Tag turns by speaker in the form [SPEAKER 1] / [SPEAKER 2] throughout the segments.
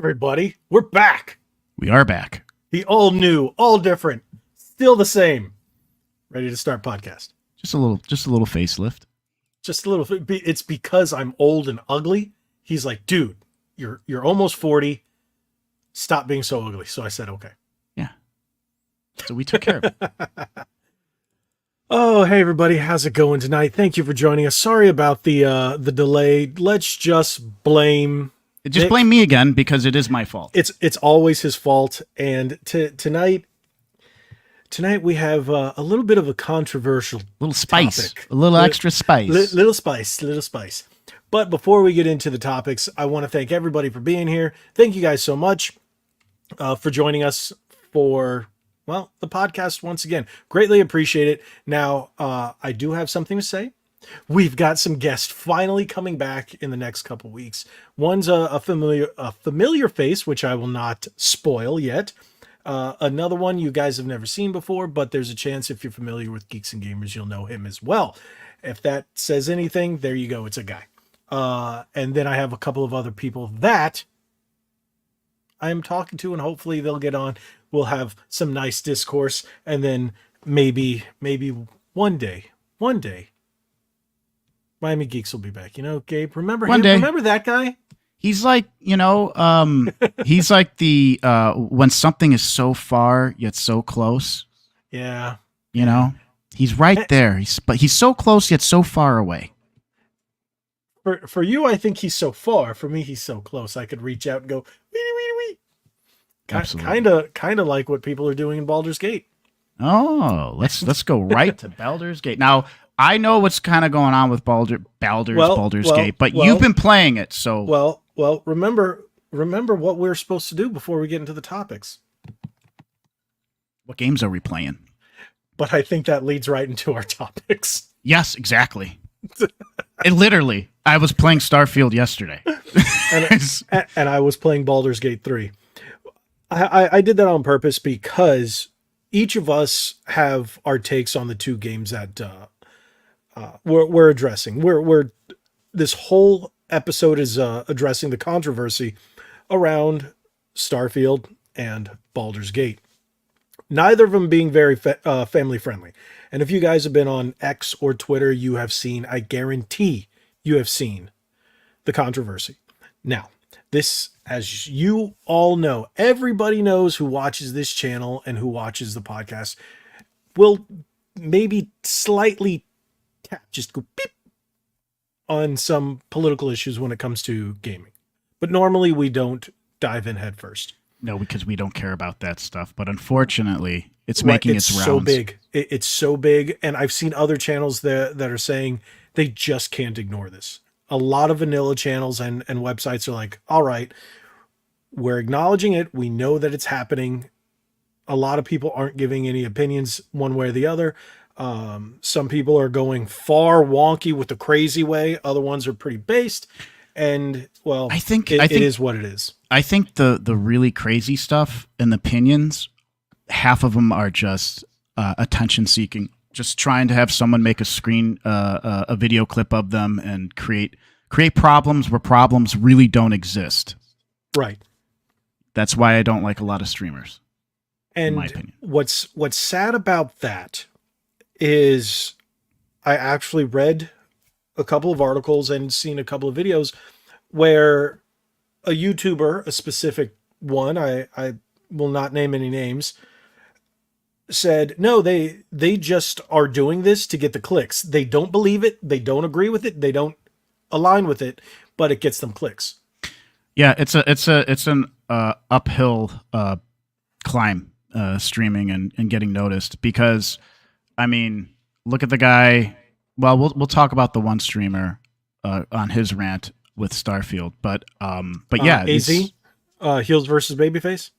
[SPEAKER 1] everybody, we're back.
[SPEAKER 2] We are back.
[SPEAKER 1] The all new, all different, still the same. Ready to start podcast.
[SPEAKER 2] Just a little facelift.
[SPEAKER 1] Just a little. It's because I'm old and ugly. He's like, dude, you're almost 40. Stop being so ugly. So I said, okay.
[SPEAKER 2] Yeah. So we took care of it.
[SPEAKER 1] Oh, hey everybody, how's it going tonight? Thank you for joining us. Sorry about the delay. Let's just blame.
[SPEAKER 2] Just blame me again because it is my fault.
[SPEAKER 1] It's always his fault. And tonight we have a little bit of a controversial
[SPEAKER 2] little spice,
[SPEAKER 1] topic.
[SPEAKER 2] a little extra spice,
[SPEAKER 1] little spice. But before we get into the topics, I want to thank everybody for being here. Thank you guys so much for joining us for the podcast once again. Greatly appreciate it. Now, I do have something to say. We've got some guests finally coming back in the next couple weeks. One's a familiar face, which I will not spoil yet. Another one you guys have never seen before, but there's a chance if you're familiar with Geeks and Gamers, you'll know him as well. If that says anything, there you go. It's a guy. And then I have a couple of other people that I am talking to, and hopefully they'll get on. We'll have some nice discourse, and then maybe one day, Miami Geeks will be back. You know, Gabe, remember him? Remember that guy?
[SPEAKER 2] He's like, he's like the when something is so far yet so close.
[SPEAKER 1] Yeah.
[SPEAKER 2] You know, he's right there. He's so close yet so far away.
[SPEAKER 1] For you, I think he's so far. For me, he's so close. I could reach out and go, wee. Kind of like what people are doing in Baldur's Gate.
[SPEAKER 2] Oh, let's go right to Baldur's Gate. Now, I know what's kind of going on with Baldur's Gate, but you've been playing it, so
[SPEAKER 1] well. Remember what we're supposed to do before we get into the topics.
[SPEAKER 2] What games are we playing?
[SPEAKER 1] But I think that leads right into our topics.
[SPEAKER 2] Yes, exactly. I was playing Starfield yesterday,
[SPEAKER 1] and I was playing Baldur's Gate 3. I did that on purpose because each of us have our takes on the two games that we're addressing. We're this whole episode is addressing the controversy around Starfield and Baldur's Gate. Neither of them being very family friendly. And if you guys have been on X or Twitter, you have seen, I guarantee you have seen the controversy. Now, this, as you all know, everybody knows who watches this channel and who watches the podcast will maybe slightly tap, just go beep on some political issues when it comes to gaming. But normally we don't dive in head first.
[SPEAKER 2] No, because we don't care about that stuff. But unfortunately, it's making its rounds.
[SPEAKER 1] So big. It's so big. And I've seen other channels that are saying they just can't ignore this. A lot of vanilla channels and websites are like, all right, we're acknowledging it. We know that it's happening. A lot of people aren't giving any opinions one way or the other. Some people are going far wonky with the crazy way. Other ones are pretty based. And, well, I think it is what it is.
[SPEAKER 2] I think the really crazy stuff and the opinions, half of them are just attention seeking, just trying to have someone make a video clip of them and create problems where problems really don't exist.
[SPEAKER 1] Right.
[SPEAKER 2] That's why I don't like a lot of streamers.
[SPEAKER 1] And
[SPEAKER 2] in my opinion,
[SPEAKER 1] what's sad about that is I actually read a couple of articles and seen a couple of videos where a YouTuber, a specific one, I will not name any names, said, no, they just are doing this to get the clicks. They don't believe it. They don't agree with it. They don't align with it, but it gets them clicks.
[SPEAKER 2] Yeah, it's an uphill climb, streaming and getting noticed, because, I mean, look at the guy. Well, we'll talk about the one streamer on his rant with Starfield, but yeah,
[SPEAKER 1] AZ, heels versus babyface.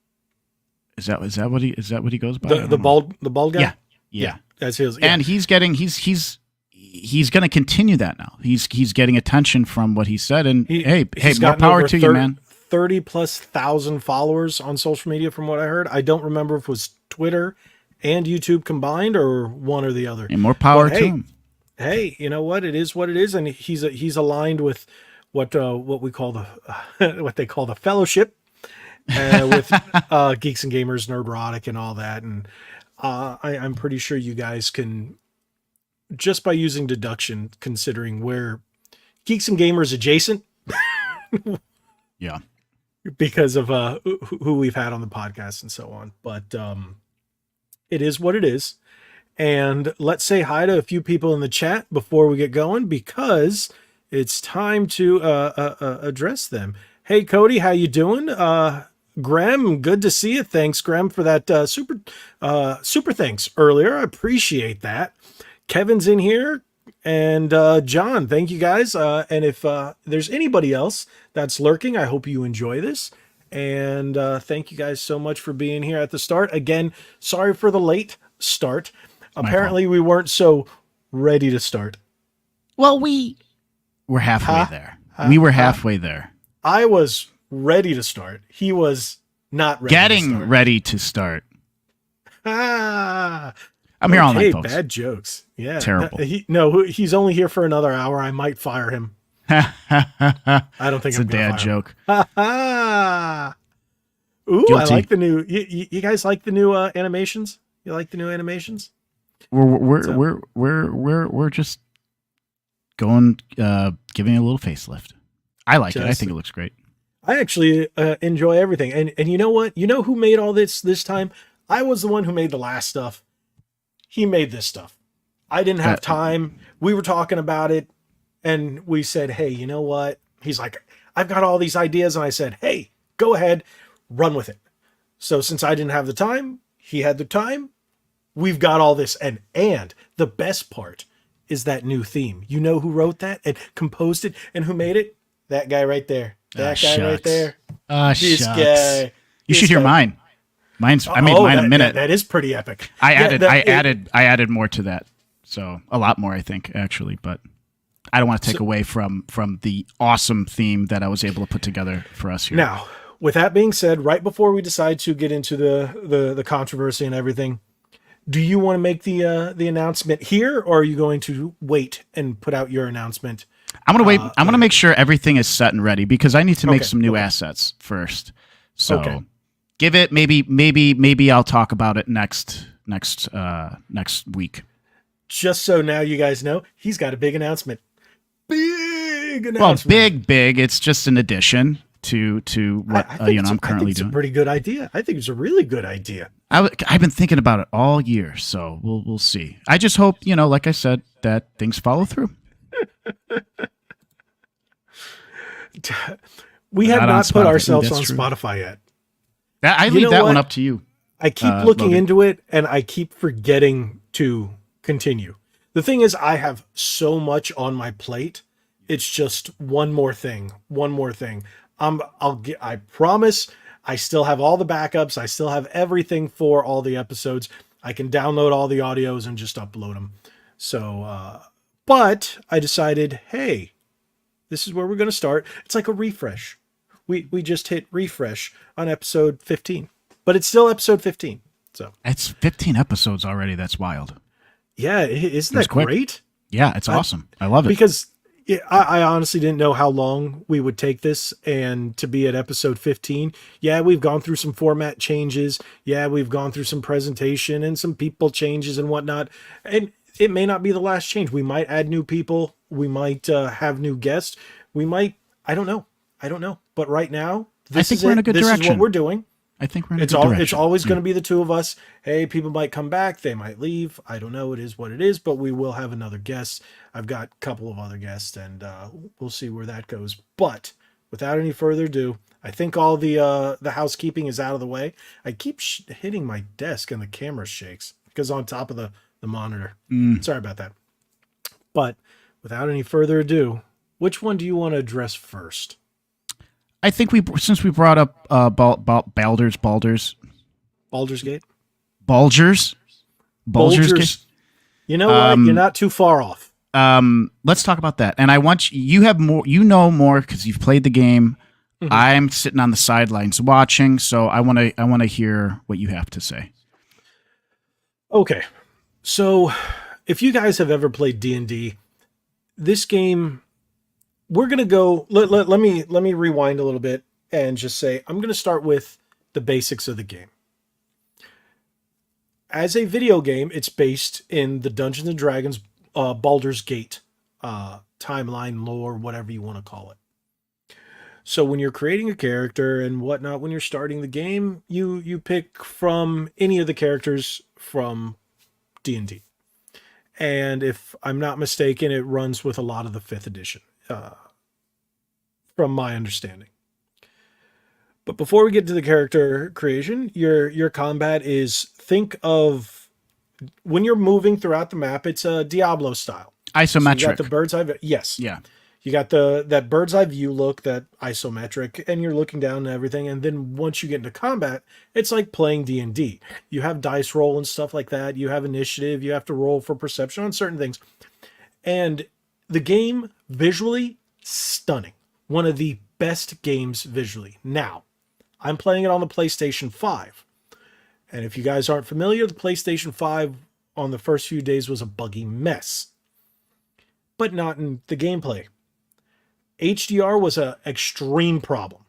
[SPEAKER 2] Is that what he goes by?
[SPEAKER 1] The bald guy.
[SPEAKER 2] Yeah,
[SPEAKER 1] that's his.
[SPEAKER 2] Yeah. And he's going to continue that now. He's getting attention from what he said, and hey, more power to you, man.
[SPEAKER 1] 30,000+ followers on social media, from what I heard. I don't remember if it was Twitter and YouTube combined or one or the other.
[SPEAKER 2] And more power to him.
[SPEAKER 1] Hey, you know what? It is what it is, and he's aligned with what we call what they call the fellowship, with Geeks and Gamers, Nerdrotic, and all that. And I'm pretty sure you guys can, just by using deduction, considering where Geeks and Gamers adjacent,
[SPEAKER 2] Yeah.
[SPEAKER 1] because of who we've had on the podcast and so on. But it is what it is. And let's say hi to a few people in the chat before we get going, because it's time to address them. Hey, Cody, how you doing? Graham, good to see you. Thanks, Graham, for that super thanks earlier. I appreciate that. Kevin's in here. And John, thank you guys. And if there's anybody else that's lurking, I hope you enjoy this. And thank you guys so much for being here at the start. Again, sorry for the late start. Apparently, we weren't so ready to start.
[SPEAKER 2] Well, we're halfway there. We were halfway there.
[SPEAKER 1] I was ready to start. He was not ready
[SPEAKER 2] Getting
[SPEAKER 1] to start.
[SPEAKER 2] ready to start.
[SPEAKER 1] Ah.
[SPEAKER 2] I'm here all night, folks.
[SPEAKER 1] Bad jokes. Yeah.
[SPEAKER 2] Terrible.
[SPEAKER 1] He's only here for another hour. I might fire him. I don't think
[SPEAKER 2] it's a dad joke.
[SPEAKER 1] Ooh, Guilty. I like the new. You guys like the new animations? You like the new animations?
[SPEAKER 2] We're just going, giving it a little facelift. I like it. I think it looks great.
[SPEAKER 1] I actually enjoy everything. And you know what? You know who made all this time? I was the one who made the last stuff. He made this stuff. I didn't have time. We were talking about it, and we said, hey, you know what? He's like, I've got all these ideas. And I said, hey, go ahead, run with it. So since I didn't have the time, he had the time. We've got all this. And the best part is that new theme. You know who wrote that and composed it and who made it? That guy right there. That guy right there.
[SPEAKER 2] This guy. You should hear mine. I made mine a minute.
[SPEAKER 1] That is pretty epic.
[SPEAKER 2] I added more to that. So a lot more, I think, actually, but I don't want to take away from the awesome theme that I was able to put together for us here.
[SPEAKER 1] Now, with that being said, right before we decide to get into the controversy and everything, do you want to make the announcement here, or are you going to wait and put out your announcement?
[SPEAKER 2] I'm going to wait. I'm going to make sure everything is set and ready because I need to make some new assets first. So give it maybe I'll talk about it next week.
[SPEAKER 1] Just so now you guys know, he's got a big announcement. Big announcement.
[SPEAKER 2] Well, big. It's just an addition to what I'm currently doing.
[SPEAKER 1] It's a pretty good idea. I think it's a really good idea.
[SPEAKER 2] I've been thinking about it all year, so we'll see. I just hope, like I said, that things follow through.
[SPEAKER 1] We have not put ourselves on Spotify yet.
[SPEAKER 2] I leave that one up to you.
[SPEAKER 1] I keep looking into it, and I keep forgetting to continue. The thing is, I have so much on my plate. It's just one more thing. I promise I still have all the backups. I still have everything for all the episodes. I can download all the audios and just upload them. So, but I decided, hey, this is where we're going to start. It's like a refresh. We just hit refresh on episode 15, but it's still episode 15. So
[SPEAKER 2] it's 15 episodes already. That's wild.
[SPEAKER 1] Yeah. Isn't that great?
[SPEAKER 2] Yeah. It's awesome. I love it
[SPEAKER 1] because I honestly didn't know how long we would take this, and to be at episode 15. Yeah. We've gone through some format changes. Yeah. We've gone through some presentation and some people changes and whatnot. And it may not be the last change. We might add new people. We might have new guests. We might, I don't know. But right now,
[SPEAKER 2] I think we're in a good direction.
[SPEAKER 1] This is what we're doing.
[SPEAKER 2] I think we're in a good direction.
[SPEAKER 1] It's always going to be the two of us. Hey, people might come back. They might leave. I don't know. It is what it is, but we will have another guest. I've got a couple of other guests, and we'll see where that goes. But without any further ado, I think all the housekeeping is out of the way. I keep hitting my desk and the camera shakes because on top of the monitor. Sorry about that. But without any further ado, which one do you want to address first?
[SPEAKER 2] I think since we brought up Baldur's
[SPEAKER 1] Gate?
[SPEAKER 2] Baldur's Gate.
[SPEAKER 1] You know what? You're not too far off.
[SPEAKER 2] Let's talk about that. And I want you have more. You know more because you've played the game. Mm-hmm. I'm sitting on the sidelines watching, so I want to hear what you have to say.
[SPEAKER 1] Okay, so if you guys have ever played D&D, this game. We're going to go, let me rewind a little bit and just say, I'm going to start with the basics of the game. As a video game, it's based in the Dungeons and Dragons Baldur's Gate timeline, lore, whatever you want to call it. So when you're creating a character and whatnot, when you're starting the game, you pick from any of the characters from D&D. And if I'm not mistaken, it runs with a lot of the 5th edition, from my understanding. But before we get to the character creation, your combat is, think of when you're moving throughout the map, it's a Diablo style.
[SPEAKER 2] Isometric.
[SPEAKER 1] So you got the bird's eye. Yes.
[SPEAKER 2] Yeah.
[SPEAKER 1] You got that bird's eye view look, that isometric, and you're looking down and everything. And then once you get into combat, it's like playing D&D. You have dice roll and stuff like that. You have initiative. You have to roll for perception on certain things. And the game, visually, stunning. One of the best games visually. Now, I'm playing it on the PlayStation 5. And if you guys aren't familiar, the PlayStation 5 on the first few days was a buggy mess. But not in the gameplay. HDR was an extreme problem.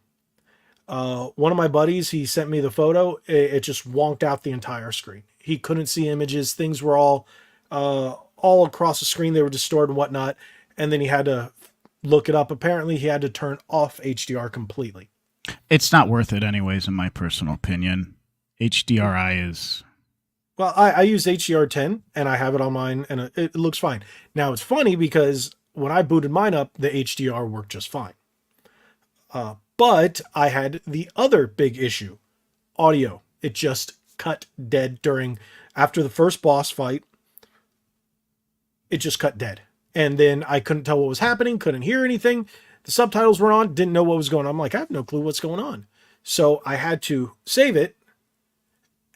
[SPEAKER 1] One of my buddies, he sent me the photo. It just wonked out the entire screen. He couldn't see images. Things were all across the screen. They were distorted and whatnot. And then he had to look it up. Apparently, he had to turn off HDR completely.
[SPEAKER 2] It's not worth it anyways, in my personal opinion. HDRI is...
[SPEAKER 1] Well, I use HDR10, and I have it on mine, and it looks fine. Now, it's funny because when I booted mine up, the HDR worked just fine. But I had the other big issue. Audio. It just cut dead after the first boss fight. It just cut dead. And then I couldn't tell what was happening, couldn't hear anything. The subtitles were on, didn't know what was going on. I'm like, I have no clue what's going on. So I had to save it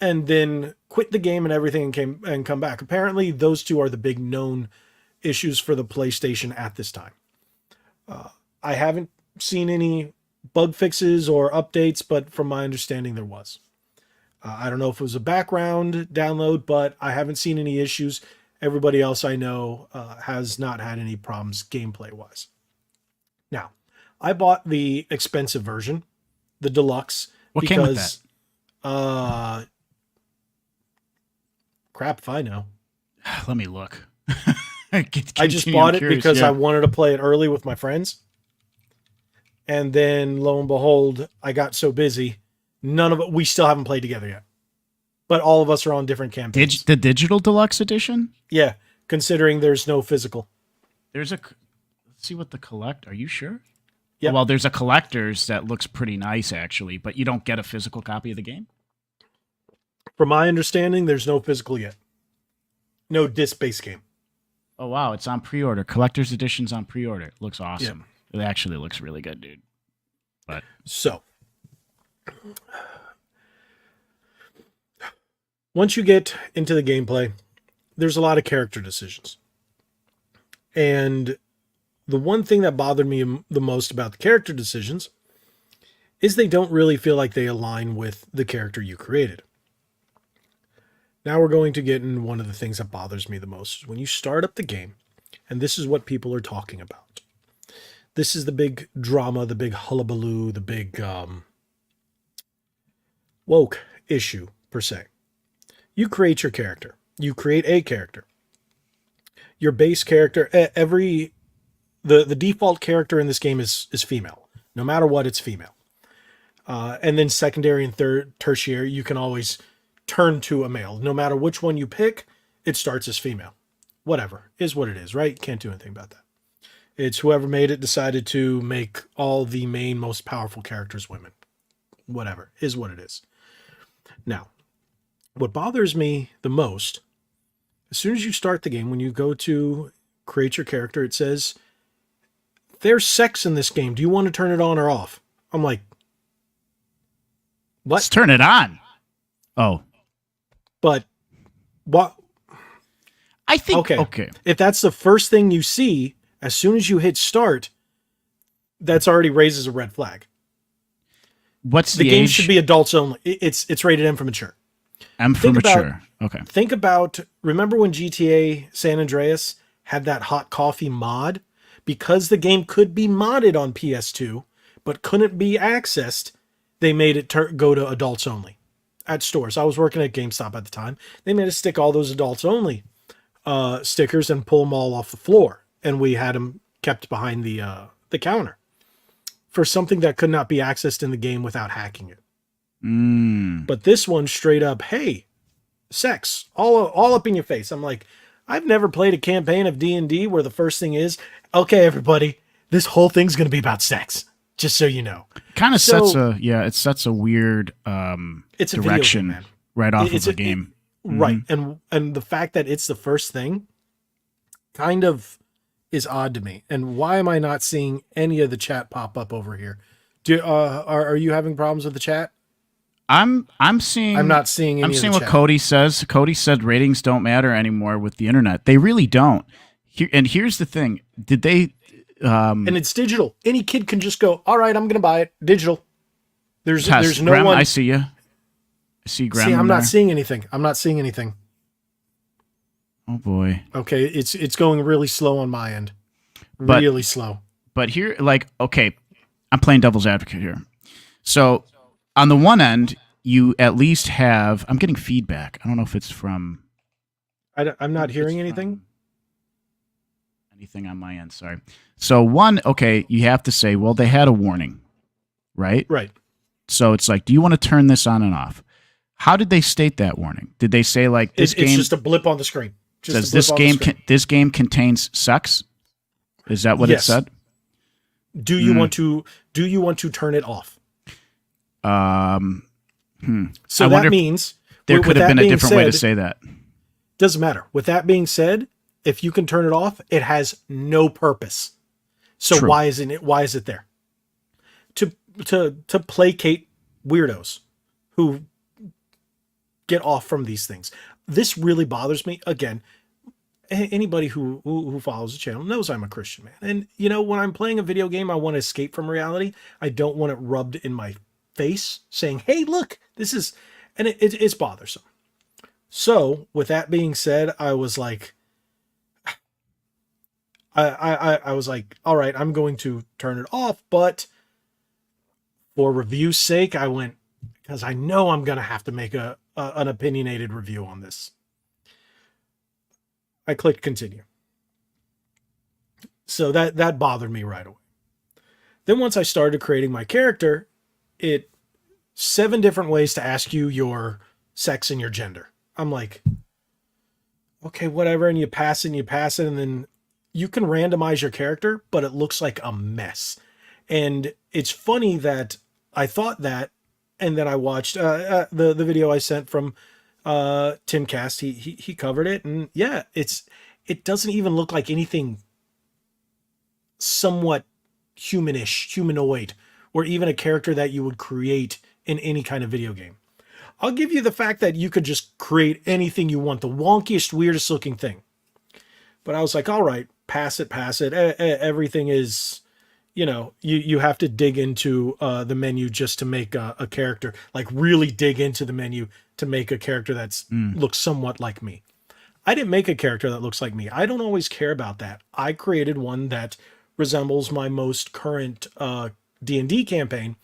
[SPEAKER 1] and then quit the game and everything and come back. Apparently, those two are the big known issues for the PlayStation at this time. I haven't seen any bug fixes or updates, but from my understanding, there was. I don't know if it was a background download, but I haven't seen any issues. Everybody else I know has not had any problems gameplay-wise. Now, I bought the expensive version, the deluxe.
[SPEAKER 2] What
[SPEAKER 1] because,
[SPEAKER 2] came with that?
[SPEAKER 1] Crap if I know.
[SPEAKER 2] Let me look.
[SPEAKER 1] I just bought it because
[SPEAKER 2] yeah.
[SPEAKER 1] I wanted to play it early with my friends. And then, lo and behold, I got so busy. We still haven't played together yet. But all of us are on different campaigns.
[SPEAKER 2] The digital deluxe edition?
[SPEAKER 1] Yeah, considering there's no physical.
[SPEAKER 2] Let's see what the collect. Are you sure?
[SPEAKER 1] Yeah.
[SPEAKER 2] Well, there's a collector's that looks pretty nice, actually, but you don't get a physical copy of the game?
[SPEAKER 1] From my understanding, there's no physical yet. No disc-based game.
[SPEAKER 2] Oh, wow. It's on pre-order. Collector's edition's on pre-order. It looks awesome. Yeah. It actually looks really good, dude. But
[SPEAKER 1] so, once you get into the gameplay, there's a lot of character decisions. And the one thing that bothered me the most about the character decisions is they don't really feel like they align with the character you created. Now we're going to get in one of the things that bothers me the most. When you start up the game, and this is what people are talking about. This is the big drama, the big hullabaloo, the big woke issue, per se. You create your character. You create a character. Your base character, the default character in this game is female. No matter what, it's female. And then secondary and tertiary, you can always turn to a male. No matter which one you pick, it starts as female. Whatever. Is what it is, right? Can't do anything about that. It's whoever made it decided to make all the main, most powerful characters women. Whatever. Is what it is. Now, what bothers me the most, as soon as you start the game, when you go to create your character, it says, there's sex in this game. Do you want to turn it on or off? I'm like, what?
[SPEAKER 2] Let's turn it on. Oh.
[SPEAKER 1] But what?
[SPEAKER 2] I think, okay.
[SPEAKER 1] If that's the first thing you see, as soon as you hit start, that's already raises a red flag.
[SPEAKER 2] What's the
[SPEAKER 1] game
[SPEAKER 2] age?
[SPEAKER 1] should be adults only. It's rated M for mature.
[SPEAKER 2] M for mature. Okay.
[SPEAKER 1] Think about, remember when GTA San Andreas had that hot coffee mod? Because the game could be modded on PS2, but couldn't be accessed, they made it go to adults only at stores. I was working at GameStop at the time. They made us stick all those adults only stickers and pull them all off the floor, and we had them kept behind the counter for something that could not be accessed in the game without hacking it. But this one straight up, hey, sex, all up in your face. I'm like, I've never played a campaign of D&D where the first thing is, okay, everybody, this whole thing's going to be about sex, just so you know.
[SPEAKER 2] Kind of it sets a weird
[SPEAKER 1] it's a
[SPEAKER 2] direction
[SPEAKER 1] video game, man.
[SPEAKER 2] right off of the game.
[SPEAKER 1] Right. And the fact that it's the first thing kind of is odd to me. And why am I not seeing any of the chat pop up over here? Are you having problems with the chat?
[SPEAKER 2] I'm seeing.
[SPEAKER 1] I'm not seeing.
[SPEAKER 2] I'm seeing what Cody says. Cody said ratings don't matter anymore with the internet. They really don't. And here's the thing: did they?
[SPEAKER 1] And it's digital. Any kid can just go. All right, I'm going to buy it digital. There's no
[SPEAKER 2] Graham,
[SPEAKER 1] one.
[SPEAKER 2] I see you. I see Graham.
[SPEAKER 1] See, I'm not seeing anything. I'm not seeing anything.
[SPEAKER 2] Oh boy.
[SPEAKER 1] Okay, it's going really slow on my end. Really slow.
[SPEAKER 2] But here, okay, I'm playing devil's advocate here. So on the one end, you at least have. I'm getting feedback. I don't know if it's from.
[SPEAKER 1] I'm not hearing anything.
[SPEAKER 2] Anything on my end? Sorry. So one, okay, you have to say, well, they had a warning, right?
[SPEAKER 1] Right.
[SPEAKER 2] So it's like, do you want to turn this on and off? How did they state that warning? Did they say this game?
[SPEAKER 1] It's just a blip on the screen.
[SPEAKER 2] Says this game contains sex? Is that what it said?
[SPEAKER 1] Do you want to turn it off? So that means
[SPEAKER 2] there could have been a different way to say that.
[SPEAKER 1] Doesn't matter. With that being said, if you can turn it off, it has no purpose. So
[SPEAKER 2] True.
[SPEAKER 1] why is it there? To placate weirdos who get off from these things. This really bothers me. Again, anybody who follows the channel knows I'm a Christian man. And when I'm playing a video game, I want to escape from reality. I don't want it rubbed in my face saying, hey, look, this is, and it's bothersome. So with that being said, I was like, I was like, all right, I'm going to turn it off. But for review's sake, I went, because I know I'm going to have to make an opinionated review on this. I clicked continue. So that bothered me right away. Then once I started creating my character, 7 different ways to ask you your sex and your gender. I'm like, okay, whatever. And you pass it and you pass it. And then you can randomize your character, but it looks like a mess. And it's funny that I thought that, and then I watched the video I sent from Timcast. He covered it, and yeah, it doesn't even look like anything somewhat humanoid, or even a character that you would create in any kind of video game. I'll give you the fact that you could just create anything you want, the wonkiest, weirdest looking thing. But I was like, all right, pass it. Everything is, you have to dig into the menu just to make a character, like really dig into the menu to make a character that's looks somewhat like me. I didn't make a character that looks like me. I don't always care about that. I created one that resembles my most current D&D campaign.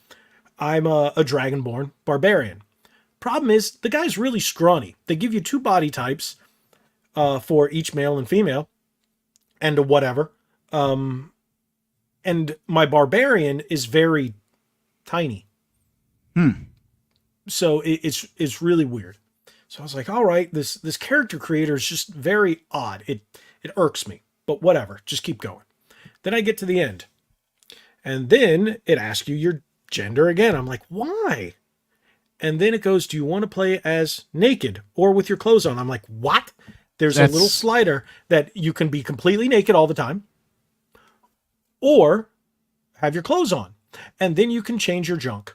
[SPEAKER 1] I'm a Dragonborn barbarian. Problem is, the guy's really scrawny. They give you 2 body types for each male and female, and a whatever. And my barbarian is very tiny. So it's really weird. So I was like, all right, this character creator is just very odd. It irks me, but whatever, just keep going. Then I get to the end, and then it asks you your gender again. I'm like, why? And then it goes, do you want to play as naked or with your clothes on? I'm like, what? There's a little slider that you can be completely naked all the time, or have your clothes on, and then you can change your junk.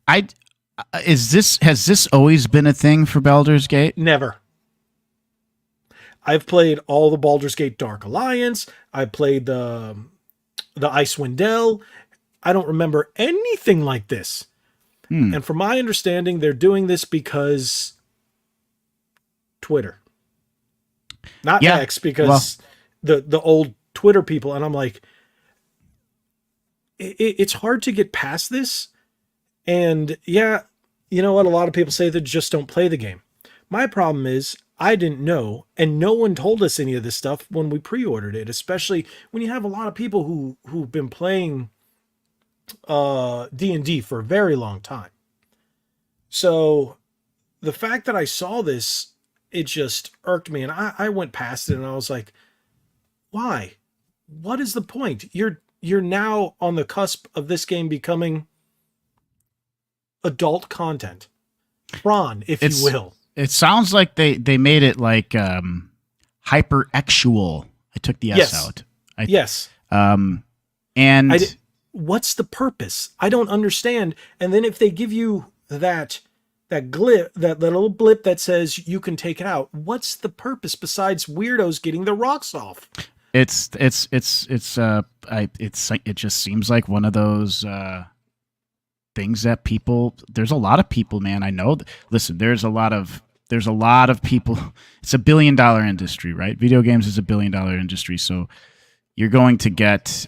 [SPEAKER 2] Has this always been a thing for Baldur's Gate?
[SPEAKER 1] Never. I've played all the Baldur's Gate Dark Alliance. I played the Icewind Dale. I don't remember anything like this. And from my understanding, they're doing this because Twitter, not X, because the old Twitter people. And I'm like, it's hard to get past this. And yeah, you know what? A lot of people say that just don't play the game. My problem is I didn't know, and no one told us any of this stuff when we pre-ordered it, especially when you have a lot of people who've been playing D&D for a very long time. So the fact that I saw this, it just irked me, and I went past it and I was like, why? What is the point? You're now on the cusp of this game becoming adult content. Ron, if you will.
[SPEAKER 2] It sounds like they made it like hyper-actual. I took the S out.
[SPEAKER 1] Yes.
[SPEAKER 2] And
[SPEAKER 1] what's the purpose? I don't understand. And then if they give you that little blip that says you can take it out, what's the purpose besides weirdos getting their rocks off?
[SPEAKER 2] It just seems like one of those things that people. There's a lot of people, man. I know. Listen, there's a lot of people. It's $1 billion industry, right? Video games is $1 billion industry, so you're going to get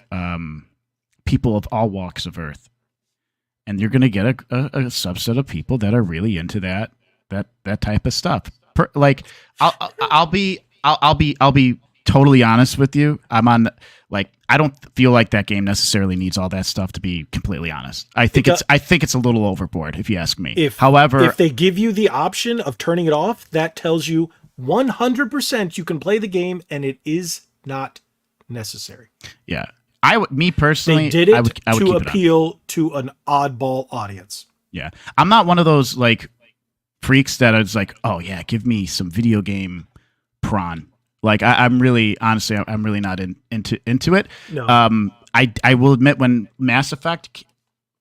[SPEAKER 2] people of all walks of earth, and you're going to get a subset of people that are really into that type of stuff. I'll be totally honest with you. I don't feel like that game necessarily needs all that stuff, to be completely honest. I think it's a little overboard, if you ask me. However,
[SPEAKER 1] if they give you the option of turning it off, that tells you 100% you can play the game and it is not necessary.
[SPEAKER 2] Yeah. Me personally,
[SPEAKER 1] they did it
[SPEAKER 2] I would
[SPEAKER 1] to appeal to an oddball audience.
[SPEAKER 2] Yeah. I'm not one of those like freaks that is like, oh yeah, give me some video game prawn. Like I'm really, honestly, I'm really not into it.
[SPEAKER 1] No.
[SPEAKER 2] I will admit, when Mass Effect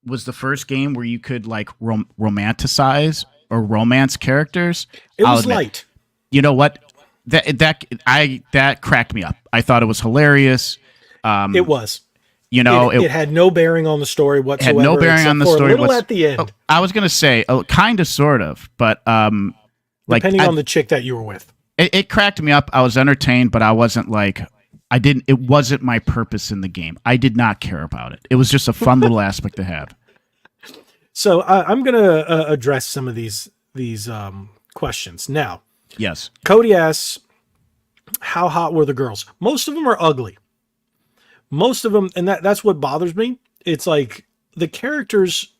[SPEAKER 2] was the first game where you could like romanticize or romance characters,
[SPEAKER 1] it was light.
[SPEAKER 2] You know what? That cracked me up. I thought it was hilarious.
[SPEAKER 1] It was.
[SPEAKER 2] You know,
[SPEAKER 1] it had no bearing on the story whatsoever.
[SPEAKER 2] Had no bearing on the story.
[SPEAKER 1] A little at the end.
[SPEAKER 2] I was gonna say, kind of, sort of, but
[SPEAKER 1] depending on the chick that you were with.
[SPEAKER 2] It cracked me up. I was entertained, but I wasn't like, it wasn't my purpose in the game. I did not care about it. It was just a fun little aspect to have.
[SPEAKER 1] So I'm going to address some of these questions now.
[SPEAKER 2] Yes.
[SPEAKER 1] Cody asks, how hot were the girls? Most of them are ugly. Most of them, and that's what bothers me. It's like the characters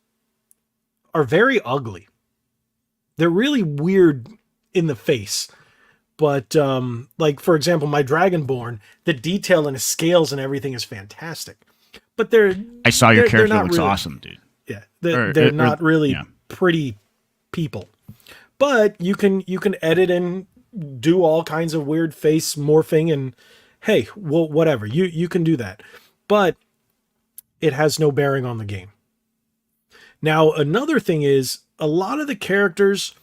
[SPEAKER 1] are very ugly. They're really weird in the face. But like, for example, my Dragonborn, the detail and his scales and everything is fantastic. But
[SPEAKER 2] I saw your character looks really awesome, dude.
[SPEAKER 1] Yeah, they're not really pretty people. But you can edit and do all kinds of weird face morphing, and hey, well, whatever. You can do that. But it has no bearing on the game. Now, another thing is, a lot of the characters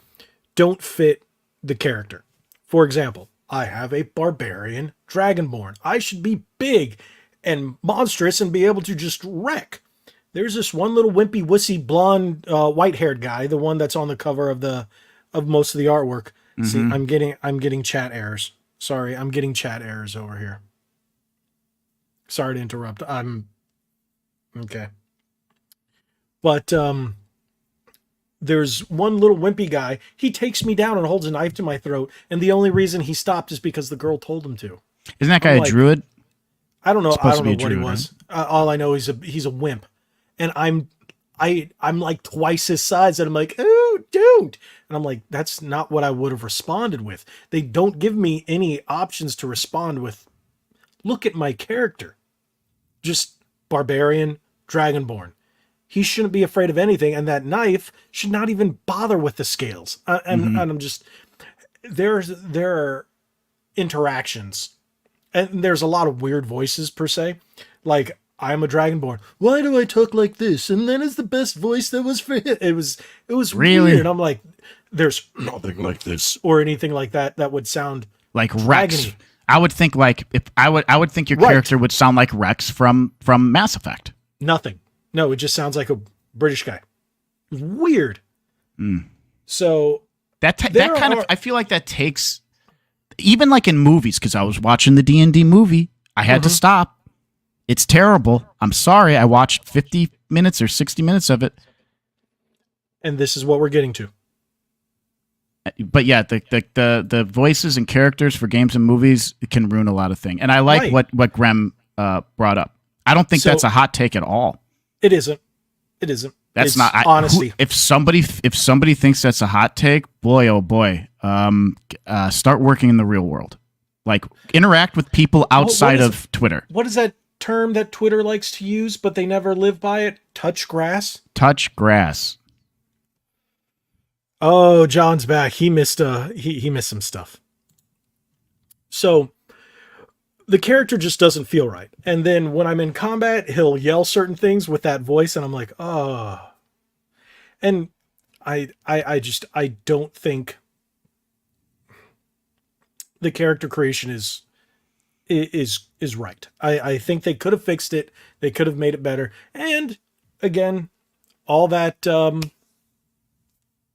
[SPEAKER 1] don't fit the character. For example, I have a barbarian Dragonborn. I should be big and monstrous and be able to just wreck. There's this one little wimpy, wussy, blonde, white-haired guy, the one that's on the cover of most of the artwork. Mm-hmm. See, I'm getting chat errors. Sorry, I'm getting chat errors over here. Sorry to interrupt. Okay. But there's one little wimpy guy. He takes me down and holds a knife to my throat, and the only reason he stopped is because the girl told him to.
[SPEAKER 2] Isn't that guy a druid?
[SPEAKER 1] I don't know. I don't know what he was. Right? All I know is he's a wimp, and I'm like twice his size, and I'm like, oh, don't. And I'm like, that's not what I would have responded with. They don't give me any options to respond with. Look at my character, just barbarian Dragonborn. He shouldn't be afraid of anything, and that knife should not even bother with the scales. And I'm just, there are interactions, and there's a lot of weird voices per se. Like, I'm a Dragonborn. Why do I talk like this? And then it's the best voice that was for it. It was really weird. And I'm like, there's nothing like this or anything like that that would sound
[SPEAKER 2] like Rex. I would think like if I would think your character would sound like Rex from Mass Effect.
[SPEAKER 1] Nothing. No, it just sounds like a British guy. It's weird. So
[SPEAKER 2] that kind of, I feel like that takes, even like in movies, because I was watching the D&D movie, I had to stop. It's terrible. I'm sorry. I watched 50 minutes or 60 minutes of it.
[SPEAKER 1] And this is what we're getting to.
[SPEAKER 2] But yeah, the voices and characters for games and movies can ruin a lot of things. And I like
[SPEAKER 1] Right.
[SPEAKER 2] what Grem brought up. I don't think
[SPEAKER 1] So-
[SPEAKER 2] that's a hot take at all.
[SPEAKER 1] It isn't. It isn't.
[SPEAKER 2] That's
[SPEAKER 1] It's
[SPEAKER 2] not
[SPEAKER 1] honesty.
[SPEAKER 2] If somebody thinks that's a hot take, boy oh boy, start working in the real world. Like interact with people outside of Twitter.
[SPEAKER 1] What is that term that Twitter likes to use, but they never live by it? Touch grass.
[SPEAKER 2] Touch grass.
[SPEAKER 1] Oh, John's back. He missed he missed some stuff. So the character just doesn't feel right. And then when I'm in combat, he'll yell certain things with that voice, and I'm like, oh. And I don't think the character creation is right. I think they could have fixed it. They could have made it better. And again, all that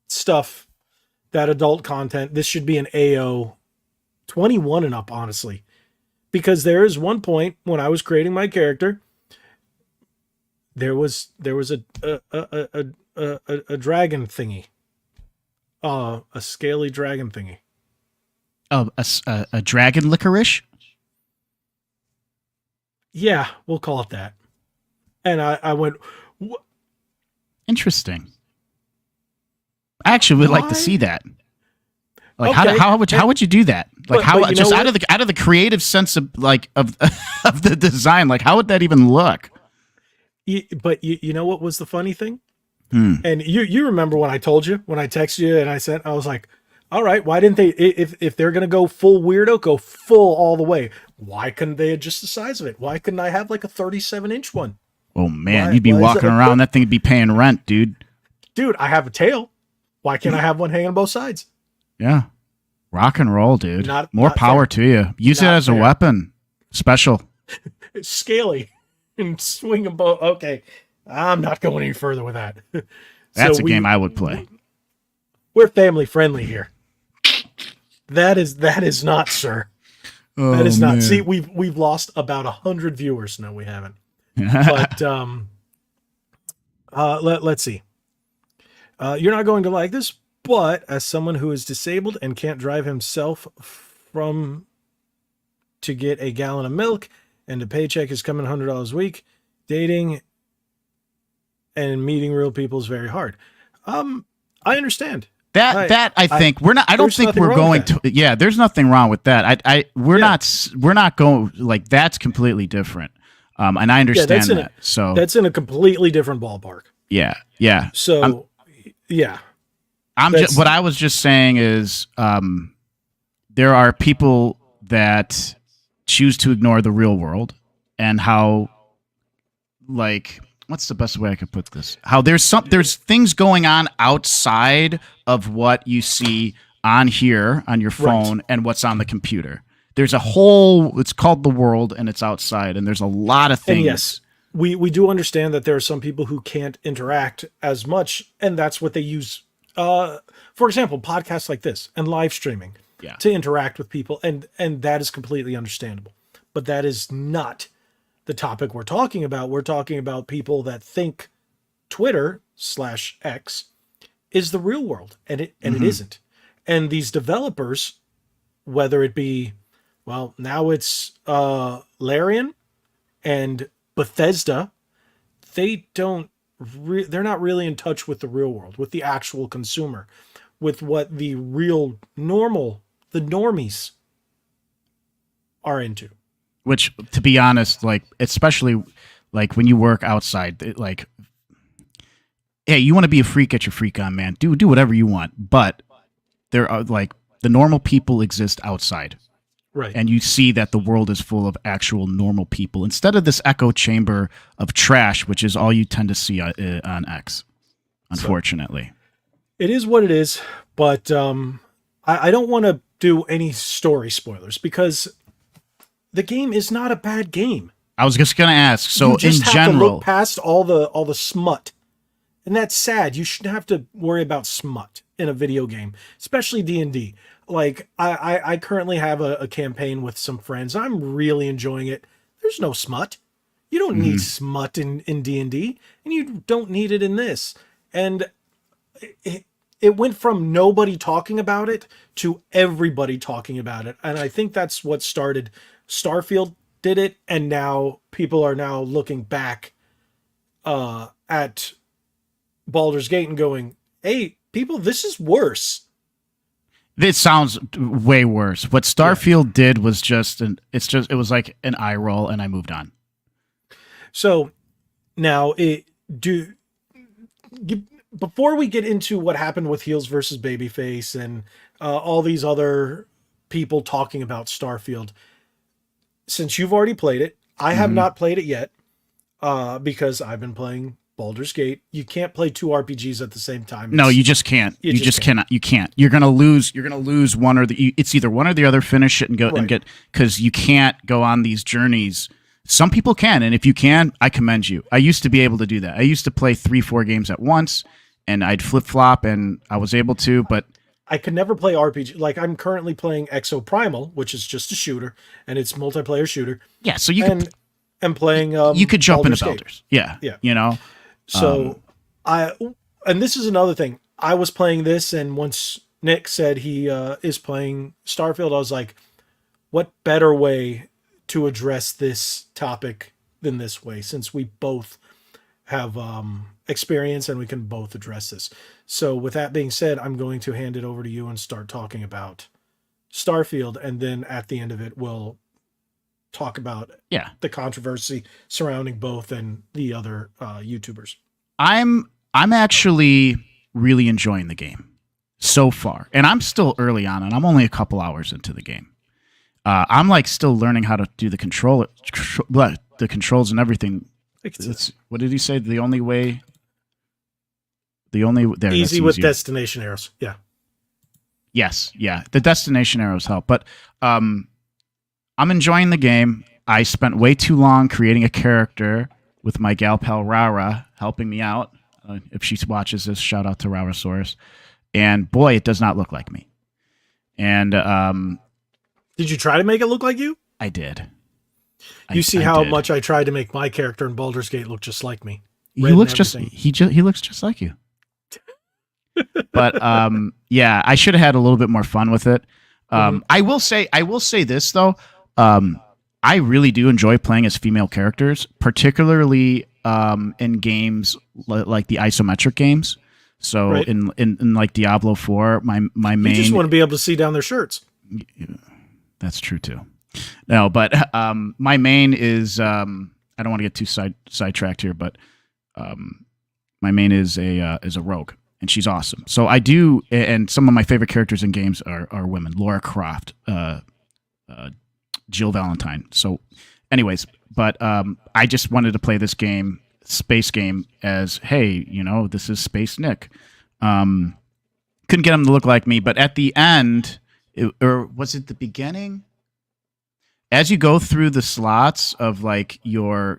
[SPEAKER 1] stuff, that adult content, this should be an AO 21 and up, honestly. Because there is one point when I was creating my character, there was a dragon thingy, a scaly dragon thingy.
[SPEAKER 2] Oh, a dragon licorice.
[SPEAKER 1] Yeah, we'll call it that. And I went,
[SPEAKER 2] Interesting. I actually would like to
[SPEAKER 1] Why?
[SPEAKER 2] see that. Like
[SPEAKER 1] Okay.
[SPEAKER 2] how would you do that? Like
[SPEAKER 1] But you
[SPEAKER 2] just
[SPEAKER 1] know
[SPEAKER 2] out of the creative sense of like of of the design, like how would that even look?
[SPEAKER 1] but you know what was the funny thing?
[SPEAKER 2] Hmm.
[SPEAKER 1] And you remember when I told you, when I texted you and I was like, all right, why didn't they, if they're going to go full weirdo, go full all the way. Why couldn't they adjust the size of it? Why couldn't I have like a 37-inch one?
[SPEAKER 2] Oh man,
[SPEAKER 1] Why-
[SPEAKER 2] you'd be
[SPEAKER 1] why is
[SPEAKER 2] walking
[SPEAKER 1] it-
[SPEAKER 2] around, that thing would be paying rent, dude.
[SPEAKER 1] Dude, I have a tail. Why can't I have one hanging on both sides?
[SPEAKER 2] Yeah. Rock and roll, dude. More
[SPEAKER 1] Not
[SPEAKER 2] power
[SPEAKER 1] fair.
[SPEAKER 2] to you. Use it
[SPEAKER 1] Not
[SPEAKER 2] as a
[SPEAKER 1] fair.
[SPEAKER 2] weapon. Special.
[SPEAKER 1] It's scaly and swing them both. Okay. I'm not going any further with that.
[SPEAKER 2] That's
[SPEAKER 1] So
[SPEAKER 2] a game I would play.
[SPEAKER 1] We're family friendly here. That is not, sir. That is not. See, we've lost about 100 viewers. No, we haven't. But let's see. You're not going to like this, but as someone who is disabled and can't drive himself to get a gallon of milk, and the paycheck is coming $100 a week, dating and meeting real people is very hard. I understand.
[SPEAKER 2] I think we're not. I don't
[SPEAKER 1] there's
[SPEAKER 2] think
[SPEAKER 1] nothing
[SPEAKER 2] we're
[SPEAKER 1] wrong
[SPEAKER 2] going
[SPEAKER 1] with
[SPEAKER 2] to. Yeah, there's nothing wrong with that. We're not going like that's completely different. And I understand that. So
[SPEAKER 1] That's in a completely different ballpark.
[SPEAKER 2] yeah.
[SPEAKER 1] So yeah.
[SPEAKER 2] What I was just saying is, there are people that choose to ignore the real world, and how, like, what's the best way I could put this? How there's things going on outside of what you see on here on your phone and what's on the computer. There's a whole, it's called the world, and it's outside, and there's a lot of things.
[SPEAKER 1] And yes, we do understand that there are some people who can't interact as much, and that's what they use. For example, podcasts like this and live streaming to interact with people, and that is completely understandable. But that is not the topic we're talking about. We're talking about people that think Twitter/X is the real world, and it isn't. And these developers, whether it be, well, now it's Larian and Bethesda, they're not really in touch with the real world, with the actual consumer, with what the real the normies are into.
[SPEAKER 2] Which, to be honest, like, especially like when you work outside, like, hey, you want to be a freak, get your freak on, man. Do whatever you want. But there are, like, the normal people exist outside.
[SPEAKER 1] Right.
[SPEAKER 2] And you see that the world is full of actual normal people instead of this echo chamber of trash, which is all you tend to see on X, unfortunately.
[SPEAKER 1] So, it is what it is, but I don't want to do any story spoilers because the game is not a bad game.
[SPEAKER 2] I was just going to ask. So
[SPEAKER 1] you just
[SPEAKER 2] in
[SPEAKER 1] have to
[SPEAKER 2] general,
[SPEAKER 1] look past all the smut, and that's sad. You shouldn't have to worry about smut in a video game, especially D&D. Like I currently have a campaign with some friends. I'm really enjoying it. There's no smut. You don't need smut in D&D, and you don't need it in this. And it, it went from nobody talking about it to everybody talking about it. And I think that's what started. Starfield did it, and now people are now looking back at Baldur's Gate and going, "Hey, people, this is worse."
[SPEAKER 2] It sounds way worse. What
[SPEAKER 1] Yeah.
[SPEAKER 2] Starfield did was it was like an eye roll, and I moved on.
[SPEAKER 1] So now before we get into what happened with Heels versus Babyface and all these other people talking about Starfield, since you've already played it, I have
[SPEAKER 2] Mhm.
[SPEAKER 1] not played it yet because I've been playing Baldur's Gate. You can't play two RPGs at the same time.
[SPEAKER 2] No, you just can't.
[SPEAKER 1] you
[SPEAKER 2] You
[SPEAKER 1] just
[SPEAKER 2] just
[SPEAKER 1] can't.
[SPEAKER 2] cannot. You can't. You're gonna lose. You're gonna lose one or the. It's either one or the other. Finish it and go
[SPEAKER 1] Right.
[SPEAKER 2] and get, because you can't go on these journeys. Some people can, and if you can, I commend you. I used to be able to do that. I used to play 3-4 games at once, and I'd flip flop, and I was able to. But
[SPEAKER 1] I could never play RPG. Like I'm currently playing Exo Primal, which is just a shooter, and it's multiplayer shooter,
[SPEAKER 2] yeah, so you
[SPEAKER 1] and and playing
[SPEAKER 2] you could jump
[SPEAKER 1] Baldur's
[SPEAKER 2] into
[SPEAKER 1] Gate.
[SPEAKER 2] Baldur's. Yeah,
[SPEAKER 1] Yeah.
[SPEAKER 2] you know.
[SPEAKER 1] So I and this is another thing. I was playing this, and once Nick said he is playing Starfield, I was like, what better way to address this topic than this way, since we both have experience and we can both address this. So with that being said, I'm going to hand it over to you and start talking about Starfield, and then at the end of it we'll talk about
[SPEAKER 2] Yeah,
[SPEAKER 1] the controversy surrounding both and the other YouTubers.
[SPEAKER 2] I'm actually really enjoying the game so far, and I'm still early on, and I'm only a couple hours into the game. I'm like still learning how to do the controls and everything. What did he say? The only way.
[SPEAKER 1] Easy with
[SPEAKER 2] easier.
[SPEAKER 1] destination arrows. Yeah.
[SPEAKER 2] Yes, yeah. The destination arrows help, but I'm enjoying the game. I spent way too long creating a character with my gal pal Rara helping me out. If she watches this, shout out to Rarasaurus. And boy, it does not look like me. And
[SPEAKER 1] Did you try to make it look like you?
[SPEAKER 2] I did.
[SPEAKER 1] You see
[SPEAKER 2] I
[SPEAKER 1] how
[SPEAKER 2] did.
[SPEAKER 1] much I tried to make my character in Baldur's Gate look just like me.
[SPEAKER 2] He
[SPEAKER 1] Red and
[SPEAKER 2] looks just
[SPEAKER 1] everything.
[SPEAKER 2] he looks just like you. But yeah, I should have had a little bit more fun with it. I will say this though. I really do enjoy playing as female characters, particularly in games like the isometric games. So
[SPEAKER 1] Right.
[SPEAKER 2] in like Diablo 4, my
[SPEAKER 1] You
[SPEAKER 2] main
[SPEAKER 1] just want to be able to see down their shirts.
[SPEAKER 2] that's true too. No, but my main is I don't want to get too sidetracked here, but my main is a rogue, and she's awesome. So I do, and some of my favorite characters in games are women: Laura Croft, Jill Valentine. So, anyways, but I just wanted to play this game, space game, as hey, this is Space Nick. Couldn't get him to look like me, but at the end, or was it the beginning? As you go through the slots of like your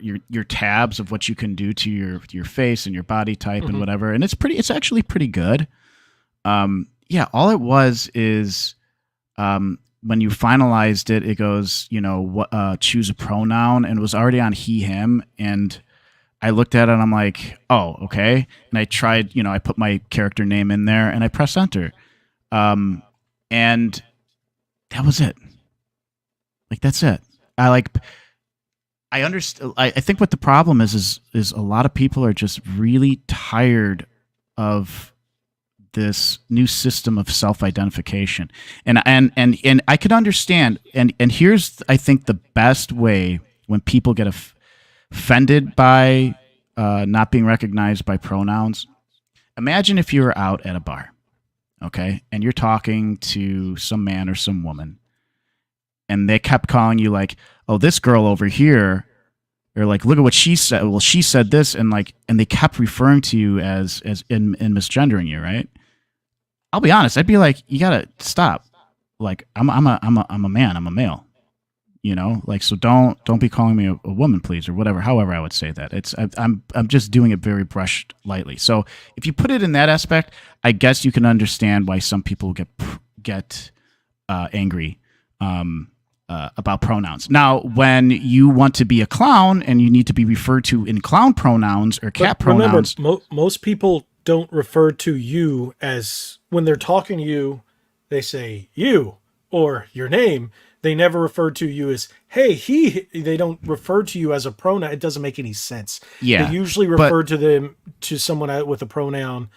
[SPEAKER 2] tabs of what you can do to your face and your body type and whatever, and it's actually pretty good. Yeah, all it was is when you finalized it, it goes, choose a pronoun, and it was already on he him, and I looked at it and I'm like, oh, okay. And I tried, I put my character name in there and I press enter. And that was it. Like, that's it. I understand. I think what the problem is a lot of people are just really tired of this new system of self-identification. And I could understand. And here's, I think, the best way when people get offended by not being recognized by pronouns. Imagine if you were out at a bar, okay, and you're talking to some man or some woman, and they kept calling you like, oh, this girl over here, or like, look at what she said. Well, she said this, and they kept referring to you as in misgendering you, right? I'll be honest, I'd be like, you gotta stop. Like, I'm a man, I'm a male. So don't be calling me a woman, please, or whatever. However, I would say that I'm just doing it very brushed lightly. So if you put it in that aspect, I guess you can understand why some people get angry about pronouns. Now, when you want to be a clown and you need to be referred to in clown pronouns or cat
[SPEAKER 1] But remember,
[SPEAKER 2] pronouns,
[SPEAKER 1] most people don't refer to you as when they're talking to you, they say you or your name. They never refer to you as hey, he. They don't refer to you as a pronoun. It doesn't make any sense. They
[SPEAKER 2] Yeah,
[SPEAKER 1] usually
[SPEAKER 2] but
[SPEAKER 1] refer to them to someone with a pronoun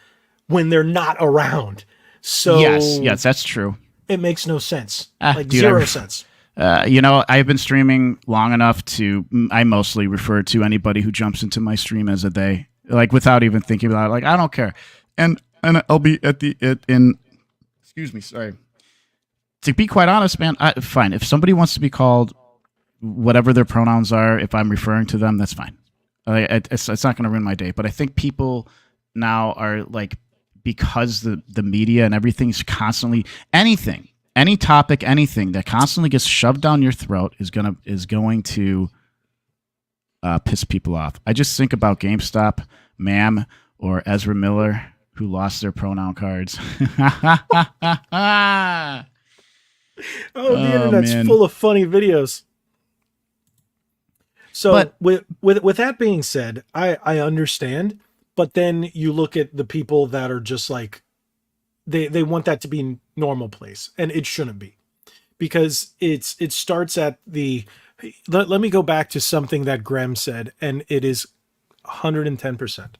[SPEAKER 1] when they're not around.
[SPEAKER 2] yes,
[SPEAKER 1] So
[SPEAKER 2] yes, that's true.
[SPEAKER 1] it makes no sense.
[SPEAKER 2] Ah,
[SPEAKER 1] Like
[SPEAKER 2] dude,
[SPEAKER 1] zero sense.
[SPEAKER 2] I've been streaming long enough to. I mostly refer to anybody who jumps into my stream as a they, like without even thinking about it. Like I don't care, and I'll be at the in. Excuse me, sorry. To be quite honest, man, fine. If somebody wants to be called whatever their pronouns are, if I'm referring to them, that's fine. It's not going to ruin my day. But I think people now are like, because the media and everything's constantly anything, any topic, anything that constantly gets shoved down your throat is going to piss people off. I just think about GameStop, ma'am, or Ezra Miller who lost their pronoun cards.
[SPEAKER 1] Oh, the
[SPEAKER 2] Oh
[SPEAKER 1] internet's
[SPEAKER 2] man.
[SPEAKER 1] full of funny videos. So
[SPEAKER 2] But
[SPEAKER 1] with that being said, I understand, but then you look at the people that are just like they want that to be normal place, and it shouldn't be because it starts at the let me go back to something that Graham said, and it is 110%.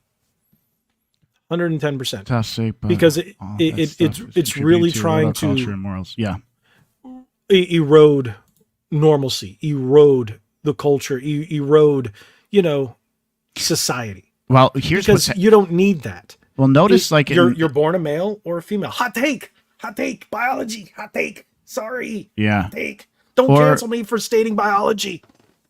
[SPEAKER 1] 110%.
[SPEAKER 2] toxic, but
[SPEAKER 1] Because
[SPEAKER 2] all that
[SPEAKER 1] it's
[SPEAKER 2] stuff is
[SPEAKER 1] it's
[SPEAKER 2] contributing
[SPEAKER 1] really
[SPEAKER 2] to what
[SPEAKER 1] trying
[SPEAKER 2] our culture
[SPEAKER 1] to
[SPEAKER 2] and morals. Yeah.
[SPEAKER 1] erode normalcy, erode the culture, erode, you know, society.
[SPEAKER 2] Well, here's what's
[SPEAKER 1] Because you don't need that.
[SPEAKER 2] well. Notice like
[SPEAKER 1] You're born a male or a female. Hot take. Hot take. Biology. Hot take. Sorry.
[SPEAKER 2] yeah,
[SPEAKER 1] Hot take. Don't
[SPEAKER 2] or
[SPEAKER 1] cancel me for stating biology.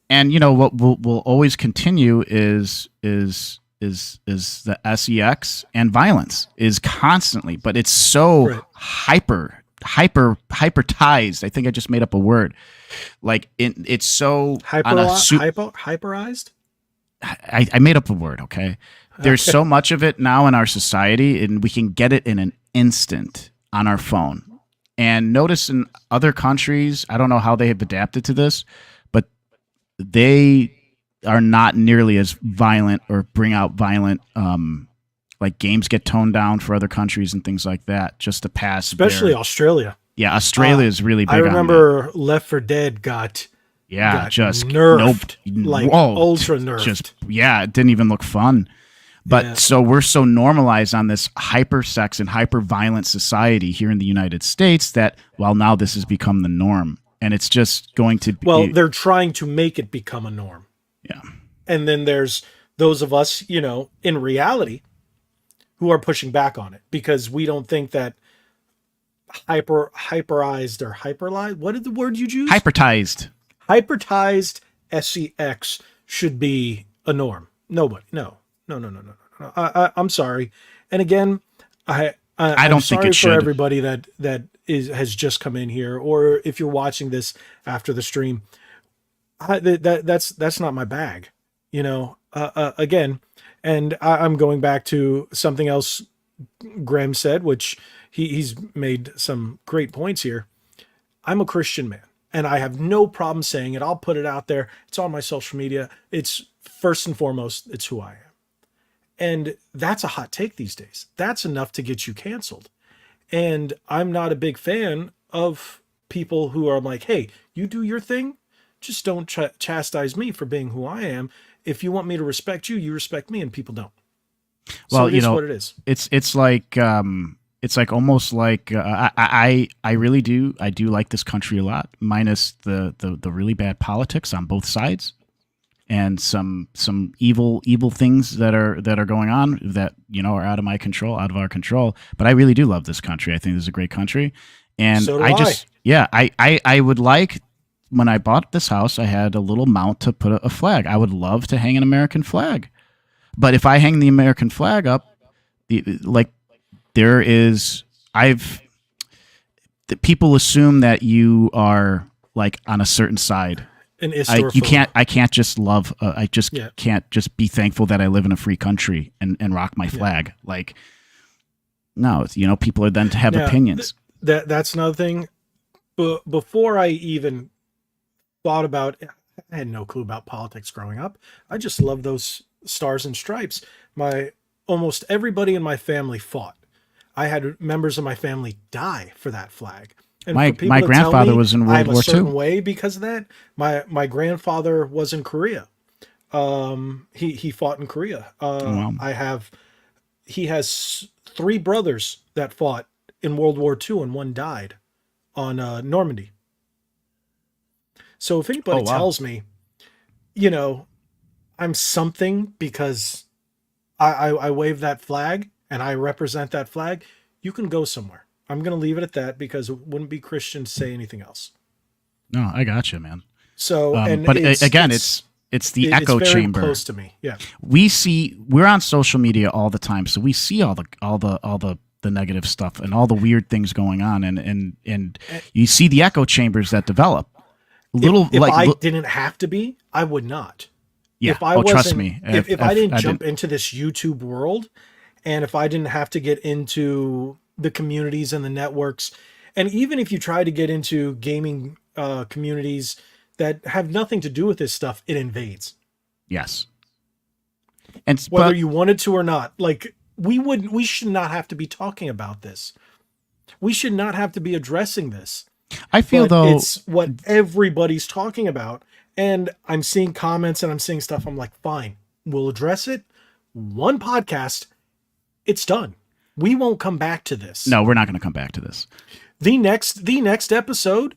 [SPEAKER 2] and what will always continue is the sex and violence is constantly, but it's so
[SPEAKER 1] Right.
[SPEAKER 2] hypertized. I think I just made up a word. Like it's so
[SPEAKER 1] Hyperized?
[SPEAKER 2] I made up a word. Okay, there's so much of it now in our society, and we can get it in an instant on our phone. And notice in other countries, I don't know how they have adapted to this, but they are not nearly as violent or bring out violent. Like games get toned down for other countries and things like that, just to pass.
[SPEAKER 1] Especially Australia.
[SPEAKER 2] Yeah, Australia is really big.
[SPEAKER 1] I
[SPEAKER 2] on
[SPEAKER 1] remember Left 4 Dead got
[SPEAKER 2] just
[SPEAKER 1] nerfed,
[SPEAKER 2] nope,
[SPEAKER 1] like
[SPEAKER 2] whoa,
[SPEAKER 1] ultra nerfed.
[SPEAKER 2] Just it didn't even look fun. But so we're so normalized on this hyper sex and hyper violent society here in the United States that now this has become the norm, and it's just going to be.
[SPEAKER 1] Well, they're trying to make it become a norm.
[SPEAKER 2] Yeah.
[SPEAKER 1] And then there's those of us, in reality, who are pushing back on it because we don't think that hyperized or hyperlized. What did the word you use?
[SPEAKER 2] Hypertized.
[SPEAKER 1] Hypertized sex should be a norm. Nobody. No. I'm sorry. And again, I'm
[SPEAKER 2] don't think
[SPEAKER 1] sorry
[SPEAKER 2] it
[SPEAKER 1] for
[SPEAKER 2] should.
[SPEAKER 1] everybody that has just come in here, or if you're watching this after the stream. That's not my bag, again, and I'm going back to something else Graham said, which he's made some great points here. I'm a Christian man, and I have no problem saying it. I'll put it out there. It's on my social media. It's first and foremost, it's who I am. And that's a hot take these days. That's enough to get you canceled. And I'm not a big fan of people who are like, hey, you do your thing. Just don't chastise me for being who I am. If you want me to respect you, you respect me, and people don't.
[SPEAKER 2] Well,
[SPEAKER 1] so it is what it is.
[SPEAKER 2] It's like almost like I really do like this country a lot, minus the really bad politics on both sides, and some evil things that are going on that are out of my control, out of our control. But I really do love this country. I think this is a great country, and
[SPEAKER 1] So do
[SPEAKER 2] I would like. When I bought this house, I had a little mount to put a flag. I would love to hang an American flag. But if I hang the American flag up, people assume that you are like on a certain side. I can't just love. Can't just be thankful that I live in a free country and rock my flag. Like, no, people are then to have opinions.
[SPEAKER 1] That's another thing. But before I even thought about, I had no clue about politics growing up. I just love those stars and stripes. My almost everybody in my family fought. I had members of my family die for that flag. And for
[SPEAKER 2] My
[SPEAKER 1] people to tell
[SPEAKER 2] grandfather
[SPEAKER 1] me
[SPEAKER 2] was in World
[SPEAKER 1] I'm a
[SPEAKER 2] War
[SPEAKER 1] certain
[SPEAKER 2] II.
[SPEAKER 1] way because of that, my grandfather was in Korea. He fought in Korea.
[SPEAKER 2] Oh, wow.
[SPEAKER 1] He has three brothers that fought in World War II, and one died on Normandy. So if
[SPEAKER 2] Oh,
[SPEAKER 1] anybody
[SPEAKER 2] wow.
[SPEAKER 1] tells me, you know, I'm something because I wave that flag and I represent that flag, you can go somewhere. I'm going to leave it at that because it wouldn't be Christian to say anything else.
[SPEAKER 2] No, I got you, man.
[SPEAKER 1] So, and
[SPEAKER 2] But again, it's the
[SPEAKER 1] it's
[SPEAKER 2] echo
[SPEAKER 1] very
[SPEAKER 2] chamber.
[SPEAKER 1] close to me. Yeah.
[SPEAKER 2] We're on social media all the time, so we see all the negative stuff and all the weird things going on, and you see the echo chambers that develop. Little
[SPEAKER 1] If
[SPEAKER 2] like
[SPEAKER 1] I didn't have to be, I would not.
[SPEAKER 2] Yeah.
[SPEAKER 1] If I
[SPEAKER 2] Oh, trust
[SPEAKER 1] wasn't,
[SPEAKER 2] me.
[SPEAKER 1] if I didn't
[SPEAKER 2] I
[SPEAKER 1] jump
[SPEAKER 2] didn't.
[SPEAKER 1] into this YouTube world, and if I didn't have to get into the communities and the networks, and even if you try to get into gaming communities that have nothing to do with this stuff, it invades.
[SPEAKER 2] Yes. And
[SPEAKER 1] Whether
[SPEAKER 2] but
[SPEAKER 1] you wanted to or not. Like we should not have to be talking about this. We should not have to be addressing this.
[SPEAKER 2] I feel
[SPEAKER 1] But
[SPEAKER 2] though.
[SPEAKER 1] it's what everybody's talking about. And I'm seeing comments and I'm seeing stuff. I'm like, fine, we'll address it. One podcast, it's done. We won't come back to this.
[SPEAKER 2] No, we're not going to come back to this.
[SPEAKER 1] The next episode,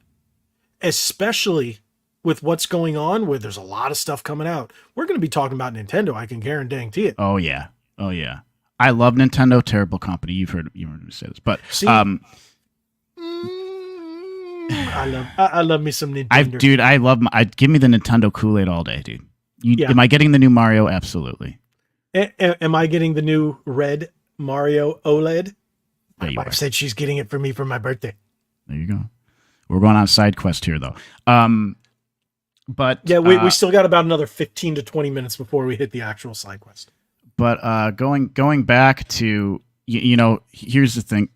[SPEAKER 1] especially with what's going on, where there's a lot of stuff coming out, we're going to be talking about Nintendo. I can guarantee it.
[SPEAKER 2] Oh yeah. Oh yeah. I love Nintendo. Terrible company. You've heard me say this, but
[SPEAKER 1] See, I love me some Nintendo.
[SPEAKER 2] dude, I love give me the Nintendo Kool-Aid all day, dude.
[SPEAKER 1] Yeah.
[SPEAKER 2] Am I getting the new Mario? Absolutely.
[SPEAKER 1] Am I getting the new red Mario OLED?
[SPEAKER 2] Yeah,
[SPEAKER 1] My
[SPEAKER 2] you
[SPEAKER 1] wife
[SPEAKER 2] are.
[SPEAKER 1] said she's getting it for me for my birthday.
[SPEAKER 2] There you go. We're going on a side quest here, though. But
[SPEAKER 1] Yeah, we still got about another 15 to 20 minutes before we hit the actual side quest.
[SPEAKER 2] But going back to here's the thing.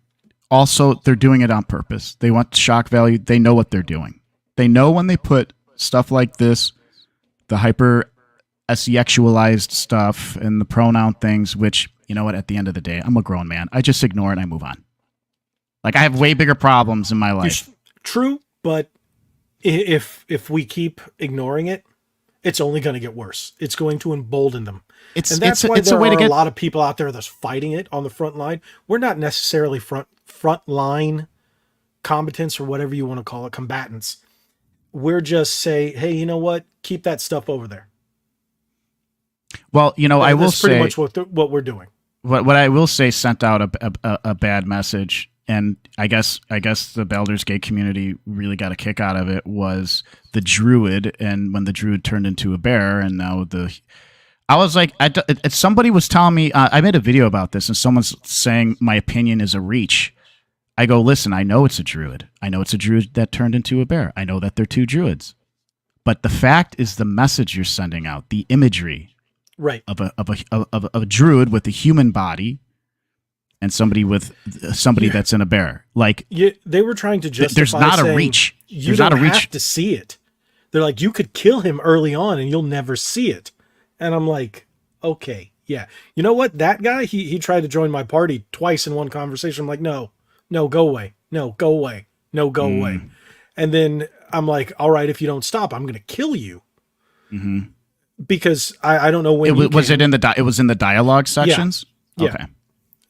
[SPEAKER 2] Also, they're doing it on purpose. They want shock value. They know what they're doing. They know when they put stuff like this, the hyper sexualized stuff and the pronoun things, which, you know what, at the end of the day, I'm a grown man. I just ignore it and I move on. Like, I have way bigger problems in my life.
[SPEAKER 1] True, but if we keep ignoring it, it's only going to get worse. It's going to embolden them. And that's why there are a lot of people out there that's fighting it on the front line. We're not necessarily front line combatants or whatever you want to call it, combatants. We're just say, hey, you know what? Keep that stuff over there.
[SPEAKER 2] Well, I will
[SPEAKER 1] That's pretty
[SPEAKER 2] say
[SPEAKER 1] much what we're doing.
[SPEAKER 2] what I will say sent out a bad message, and I guess the Baldur's Gate community really got a kick out of it was the druid, and when the druid turned into a bear, and now I was like, somebody was telling me, I made a video about this, and someone's saying my opinion is a reach. I go, listen, I know it's a druid. I know it's a druid that turned into a bear. I know that they're two druids. But the fact is the message you're sending out, the imagery
[SPEAKER 1] Right.
[SPEAKER 2] of a druid with a human body and somebody that's in a bear. Like,
[SPEAKER 1] they were trying to justify
[SPEAKER 2] there's not a
[SPEAKER 1] saying,
[SPEAKER 2] reach.
[SPEAKER 1] You
[SPEAKER 2] There's
[SPEAKER 1] don't
[SPEAKER 2] not a reach.
[SPEAKER 1] have to see it. They're like, you could kill him early on and you'll never see it. And I'm like, okay, yeah. You know what? That guy, he tried to join my party twice in one conversation. I'm like, no, go away. No, go away. No, go away. And then I'm like, all right, if you don't stop, I'm going to kill you.
[SPEAKER 2] Mm-hmm.
[SPEAKER 1] Because I don't know when
[SPEAKER 2] it was in the dialogue sections.
[SPEAKER 1] Yeah.
[SPEAKER 2] Okay.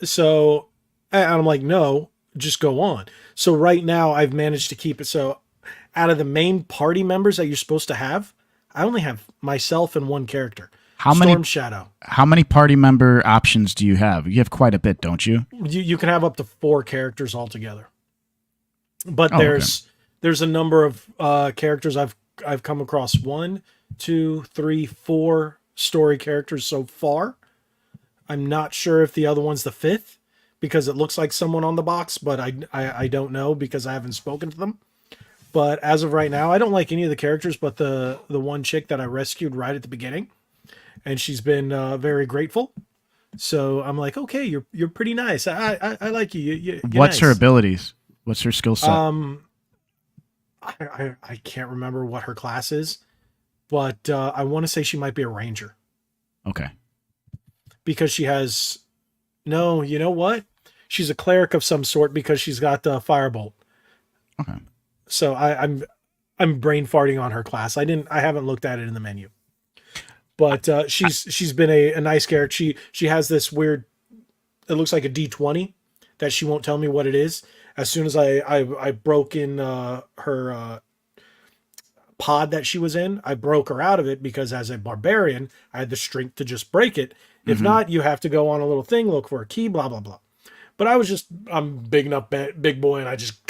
[SPEAKER 1] So and I'm like, no, just go on. So right now I've managed to keep it. So out of the main party members that you're supposed to have, I only have myself and one character. Storm Shadow.
[SPEAKER 2] How many party member options do you have? You have quite a bit, don't you?
[SPEAKER 1] You can have up to 4 characters altogether. But
[SPEAKER 2] okay.
[SPEAKER 1] there's a number of characters I've come across. 1, 2, 3, 4 story characters so far. I'm not sure if the other one's the 5th because it looks like someone on the box, but I don't know because I haven't spoken to them. But as of right now, I don't like any of the characters but the one chick that I rescued right at the beginning. And she's been very grateful. So I'm like, okay, you're pretty nice. I like you. You're
[SPEAKER 2] What's
[SPEAKER 1] nice.
[SPEAKER 2] her abilities? What's her skill set?
[SPEAKER 1] I can't remember what her class is, but I want to say she might be a ranger.
[SPEAKER 2] Okay.
[SPEAKER 1] Because she has No, you know what? She's a cleric of some sort because she's got the firebolt.
[SPEAKER 2] Okay.
[SPEAKER 1] So I'm brain farting on her class. I haven't looked at it in the menu. But she's been a nice character. She has this weird, it looks like a D20 that she won't tell me what it is. As soon as I broke in her pod that she was in, I broke her out of it because as a barbarian, I had the strength to just break it. If not, you have to go on a little thing, look for a key, blah blah blah. But I'm big enough, big boy, and I just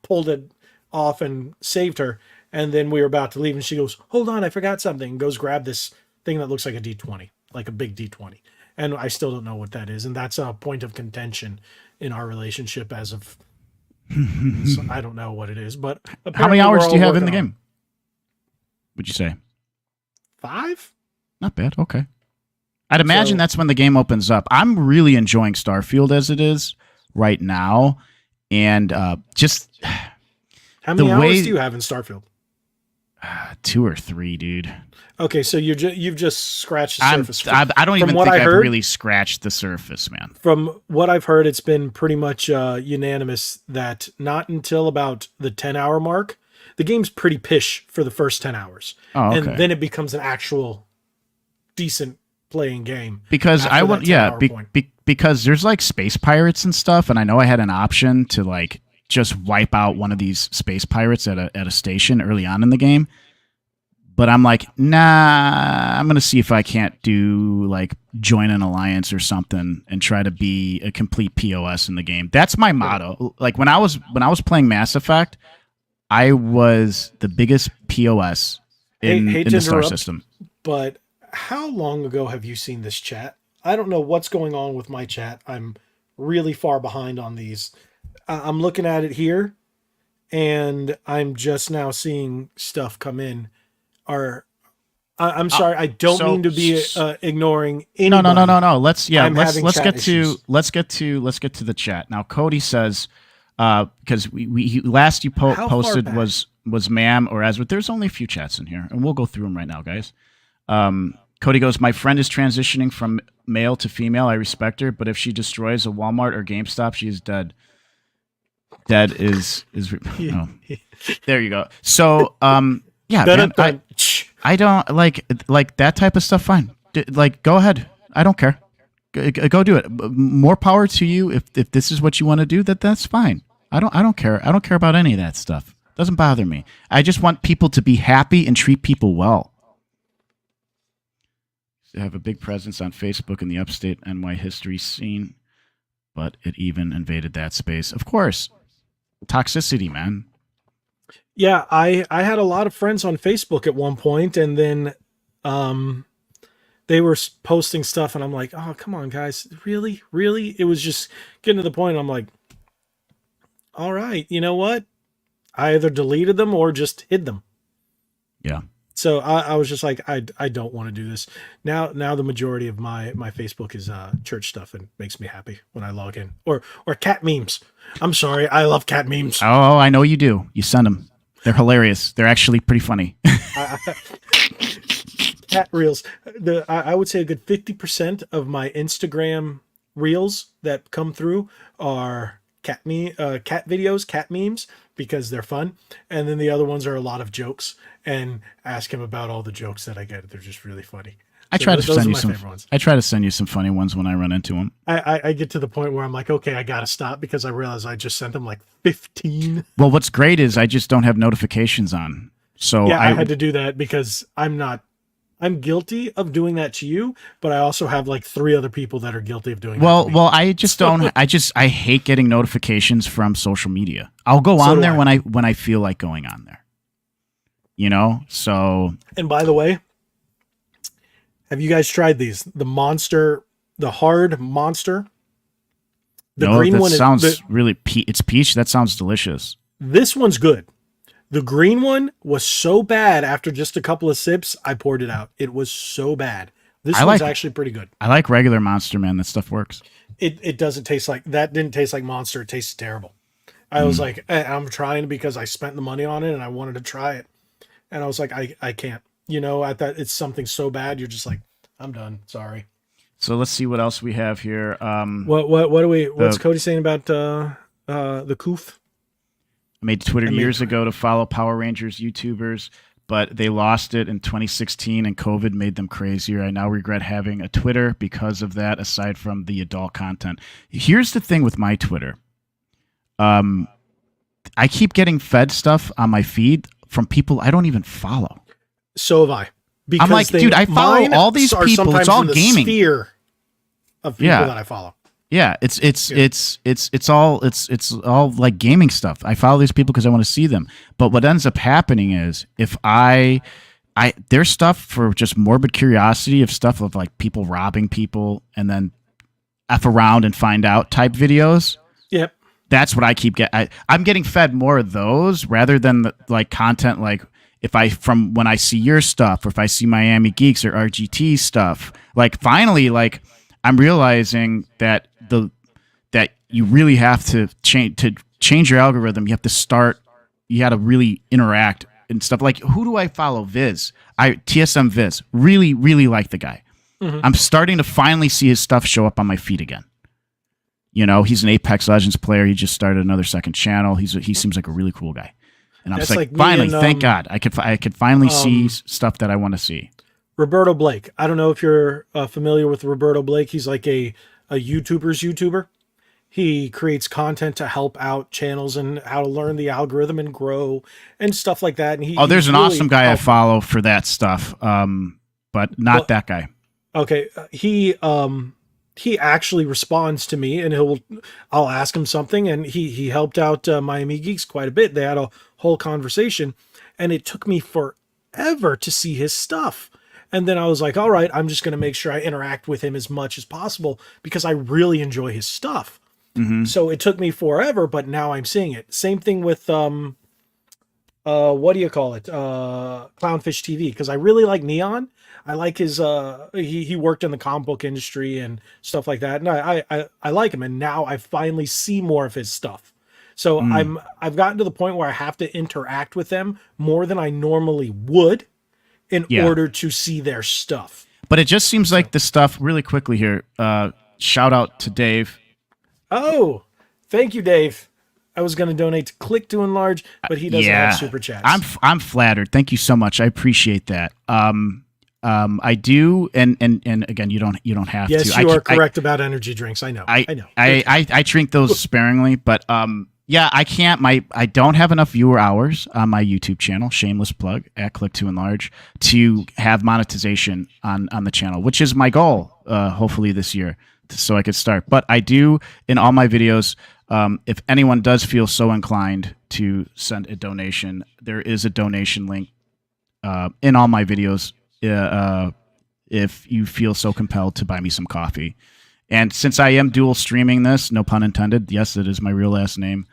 [SPEAKER 1] pulled it off and saved her. And then we were about to leave, and she goes, "Hold on, I forgot something." And goes grab this thing that looks like a D20, like a big D20, and I still don't know what that is. And that's a point of contention in our relationship as of. So I don't know what it is, but
[SPEAKER 2] how many hours do you have in the game? Would you say
[SPEAKER 1] 5?
[SPEAKER 2] Not bad. Okay. I'd imagine that's when the game opens up. I'm really enjoying Starfield as it is right now, and just
[SPEAKER 1] how many hours do you have in Starfield?
[SPEAKER 2] 2 or 3, dude.
[SPEAKER 1] Okay, so you've just scratched the surface.
[SPEAKER 2] I don't even think I've really scratched the surface, man.
[SPEAKER 1] From what I've heard, it's been pretty much unanimous that not until about the 10-hour mark, the game's pretty pish for the first 10 hours. Oh, okay. And then it becomes an actual decent playing game.
[SPEAKER 2] Because because there's like space pirates and stuff, and I know I had an option to like just wipe out one of these space pirates at a station early on in the game. But I'm like, nah, I'm going to see if I can't do like join an alliance or something and try to be a complete POS in the game. That's my motto. Like when I was playing Mass Effect, I was the biggest POS in the star system.
[SPEAKER 1] But how long ago have you seen this chat? I don't know what's going on with my chat. I'm really far behind on these. I'm looking at it here, and I'm just now seeing stuff come in. I'm sorry, I don't mean to be ignoring anybody.
[SPEAKER 2] No. Let's get to the chat now. Cody says because we last you posted was ma'am or as, but there's only a few chats in here, and we'll go through them right now, guys. Cody goes, my friend is transitioning from male to female. I respect her, but if she destroys a Walmart or GameStop, she is dead. Dead is oh. There you go. So yeah, man, I don't like that type of stuff. Fine, like go ahead. I don't care. Go do it. More power to you. If this is what you want to do, that's fine. I don't care. I don't care about any of that stuff. Doesn't bother me. I just want people to be happy and treat people well. They have a big presence on Facebook in the upstate NY history scene, but it even invaded that space. Of course, toxicity, man.
[SPEAKER 1] Yeah, I had a lot of friends on Facebook at one point, and then they were posting stuff, and I'm like, oh, come on, guys. Really? It was just getting to the point, I'm like, all right, you know what? I either deleted them or just hid them.
[SPEAKER 2] Yeah.
[SPEAKER 1] So I was just like, I don't want to do this. Now the majority of my Facebook is church stuff, and makes me happy when I log in. Or cat memes. I'm sorry, I love cat memes.
[SPEAKER 2] Oh, I know you do. You send them. They're hilarious. They're actually pretty funny.
[SPEAKER 1] Cat reels. I would say a good 50% of my Instagram reels that come through are cat videos, cat memes, because they're fun. And then the other ones are a lot of jokes, and ask him about all the jokes that I get. They're just really funny.
[SPEAKER 2] I try to send you some funny ones when I run into them.
[SPEAKER 1] I get to the point where I'm like, okay, I got to stop because I realize I just sent them like 15.
[SPEAKER 2] Well, what's great is I just don't have notifications on. So
[SPEAKER 1] yeah, I had to do that because I'm guilty of doing that to you, but I also have like 3 other people that are guilty of doing that to me.
[SPEAKER 2] Well, I just don't. I hate getting notifications from social media. I'll go on there when I feel like going on there. You know, so. And
[SPEAKER 1] by the way, have you guys tried these? The hard monster.
[SPEAKER 2] The green one sounds really. It's peach. That sounds delicious.
[SPEAKER 1] This one's good. The green one was so bad after just a couple of sips, I poured it out. It was so bad. This one's actually pretty good.
[SPEAKER 2] I like regular Monster, man. That stuff works.
[SPEAKER 1] It doesn't taste like that. Didn't taste like Monster. It tastes terrible. I was like, I'm trying because I spent the money on it and I wanted to try it. And I was like, I can't. You know, I thought it's something so bad. You're just like, I'm done. Sorry.
[SPEAKER 2] So let's see what else we have here.
[SPEAKER 1] What do we? What's
[SPEAKER 2] The
[SPEAKER 1] Cody saying about the Coof?
[SPEAKER 2] I made Twitter
[SPEAKER 1] I made
[SPEAKER 2] years ago to follow Power Rangers YouTubers, but they lost it in 2016 and COVID made them crazier. I now regret having a Twitter because of that, aside from the adult content. Here's the thing with my Twitter. I keep getting fed stuff on my feed from people I don't even follow.
[SPEAKER 1] So have I.
[SPEAKER 2] I'm like, dude, I follow all these people. It's all
[SPEAKER 1] in the
[SPEAKER 2] gaming.
[SPEAKER 1] Sphere of people that I follow.
[SPEAKER 2] Yeah, it's all like gaming stuff. I follow these people because I want to see them. But what ends up happening is if there's stuff for just morbid curiosity of stuff of like people robbing people and then F around and find out type videos.
[SPEAKER 1] Yep.
[SPEAKER 2] That's what I keep getting. I'm getting fed more of those rather than like content like from when I see your stuff or if I see Miami Geeks or RGT stuff. Like finally, like I'm realizing that that you really have to change your algorithm. You got to really interact and stuff. Like who do I follow? TSM Viz. Really, really like the guy. Mm-hmm. I'm starting to finally see his stuff show up on my feed again. You know, he's an Apex Legends player. He just started another second channel. He seems like a really cool guy. And I'm just like finally, thank God, I could finally see stuff that I want to see.
[SPEAKER 1] Roberto Blake. I don't know if you're familiar with Roberto Blake. He's like a YouTuber's YouTuber. He creates content to help out channels and how to learn the algorithm and grow and stuff like that. And
[SPEAKER 2] there's an awesome guy I follow for that stuff, but not that guy.
[SPEAKER 1] Okay, he actually responds to me, and I'll ask him something, and he helped out Miami Geeks quite a bit. They had a whole conversation, and it took me forever to see his stuff. And then I was like, all right, I'm just going to make sure I interact with him as much as possible because I really enjoy his stuff. Mm-hmm. So it took me forever, but now I'm seeing it. Same thing with what do you call it? Clownfish TV, because I really like Neon. I like his he worked in the comic book industry and stuff like that. And I like him, and now I finally see more of his stuff. So I've gotten to the point where I have to interact with them more than I normally would in order to see their stuff.
[SPEAKER 2] But it just seems like the stuff really quickly here. Shout out to Dave.
[SPEAKER 1] Oh, thank you, Dave. I was going to donate to Click to Enlarge, but he doesn't have super chats.
[SPEAKER 2] I'm flattered. Thank you so much. I appreciate that. I do, and again, you don't have to.
[SPEAKER 1] Yes, you are correct about energy drinks. I know. I know.
[SPEAKER 2] I drink those sparingly, but yeah, I can't. I don't have enough viewer hours on my YouTube channel. Shameless plug at Click to Enlarge to have monetization on the channel, which is my goal. Hopefully this year, so I could start. But I do in all my videos. If anyone does feel so inclined to send a donation, there is a donation link in all my videos. If you feel so compelled to buy me some coffee. And since I am dual streaming this, no pun intended, yes, it is my real last name,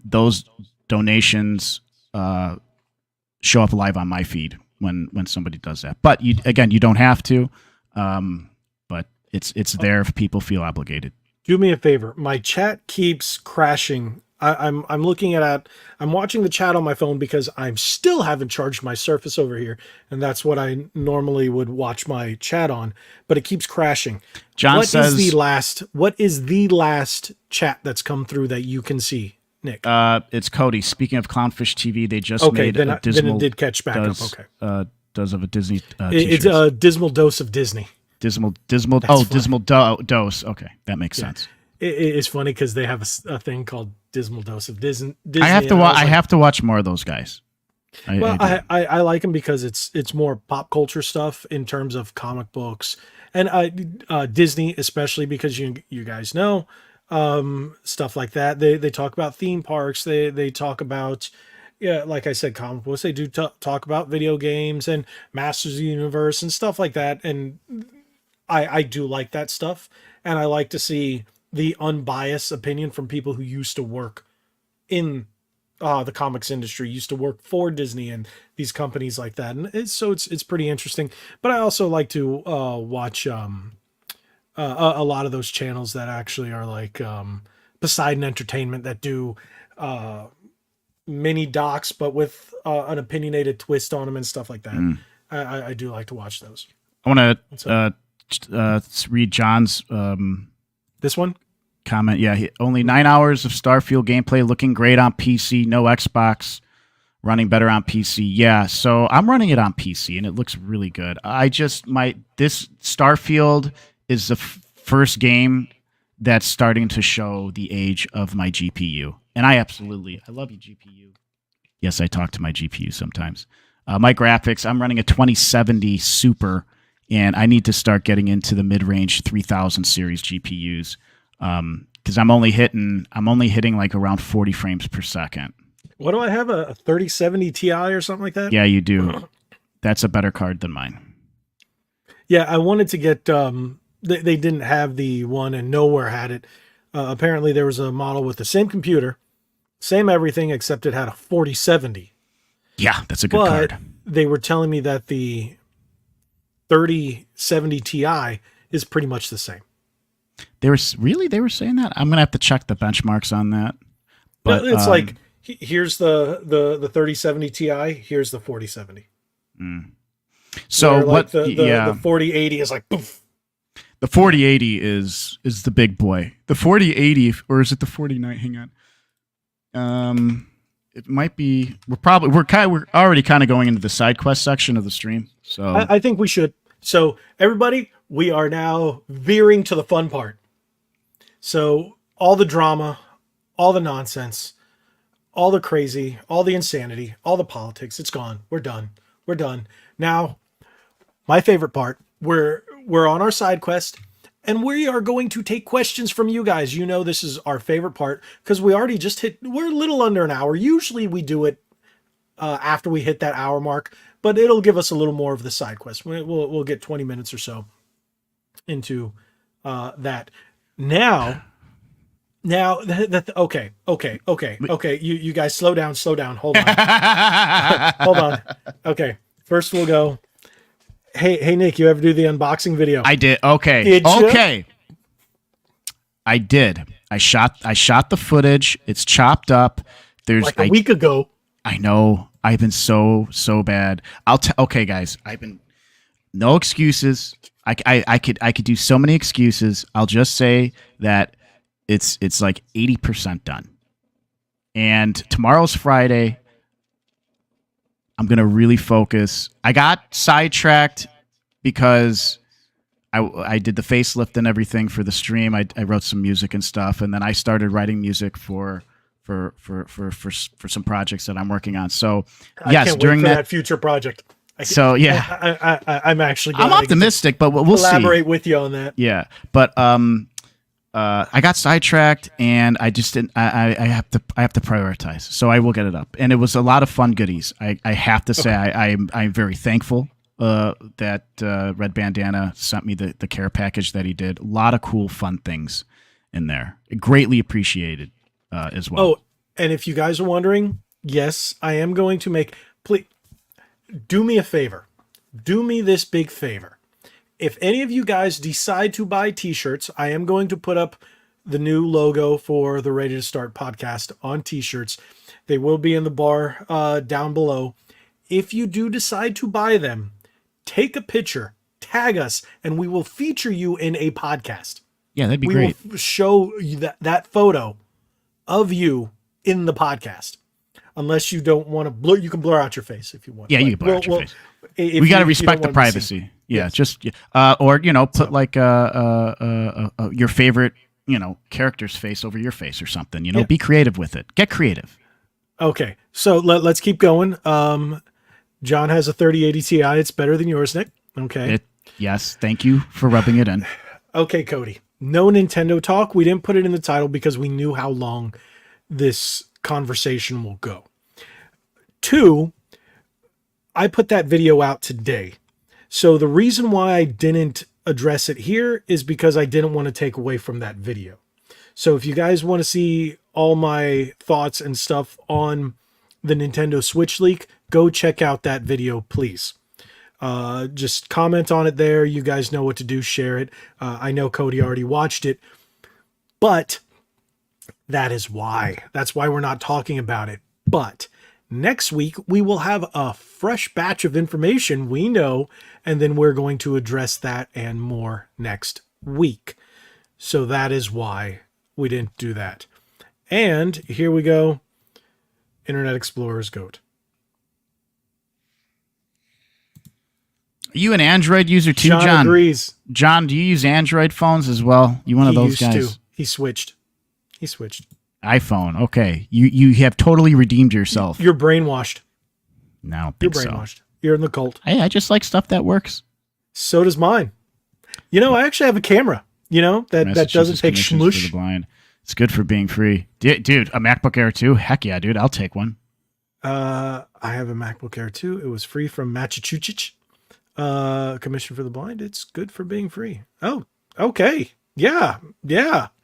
[SPEAKER 2] those donations show up live on my feed when somebody does that. But you don't have to, but it's there if people feel obligated.
[SPEAKER 1] Do me a favor. My chat keeps crashing. I'm looking I'm watching the chat on my phone because I still haven't charged my Surface over here, and that's what I normally would watch my chat on, but it keeps crashing.
[SPEAKER 2] John says,
[SPEAKER 1] what is the last chat that's come through that you can see, Nick?
[SPEAKER 2] It's Cody. Speaking of Clownfish TV, they just made a dismal.
[SPEAKER 1] Then it did catch back up. Okay.
[SPEAKER 2] Does of a Disney.
[SPEAKER 1] It's a dismal dose of Disney.
[SPEAKER 2] Dismal dose. Okay, that makes sense.
[SPEAKER 1] It's funny because they have a thing called Dismal Dose of Disney.
[SPEAKER 2] I have to watch more of those guys.
[SPEAKER 1] I like them because it's more pop culture stuff in terms of comic books and Disney, especially because you guys know stuff like that. They talk about theme parks. They talk about like I said, comic books. They do talk about video games and Masters of the Universe and stuff like that. And I do like that stuff, and I like to see the unbiased opinion from people who used to work in the comics industry, used to work for Disney and these companies like that. And it's pretty interesting. But I also like to watch a lot of those channels that actually are like Poseidon Entertainment that do mini docs, but with an opinionated twist on them and stuff like that. I do like to watch those.
[SPEAKER 2] I want to let's read John's
[SPEAKER 1] This one?
[SPEAKER 2] comment. Yeah, only 9 hours of Starfield gameplay, looking great on PC. No Xbox, running better on PC. Yeah, so I'm running it on PC, and it looks really good. This Starfield is the first game that's starting to show the age of my GPU, and I love you, GPU. Yes, I talk to my GPU sometimes. My graphics, I'm running a 2070 Super, and I need to start getting into the mid-range 3000 series GPUs because I'm only hitting like around 40 frames per second.
[SPEAKER 1] What do I have? A 3070 Ti or something like that?
[SPEAKER 2] Yeah, you do. That's a better card than mine.
[SPEAKER 1] Yeah, I wanted to get. They didn't have the one, and nowhere had it. Apparently, there was a model with the same computer, same everything, except it had a 4070.
[SPEAKER 2] Yeah, that's a good card.
[SPEAKER 1] They were telling me that the 3070 Ti is pretty much the same.
[SPEAKER 2] They were saying that. I'm gonna have to check the benchmarks on that. But
[SPEAKER 1] it's like here's the 3070 Ti, here's the 4070.
[SPEAKER 2] So
[SPEAKER 1] where,
[SPEAKER 2] what?
[SPEAKER 1] The 4080 is like poof.
[SPEAKER 2] The 4080 is the big boy. The 4080, or is it the 49? Hang on. It might be. We're already kind of going into the side quest section of the stream. So
[SPEAKER 1] I think we should. So everybody, we are now veering to the fun part. So all the drama, all the nonsense, all the crazy, all the insanity, all the politics, it's gone. We're done. We're done. Now, my favorite part, we're on our side quest, and we are going to take questions from you guys. You know this is our favorite part because we already just we're a little under an hour. Usually we do it after we hit that hour mark, but it'll give us a little more of the side quest. We'll get 20 minutes or so into that. Now, okay. You guys slow down. Hold on. Hold on. Okay. First we'll go. Hey Nick, you ever do the unboxing video?
[SPEAKER 2] I did. Okay.
[SPEAKER 1] Did you?
[SPEAKER 2] Okay. I did. I shot the footage. It's chopped up. There's
[SPEAKER 1] like a week ago.
[SPEAKER 2] I know. I've been so bad. Okay, guys. I've been no excuses. I could do so many excuses. I'll just say that it's like 80% done. And tomorrow's Friday. I'm going to really focus. I got sidetracked because I did the facelift and everything for the stream. I wrote some music and stuff, and then I started writing music for some projects that I'm working on. So yes, during
[SPEAKER 1] that future project.
[SPEAKER 2] I'm
[SPEAKER 1] actually
[SPEAKER 2] I'm optimistic, but we'll
[SPEAKER 1] collaborate
[SPEAKER 2] see.
[SPEAKER 1] with you on that.
[SPEAKER 2] Yeah, but I got sidetracked, and I just didn't. I have to prioritize. So I will get it up, and it was a lot of fun goodies. I have to say, I'm very thankful that Red Bandana sent me the care package that he did. A lot of cool, fun things in there. Greatly appreciated as well.
[SPEAKER 1] Oh, and if you guys are wondering, yes, I am going to make. Please do me a favor. Do me this big favor. If any of you guys decide to buy t-shirts, I am going to put up the new logo for the RedE2Start podcast on t-shirts. They will be in the bar down below. If you do decide to buy them, take a picture, tag us, and we will feature you in a podcast.
[SPEAKER 2] Yeah, that'd be great.
[SPEAKER 1] We will show you that photo of you in the podcast. Unless you don't want to blur, you can blur out your face if you want.
[SPEAKER 2] Yeah, you can blur out your face. We got to respect the privacy. Yeah, yes. Just or put like your favorite character's face over your face or something. Be creative with it. Get creative.
[SPEAKER 1] Okay, so let's keep going. John has a 3080 Ti. It's better than yours, Nick. Okay.
[SPEAKER 2] Yes, thank you for rubbing it in.
[SPEAKER 1] Okay, Cody. No Nintendo talk. We didn't put it in the title because we knew how long this conversation will go. 2, I put that video out today. So the reason why I didn't address it here is because I didn't want to take away from that video. So if you guys want to see all my thoughts and stuff on the Nintendo Switch leak, go check out that video, please. Just comment on it there. You guys know what to do. Share it. I know Cody already watched it, but that is why. That's why we're not talking about it. But Next week, we will have a fresh batch of information we know, and then we're going to address that and more next week. So that is why we didn't do that. And here we go. Internet Explorer's GOAT.
[SPEAKER 2] Are you an Android user too, John?
[SPEAKER 1] John agrees.
[SPEAKER 2] John, do you use Android phones as well? You one of those guys?
[SPEAKER 1] Used to. He switched.
[SPEAKER 2] iPhone. Okay. You have totally redeemed yourself.
[SPEAKER 1] You're brainwashed.
[SPEAKER 2] No, I don't
[SPEAKER 1] You're
[SPEAKER 2] think
[SPEAKER 1] brainwashed.
[SPEAKER 2] so.
[SPEAKER 1] You're in the cult.
[SPEAKER 2] Hey, I just like stuff that works.
[SPEAKER 1] So does mine. You know, I actually have a camera, you know, that doesn't take
[SPEAKER 2] Commissions for
[SPEAKER 1] schmoosh.
[SPEAKER 2] the blind. It's good for being free. Dude, a MacBook Air 2? Heck yeah, dude. I'll take one.
[SPEAKER 1] I have a MacBook Air 2. It was free from Massachusetts. Commission for the blind. It's good for being free. Oh, okay. Yeah.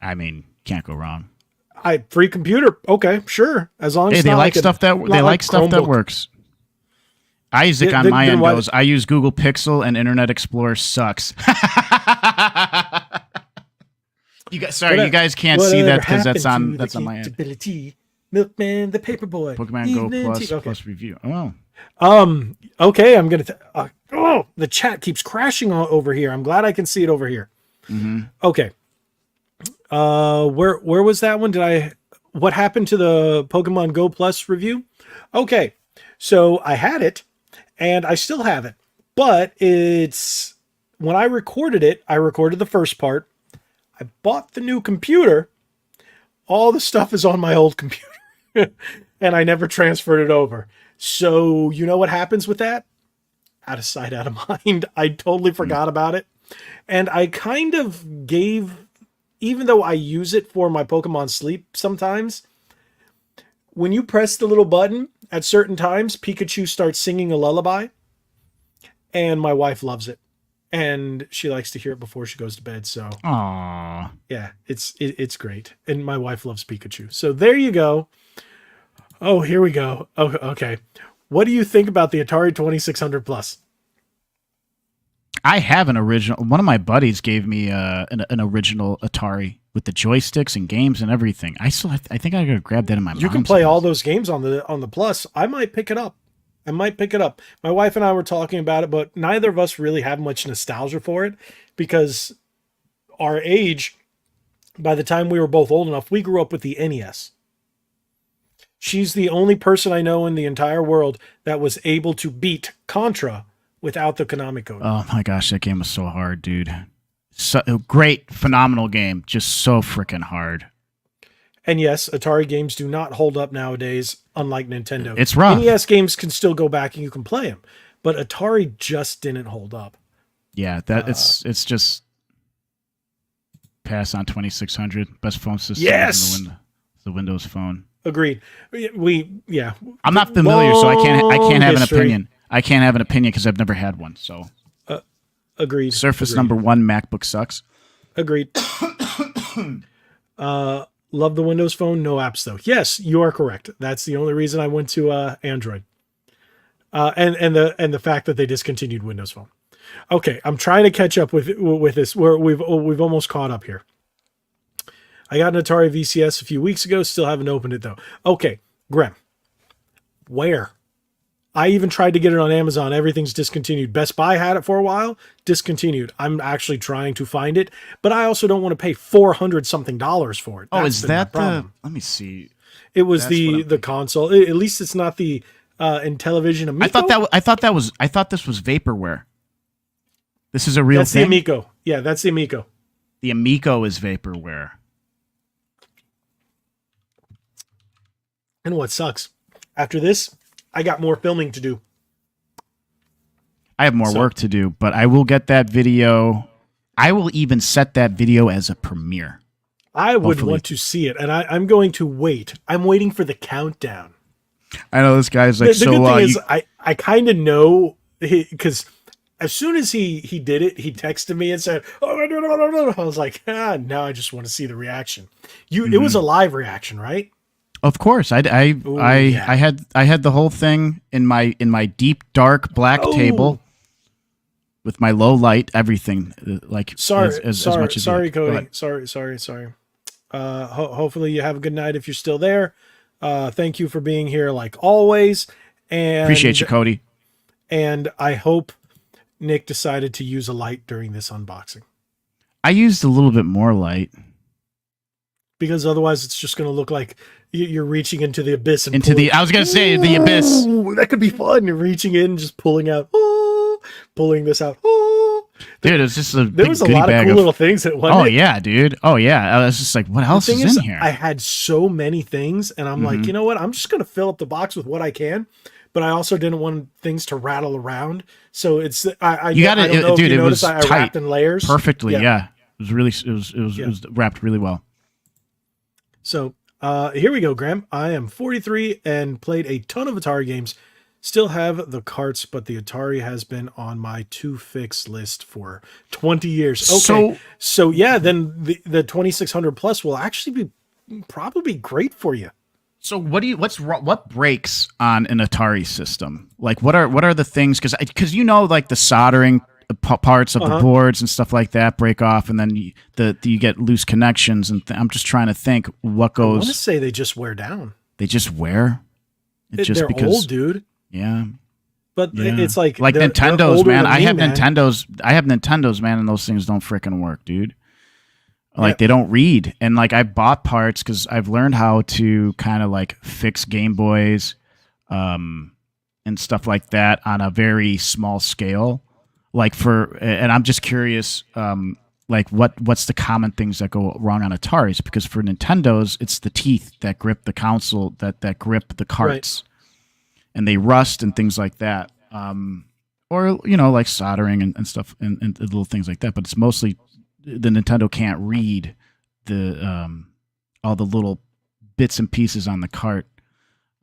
[SPEAKER 2] I mean, can't go wrong.
[SPEAKER 1] Free computer. Okay, sure. As long as
[SPEAKER 2] Hey,
[SPEAKER 1] it's
[SPEAKER 2] they
[SPEAKER 1] not
[SPEAKER 2] like stuff that
[SPEAKER 1] Chromebook.
[SPEAKER 2] works. Isaac on my end goes, I use Google Pixel and Internet Explorer sucks. You guys can't see that because that's on my end.
[SPEAKER 1] Milkman, the Paperboy.
[SPEAKER 2] Pokemon Go plus review. Oh.
[SPEAKER 1] Okay, I'm gonna. The chat keeps crashing over here. I'm glad I can see it over here.
[SPEAKER 2] Mm-hmm.
[SPEAKER 1] Okay. Where was that one? What happened to the Pokemon Go Plus review? Okay, so I had it, and I still have it, but when I recorded the first part. I bought the new computer. All the stuff is on my old computer, and I never transferred it over. So you know what happens with that? Out of sight, out of mind. I totally forgot about it. And I kind of gave, even though I use it for my Pokemon Sleep sometimes, when you press the little button at certain times, Pikachu starts singing a lullaby, and my wife loves it. And she likes to hear it before she goes to bed. So,
[SPEAKER 2] aww.
[SPEAKER 1] Yeah, it's great. And my wife loves Pikachu. So there you go. Oh, here we go. Oh, okay. What do you think about the Atari 2600 Plus?
[SPEAKER 2] I have an original. One of my buddies gave me an original Atari with the joysticks and games and everything. I think I gotta grab that in my.
[SPEAKER 1] You can play all those games on the Plus. I might pick it up. My wife and I were talking about it, but neither of us really have much nostalgia for it because our age, by the time we were both old enough, we grew up with the NES. She's the only person I know in the entire world that was able to beat Contra without the Konami code.
[SPEAKER 2] Oh my gosh, that game was so hard, dude. Great, phenomenal game, just so freaking hard.
[SPEAKER 1] And yes, Atari games do not hold up nowadays, unlike Nintendo.
[SPEAKER 2] It's rough.
[SPEAKER 1] NES games can still go back and you can play them, but Atari just didn't hold up.
[SPEAKER 2] Yeah, it's just pass on 2600 best phone system.
[SPEAKER 1] Yes,
[SPEAKER 2] in the Windows Phone.
[SPEAKER 1] Agreed.
[SPEAKER 2] I'm not familiar, so I can't have an opinion. I can't have an opinion because I've never had one. So,
[SPEAKER 1] agreed.
[SPEAKER 2] Surface number 1 MacBook sucks.
[SPEAKER 1] Agreed. Love the Windows Phone, no apps though. Yes, you are correct. That's the only reason I went to Android. And the fact that they discontinued Windows Phone. Okay, I'm trying to catch up with this. We've almost caught up here. I got an Atari VCS a few weeks ago. Still haven't opened it though. Okay, Graham. Where? I even tried to get it on Amazon. Everything's discontinued. Best Buy had it for a while. Discontinued. I'm actually trying to find it, but I also don't want to pay $400 something for it.
[SPEAKER 2] Oh, is that the? Let me see.
[SPEAKER 1] It was the console. At least it's not the Intellivision Amico.
[SPEAKER 2] I thought this was vaporware. This is a real thing.
[SPEAKER 1] That's the Amico. Yeah, that's the Amico.
[SPEAKER 2] The Amico is vaporware.
[SPEAKER 1] And what sucks? After this, I got more filming to do.
[SPEAKER 2] I have more work to do, but I will get that video. I will even set that video as a premiere.
[SPEAKER 1] I would want to see it, and I'm going to wait. I'm waiting for the countdown.
[SPEAKER 2] I know this guy's like,
[SPEAKER 1] the good thing is I kind of know, because as soon as he did it, he texted me and said, "Oh, I was like, now I just want to see the reaction." It was a live reaction, right?
[SPEAKER 2] Of course, I had the whole thing in my deep dark black table with my low light, everything like
[SPEAKER 1] sorry,
[SPEAKER 2] as much as
[SPEAKER 1] sorry, Cody, sorry. Hopefully you have a good night if you're still there. Thank you for being here, like always.
[SPEAKER 2] Appreciate you, Cody.
[SPEAKER 1] And I hope Nick decided to use a light during this unboxing,
[SPEAKER 2] I used a little bit more light.
[SPEAKER 1] because otherwise it's just going to look like you're reaching into the abyss and
[SPEAKER 2] I was going to say the abyss.
[SPEAKER 1] That could be fun. You're reaching in, just pulling out, pulling this out.
[SPEAKER 2] Dude, it's just
[SPEAKER 1] There was a lot of cool little things that went.
[SPEAKER 2] Oh yeah, dude. Oh yeah. I was just like, what else is in here?
[SPEAKER 1] I had so many things, and I'm like, you know what? I'm just going to fill up the box with what I can. But I also didn't want things to rattle around. So it's I don't know
[SPEAKER 2] dude.
[SPEAKER 1] If you
[SPEAKER 2] it
[SPEAKER 1] noticed,
[SPEAKER 2] was
[SPEAKER 1] I
[SPEAKER 2] tight,
[SPEAKER 1] wrapped in layers
[SPEAKER 2] perfectly. Yeah. It was really. It was wrapped really well.
[SPEAKER 1] So here we go, Graham. I am 43 and played a ton of Atari games. Still have the carts, but the Atari has been on my to fix list for 20 years. Okay, so yeah, then the 2600 plus will actually be probably great for you.
[SPEAKER 2] So what breaks on an Atari system? Like what are the things, because like the soldering parts of the boards and stuff like that break off, and then you get loose connections, and I'm just trying to think what goes.
[SPEAKER 1] I want to say they just wear down.
[SPEAKER 2] They just wear.
[SPEAKER 1] They're old, dude.
[SPEAKER 2] Yeah.
[SPEAKER 1] But it's like
[SPEAKER 2] Nintendos, man. I have Nintendos, man, and those things don't freaking work, dude. Like they don't read. And like I bought parts because I've learned how to kind of like fix Game Boys and stuff like that on a very small scale. And I'm just curious, like what's the common things that go wrong on Ataris? Because for Nintendos, it's the teeth that grip the console, that grip the carts. Right. And they rust and things like that. Or, like soldering and stuff and little things like that. But it's mostly the Nintendo can't read the all the little bits and pieces on the cart.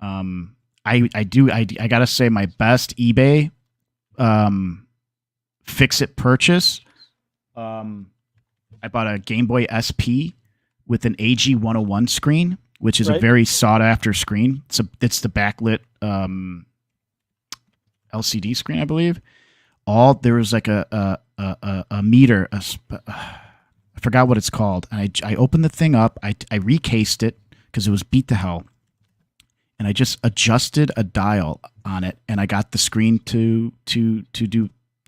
[SPEAKER 2] I gotta say my best eBay fix-it purchase. I bought a Game Boy SP with an AG 101 screen, which is a very sought-after screen. It's the backlit LCD screen, I believe. There was like a meter. I forgot what it's called. And I opened the thing up. I recased it because it was beat to hell. And I just adjusted a dial on it, and I got the screen to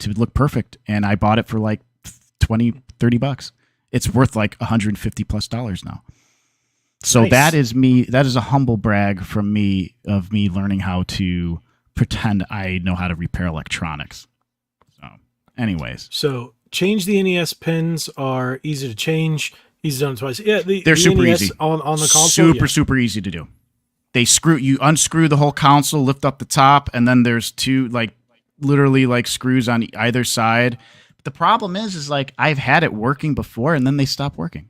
[SPEAKER 2] look perfect. And I bought it for like $20-$30. It's worth like $150+ now. So nice. That is a humble brag from me of me learning how to pretend I know how to repair electronics. So anyways.
[SPEAKER 1] So change the NES pins are easy to change. Easy done twice. Yeah,
[SPEAKER 2] they're super
[SPEAKER 1] NES
[SPEAKER 2] easy
[SPEAKER 1] on the console.
[SPEAKER 2] Super easy to do. You unscrew the whole console, lift up the top, and then there's two literally screws on either side. But the problem is like I've had it working before, and then they stop working.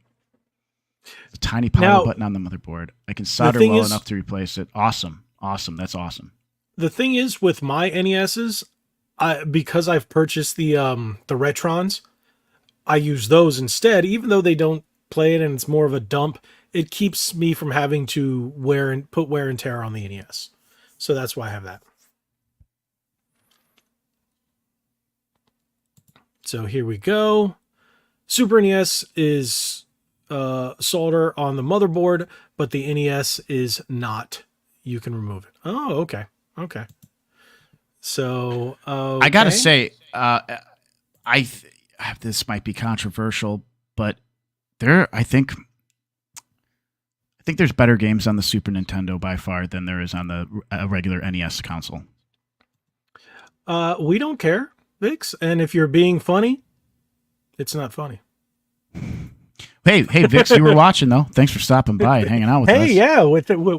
[SPEAKER 2] A tiny power button on the motherboard. I can solder well enough to replace it. Awesome. That's awesome.
[SPEAKER 1] The thing is with my NESs, because I've purchased the Retrons, I use those instead, even though they don't play it and it's more of a dump. It keeps me from having to put wear and tear on the NES. So that's why I have that. So here we go. Super NES is solder on the motherboard, but the NES is not. You can remove it. Oh, okay. Okay. So
[SPEAKER 2] I gotta say, this might be controversial, but I think there's better games on the Super Nintendo by far than there is on the regular NES console.
[SPEAKER 1] We don't care, Vix, and if you're being funny, it's not funny.
[SPEAKER 2] Hey, Vix, you were watching though. Thanks for stopping by and hanging out with us.
[SPEAKER 1] Hey, yeah,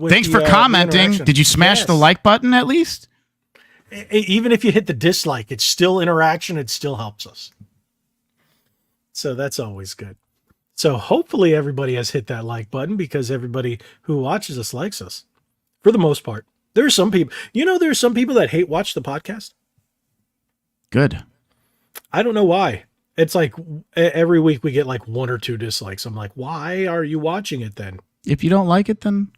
[SPEAKER 2] thanks for commenting. Did you smash the like button at least?
[SPEAKER 1] Even if you hit the dislike, it's still interaction. It still helps us. So that's always good. So hopefully everybody has hit that like button, because everybody who watches us likes us for the most part. There are some people, there are some people that hate watch the podcast.
[SPEAKER 2] Good.
[SPEAKER 1] I don't know why. It's like every week we get like 1 or 2 dislikes. I'm like, why are you watching it then?
[SPEAKER 2] If you don't like it, then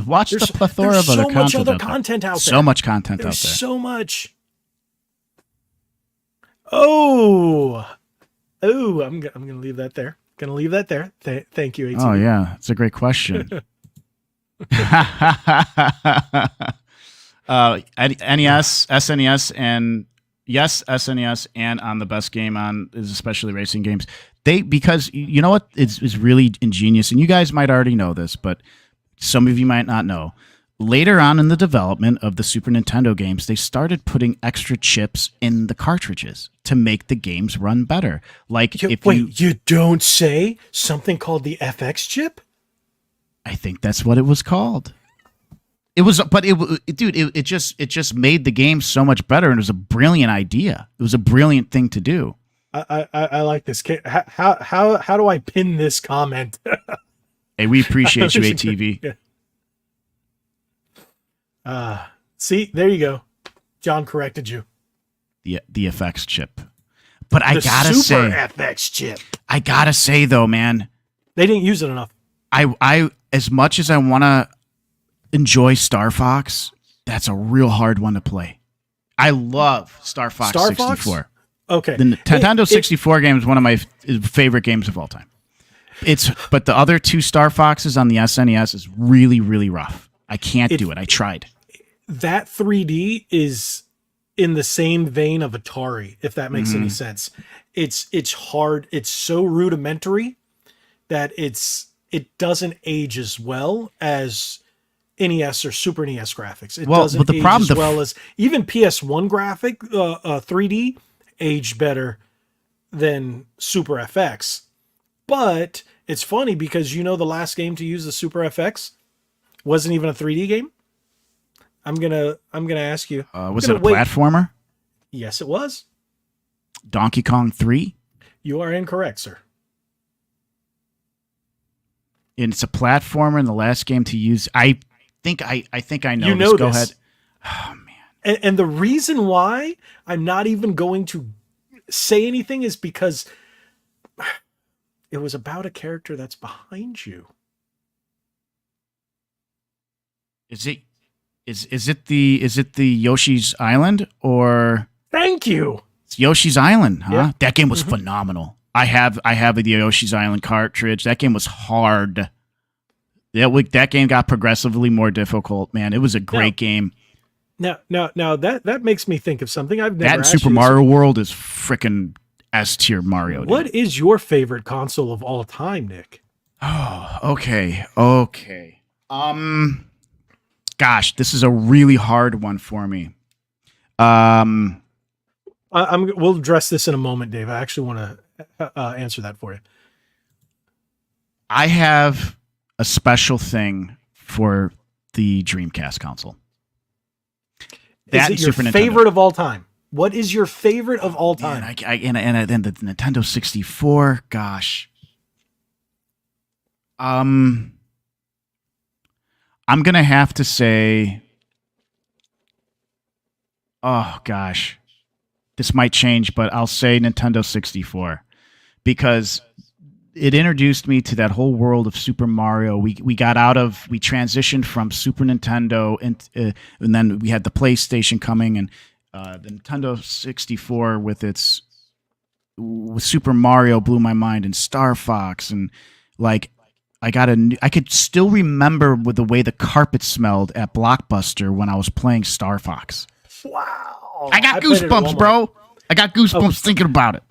[SPEAKER 2] watch the plethora of other content.
[SPEAKER 1] There's so much other content out there.
[SPEAKER 2] So much content out there.
[SPEAKER 1] So much. Oh, I'm gonna leave that there. Thank you, AT.
[SPEAKER 2] Oh yeah, it's a great question. NES, SNES, and yes, SNES, and on the best game on is especially racing games. Because you know what is really ingenious, and you guys might already know this, but some of you might not know. Later on in the development of the Super Nintendo games, they started putting extra chips in the cartridges to make the games run better. Like
[SPEAKER 1] you don't say something called the FX chip?
[SPEAKER 2] I think that's what it was called. It was, but it just made the game so much better, and it was a brilliant idea. It was a brilliant thing to do.
[SPEAKER 1] I like this. How do I pin this comment?
[SPEAKER 2] Hey, we appreciate you, ATV.
[SPEAKER 1] See, there you go. John corrected you.
[SPEAKER 2] The FX chip. But I gotta
[SPEAKER 1] Super
[SPEAKER 2] say,
[SPEAKER 1] FX chip.
[SPEAKER 2] I gotta say though, man,
[SPEAKER 1] they didn't use it enough.
[SPEAKER 2] I as much as I want to enjoy Star Fox, that's a real hard one to play. I love Star Fox 64.
[SPEAKER 1] Okay.
[SPEAKER 2] The Nintendo 64 game is one of my favorite games of all time. But the other two Star Foxes on the SNES is really, really rough. I can't do it. I tried.
[SPEAKER 1] That 3D is in the same vein of Atari, if that makes any sense. It's hard. It's so rudimentary that it doesn't age as well as NES or Super NES graphics. It doesn't age as well as even PS1 graphic 3D aged better than Super FX. But it's funny because the last game to use the Super FX wasn't even a 3D game. I'm gonna ask you.
[SPEAKER 2] Was it a platformer?
[SPEAKER 1] Yes, it was.
[SPEAKER 2] Donkey Kong 3?
[SPEAKER 1] You are incorrect, sir.
[SPEAKER 2] And it's a platformer, and the last game to use. I think I know.
[SPEAKER 1] You know
[SPEAKER 2] Go
[SPEAKER 1] this.
[SPEAKER 2] ahead. Oh man.
[SPEAKER 1] And the reason why I'm not even going to say anything is because it was about a character that's behind you.
[SPEAKER 2] Is it the Yoshi's Island or?
[SPEAKER 1] Thank you.
[SPEAKER 2] It's Yoshi's Island, huh?
[SPEAKER 1] Yeah.
[SPEAKER 2] That game was phenomenal. I have the Yoshi's Island cartridge. That game was hard. That game got progressively more difficult, man. It was a great game.
[SPEAKER 1] Now that makes me think of something I've never
[SPEAKER 2] That and
[SPEAKER 1] asked
[SPEAKER 2] Super
[SPEAKER 1] you.
[SPEAKER 2] Mario World is freaking S tier Mario. Dude.
[SPEAKER 1] What is your favorite console of all time, Nick?
[SPEAKER 2] Oh, okay. Gosh, this is a really hard one for me.
[SPEAKER 1] We'll address this in a moment, Dave. I actually want to answer that for you.
[SPEAKER 2] I have a special thing for the Dreamcast console.
[SPEAKER 1] Is it your favorite of all time? What is your favorite of all time?
[SPEAKER 2] Man, and the Nintendo 64. Gosh. I'm gonna have to say. Oh gosh, this might change, but I'll say Nintendo 64 because it introduced me to that whole world of Super Mario. We transitioned from Super Nintendo and then we had the PlayStation coming and the Nintendo 64 with Super Mario blew my mind and Star Fox and like I could still remember with the way the carpet smelled at Blockbuster when I was playing Star Fox.
[SPEAKER 1] Wow.
[SPEAKER 2] I got goosebumps, bro. I got goosebumps thinking about it.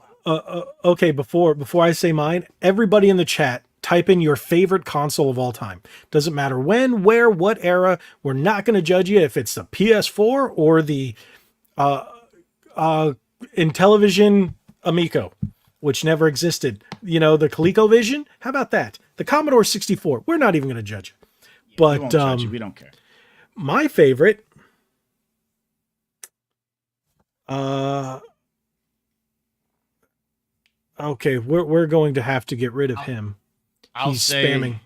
[SPEAKER 1] Okay, before I say mine, everybody in the chat, type in your favorite console of all time. Doesn't matter when, where, what era. We're not going to judge you if it's the PS4 or the Intellivision Amico, which never existed. The ColecoVision. How about that? The Commodore 64. We're not even going to judge you. But
[SPEAKER 2] we won't judge you. We don't care.
[SPEAKER 1] My favorite. Okay, we're going to have to get rid of him. He's spamming.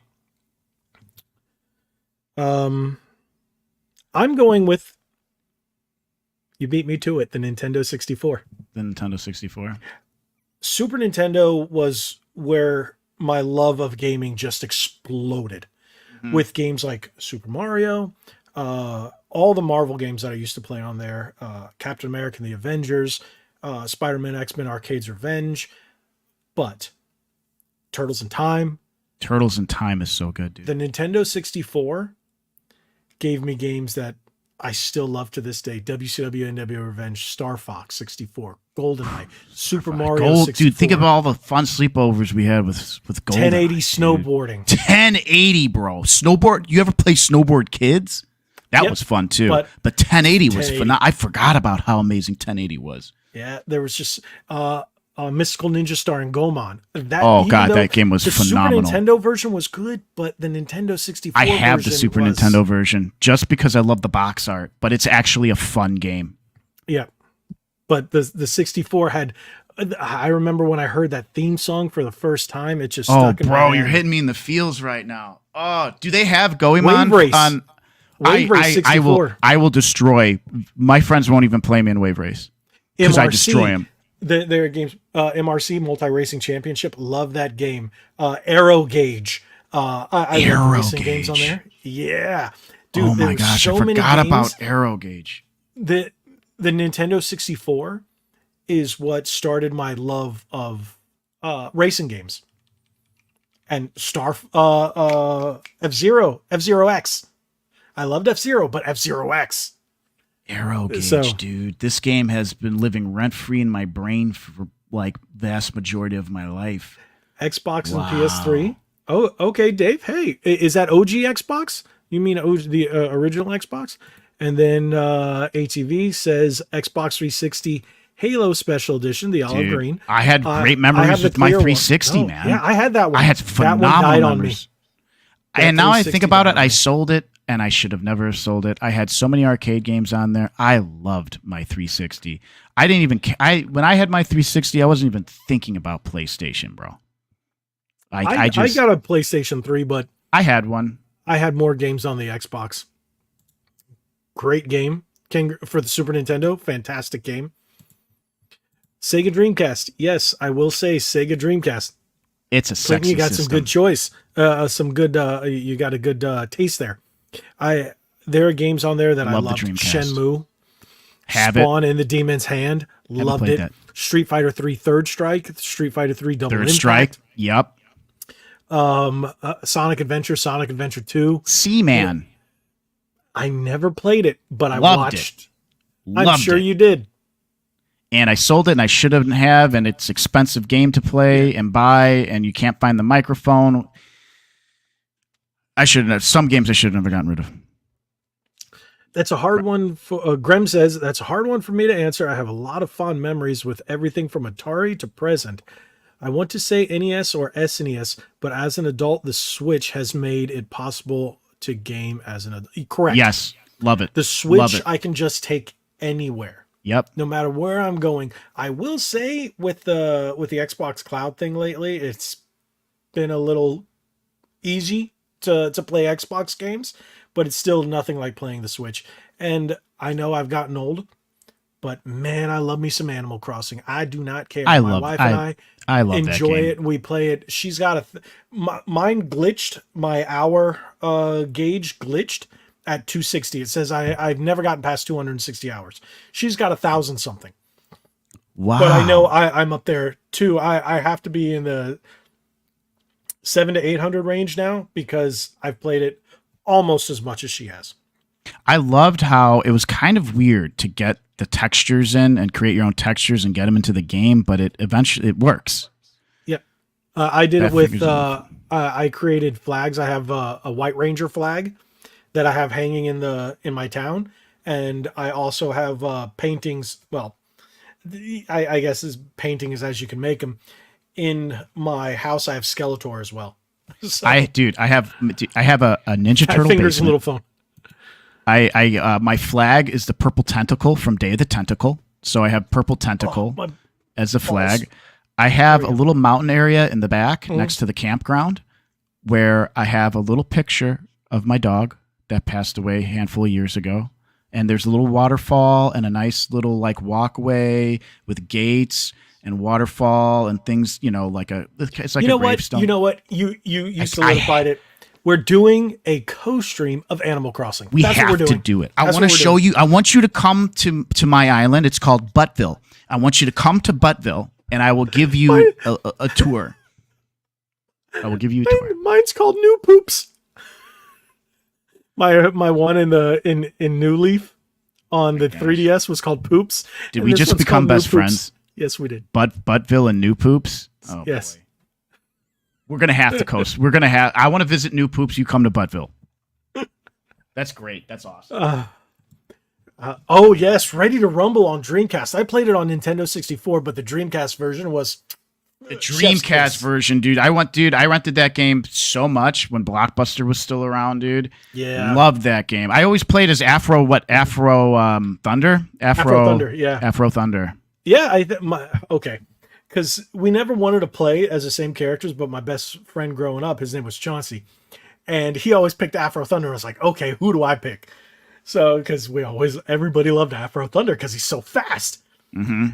[SPEAKER 1] I'm going with. You beat me to it. The Nintendo 64.
[SPEAKER 2] The Nintendo 64.
[SPEAKER 1] Super Nintendo was where my love of gaming just exploded with games like Super Mario, all the Marvel games that I used to play on there, Captain America and the Avengers, Spider-Man, X-Men, Arcade's Revenge, but Turtles in Time.
[SPEAKER 2] Turtles in Time is so good, dude.
[SPEAKER 1] The Nintendo 64 gave me games that I still love to this day. WCW NWO Revenge, Star Fox 64, GoldenEye, Super Mario 64.
[SPEAKER 2] Dude, think of all the fun sleepovers we had with GoldenEye.
[SPEAKER 1] 1080 snowboarding.
[SPEAKER 2] 1080, bro. Snowboard. You ever play Snowboard Kids? That was fun too. But 1080 was phenomenal. I forgot about how amazing 1080 was.
[SPEAKER 1] Yeah, there was just Mystical Ninja Star and Gomon.
[SPEAKER 2] That game was phenomenal.
[SPEAKER 1] The Super Nintendo version was good, but the Nintendo 64
[SPEAKER 2] I have the Super Nintendo version just because I love the box art, but it's actually a fun game.
[SPEAKER 1] Yeah. But the 64 had, I remember when I heard that theme song for the first time, it just stuck in my head.
[SPEAKER 2] You're hitting me in the feels right now. Oh, do they have Goemon
[SPEAKER 1] Wave Race.
[SPEAKER 2] on
[SPEAKER 1] Wave Race 64.
[SPEAKER 2] I will destroy. My friends won't even play me in Wave Race because I destroy them.
[SPEAKER 1] Their games, MRC, Multi Racing Championship, love that game. Aero Gauge. I love racing games on there. Yeah. Dude,
[SPEAKER 2] oh my gosh, I forgot about Aero Gauge.
[SPEAKER 1] The Nintendo 64 is what started my love of racing games. And F-Zero X. I loved F-Zero, but F-Zero X.
[SPEAKER 2] Aero Gauge, dude. This game has been living rent-free in my brain for like vast majority of my life.
[SPEAKER 1] Xbox and PS3. Oh, okay, Dave. Hey, is that OG Xbox? You mean the original Xbox? And then ATV says Xbox 360 Halo Special Edition, the olive green.
[SPEAKER 2] I had great memories with my 360, man.
[SPEAKER 1] Yeah, I had that one.
[SPEAKER 2] I had phenomenal
[SPEAKER 1] that one died
[SPEAKER 2] memories.
[SPEAKER 1] On me.
[SPEAKER 2] And now I think about it, I sold it, and I should have never sold it. I had so many arcade games on there. I loved my 360. I didn't even. When I had my 360, I wasn't even thinking about PlayStation, bro. I got
[SPEAKER 1] a PlayStation 3, but
[SPEAKER 2] I had one.
[SPEAKER 1] I had more games on the Xbox. Great game. For the Super Nintendo, fantastic game. Sega Dreamcast. Yes, I will say Sega Dreamcast.
[SPEAKER 2] It's a sexy
[SPEAKER 1] You got
[SPEAKER 2] system.
[SPEAKER 1] some good choice. Some good. You got a good taste there. There are games on there that I loved. Shenmue, Spawn in the Demon's Hand. Loved it. That. Street Fighter 3 Third Strike. Street Fighter 3 Double Impact.
[SPEAKER 2] Strike. Yep.
[SPEAKER 1] Sonic Adventure. Sonic Adventure 2.
[SPEAKER 2] Seaman.
[SPEAKER 1] I never played it, but I watched.
[SPEAKER 2] I'm
[SPEAKER 1] sure you did.
[SPEAKER 2] And I sold it, and I shouldn't have, and it's an expensive game to play and buy, and you can't find the microphone. I shouldn't have. Some games I should have never gotten rid of.
[SPEAKER 1] That's a hard one. Grem says, that's a hard one for me to answer. I have a lot of fond memories with everything from Atari to present. I want to say NES or SNES, but as an adult, the Switch has made it possible to game as an adult. Correct.
[SPEAKER 2] Yes. Love it.
[SPEAKER 1] The Switch I can just take anywhere.
[SPEAKER 2] Yep.
[SPEAKER 1] No matter where I'm going. I will say with the Xbox Cloud thing lately, it's been a little easy to play Xbox games, but it's still nothing like playing the Switch. And I know I've gotten old, but man, I love me some Animal Crossing. I do not care. My wife and I
[SPEAKER 2] love
[SPEAKER 1] enjoy it. We play it. She's got mine glitched. My hour gauge glitched at 260. It says I've never gotten past 260 hours. She's got 1,000 something.
[SPEAKER 2] Wow.
[SPEAKER 1] But I know I'm up there too. I have to be in the 700 to 800 range now because I've played it almost as much as she has.
[SPEAKER 2] I loved how it was kind of weird to get the textures in and create your own textures and get them into the game, but it eventually works.
[SPEAKER 1] Yep. I did it with I created flags. I have a White Ranger flag that I have hanging in my town, and I also have paintings. Well, I guess paintings as you can make them. In my house, I have Skeletor as well. So,
[SPEAKER 2] I have a Ninja Turtle
[SPEAKER 1] fingers
[SPEAKER 2] basement.
[SPEAKER 1] and little phone.
[SPEAKER 2] My flag is the purple tentacle from Day of the Tentacle, so I have purple tentacle as a flag. I have a little mountain area in the back next to the campground where I have a little picture of my dog that passed away a handful of years ago. And there's a little waterfall and a nice little like walkway with gates and waterfall and things, it's like a gravestone.
[SPEAKER 1] You know what? You solidified it. We're doing a co-stream of Animal Crossing.
[SPEAKER 2] That's what we're doing. To do it. I want to show you. I want you to come to my island. It's called Buttville. I want you to come to Buttville, and I will give you a tour. I will give you a tour.
[SPEAKER 1] Mine's called New Poops. My one in New Leaf on the
[SPEAKER 2] Gosh.
[SPEAKER 1] 3DS was called Poops.
[SPEAKER 2] Did
[SPEAKER 1] and
[SPEAKER 2] we
[SPEAKER 1] this
[SPEAKER 2] just
[SPEAKER 1] one's
[SPEAKER 2] become
[SPEAKER 1] called New
[SPEAKER 2] best
[SPEAKER 1] Poops.
[SPEAKER 2] friends?
[SPEAKER 1] Yes, we did.
[SPEAKER 2] Buttville and New Poops? Oh,
[SPEAKER 1] Yes.
[SPEAKER 2] boy. We're going to have to coast. We're going to have. I want to visit New Poops. You come to Buttville. That's great. That's awesome.
[SPEAKER 1] Oh yes, Ready to Rumble on Dreamcast. I played it on Nintendo 64, but the Dreamcast version was
[SPEAKER 2] The
[SPEAKER 1] chef's
[SPEAKER 2] Dreamcast
[SPEAKER 1] kiss.
[SPEAKER 2] version, dude. I rented that game so much when Blockbuster was still around, dude.
[SPEAKER 1] Yeah.
[SPEAKER 2] Loved that game. I always played as Afro Thunder?
[SPEAKER 1] Afro Thunder, yeah.
[SPEAKER 2] Afro Thunder.
[SPEAKER 1] Yeah, okay. Because we never wanted to play as the same characters, but my best friend growing up, his name was Chauncey, and he always picked Afro Thunder. I was like, okay, who do I pick? So, because everybody loved Afro Thunder because he's so fast.
[SPEAKER 2] Mm-hmm.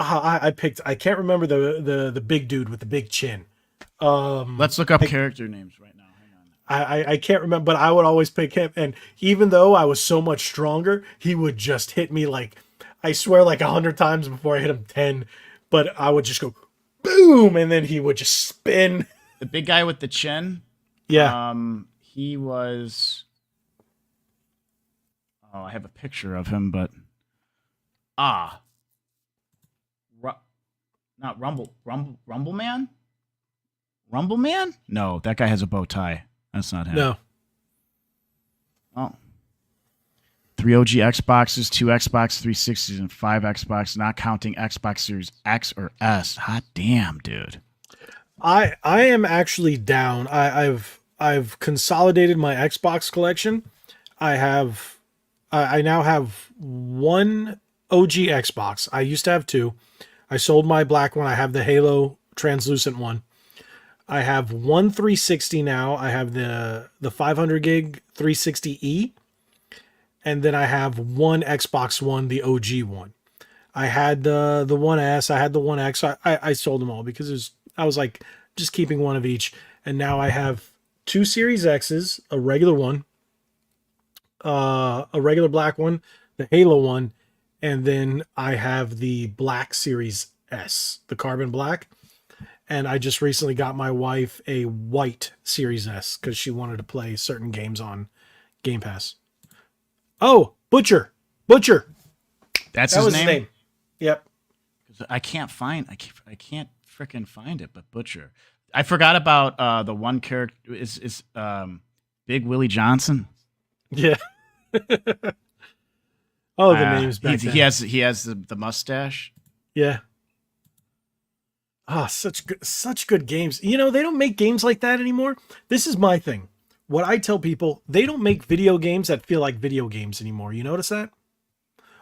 [SPEAKER 1] I can't remember the big dude with the big chin.
[SPEAKER 2] Let's look up character names right now. Hang on.
[SPEAKER 1] I can't remember, but I would always pick him. And even though I was so much stronger, he would just hit me like, I swear, like 100 times before I hit him 10. But I would just go boom, and then he would just spin.
[SPEAKER 2] The big guy with the chin.
[SPEAKER 1] Yeah.
[SPEAKER 2] He was. Oh, I have a picture of him, but not Rumble Man. Rumble Man? No, that guy has a bow tie. That's not him.
[SPEAKER 1] No.
[SPEAKER 2] Oh. 3 OG Xboxes, 2 Xbox 360s, and 5 Xbox, not counting Xbox Series X or S. Hot damn, dude.
[SPEAKER 1] I am actually down. I've consolidated my Xbox collection. I now have one OG Xbox. I used to have two. I sold my black one. I have the Halo translucent one. I have one 360 now. I have the 500 gig 360E. And then I have one Xbox One, the OG one. I had the One S, I had the One X. I sold them all because I was like just keeping one of each. And now I have two Series X's, a regular one, a regular black one, the Halo one, and then I have the black Series S, the carbon black. And I just recently got my wife a white Series S because she wanted to play certain games on Game Pass. Oh, Butcher.
[SPEAKER 2] That's
[SPEAKER 1] That
[SPEAKER 2] his
[SPEAKER 1] was
[SPEAKER 2] name?
[SPEAKER 1] his name. Yep.
[SPEAKER 2] I can't freaking find it, but Butcher. I forgot about the one character is Big Willie Johnson.
[SPEAKER 1] Yeah. Oh, the names back then.
[SPEAKER 2] He has the mustache.
[SPEAKER 1] Yeah. Ah, such good games. You know, they don't make games like that anymore. This is my thing. What I tell people, they don't make video games that feel like video games anymore. You notice that?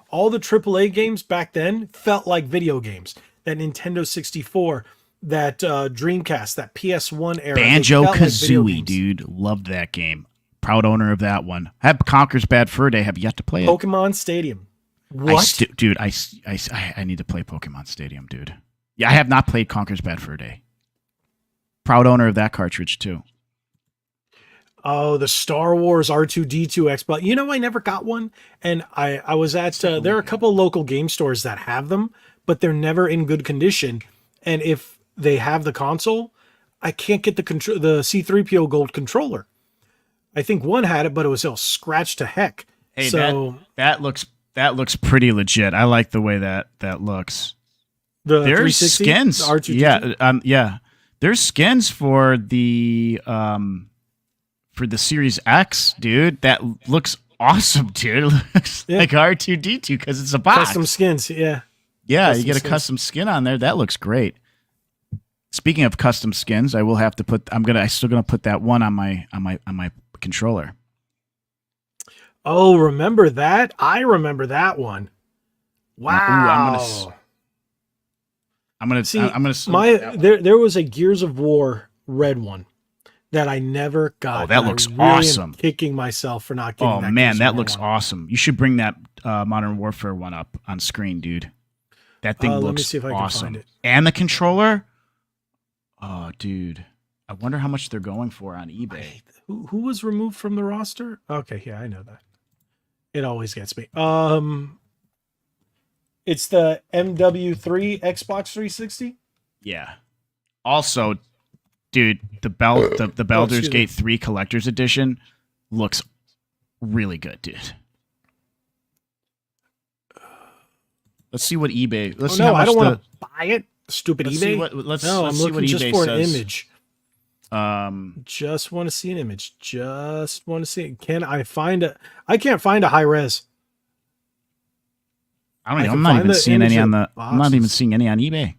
[SPEAKER 1] All the AAA games back then felt like video games. That Nintendo 64, that Dreamcast, that PS1 era.
[SPEAKER 2] Banjo-Kazooie, dude. Loved that game. Proud owner of that one. I have Conker's Bad Fur Day. Have yet to play it.
[SPEAKER 1] Pokemon Stadium. What?
[SPEAKER 2] Dude, I need to play Pokemon Stadium, dude. Yeah, I have not played Conker's Bad Fur Day. Proud owner of that cartridge, too.
[SPEAKER 1] Oh, the Star Wars R2-D2 Xbox. You know, I never got one. And I was at, there are a couple of local game stores that have them, but they're never in good condition. And if they have the console, I can't get the C-3PO Gold controller. I think one had it, but it was all scratched to heck.
[SPEAKER 2] Hey,
[SPEAKER 1] so
[SPEAKER 2] that looks pretty legit. I like the way that looks.
[SPEAKER 1] There's
[SPEAKER 2] 360, skins.
[SPEAKER 1] The R2-D2?
[SPEAKER 2] Yeah. There's skins for the Series X, dude. That looks awesome, dude. It looks like R2-D2 because it's a box.
[SPEAKER 1] Custom skins, yeah.
[SPEAKER 2] Yeah,
[SPEAKER 1] Custom
[SPEAKER 2] you get a
[SPEAKER 1] skins.
[SPEAKER 2] custom skin on there. That looks great. Speaking of custom skins, I will have to put. I'm still gonna put that one on my controller.
[SPEAKER 1] Oh, remember that? I remember that one. Wow.
[SPEAKER 2] I'm gonna
[SPEAKER 1] see.
[SPEAKER 2] There
[SPEAKER 1] was a Gears of War red one that I never got.
[SPEAKER 2] Oh, that looks
[SPEAKER 1] I really
[SPEAKER 2] awesome.
[SPEAKER 1] am kicking myself for not getting.
[SPEAKER 2] Oh
[SPEAKER 1] that
[SPEAKER 2] man,
[SPEAKER 1] Gears
[SPEAKER 2] that
[SPEAKER 1] of War
[SPEAKER 2] looks
[SPEAKER 1] one.
[SPEAKER 2] awesome. You should bring that Modern Warfare one up on screen, dude. That thing looks
[SPEAKER 1] let me see if I
[SPEAKER 2] awesome.
[SPEAKER 1] can find it.
[SPEAKER 2] And the controller. Oh, dude. I wonder how much they're going for on eBay.
[SPEAKER 1] Who was removed from the roster? Okay, yeah, I know that. It always gets me. It's the MW3 Xbox 360.
[SPEAKER 2] Yeah. Also, dude, the Baldur's
[SPEAKER 1] excuse me.
[SPEAKER 2] Gate 3 Collector's Edition looks really good, dude. Let's see what eBay. Let's see how
[SPEAKER 1] no,
[SPEAKER 2] much
[SPEAKER 1] I don't want to buy it. Stupid
[SPEAKER 2] let's
[SPEAKER 1] eBay.
[SPEAKER 2] see what let's
[SPEAKER 1] no,
[SPEAKER 2] let's
[SPEAKER 1] I'm
[SPEAKER 2] see
[SPEAKER 1] looking
[SPEAKER 2] what
[SPEAKER 1] just
[SPEAKER 2] eBay
[SPEAKER 1] for
[SPEAKER 2] says.
[SPEAKER 1] an image. Just want to see an image. Just want to see it. Can I find a? I can't find a high res.
[SPEAKER 2] I don't know. I'm not even seeing any on the.
[SPEAKER 1] boxes.
[SPEAKER 2] I'm not even seeing any on eBay.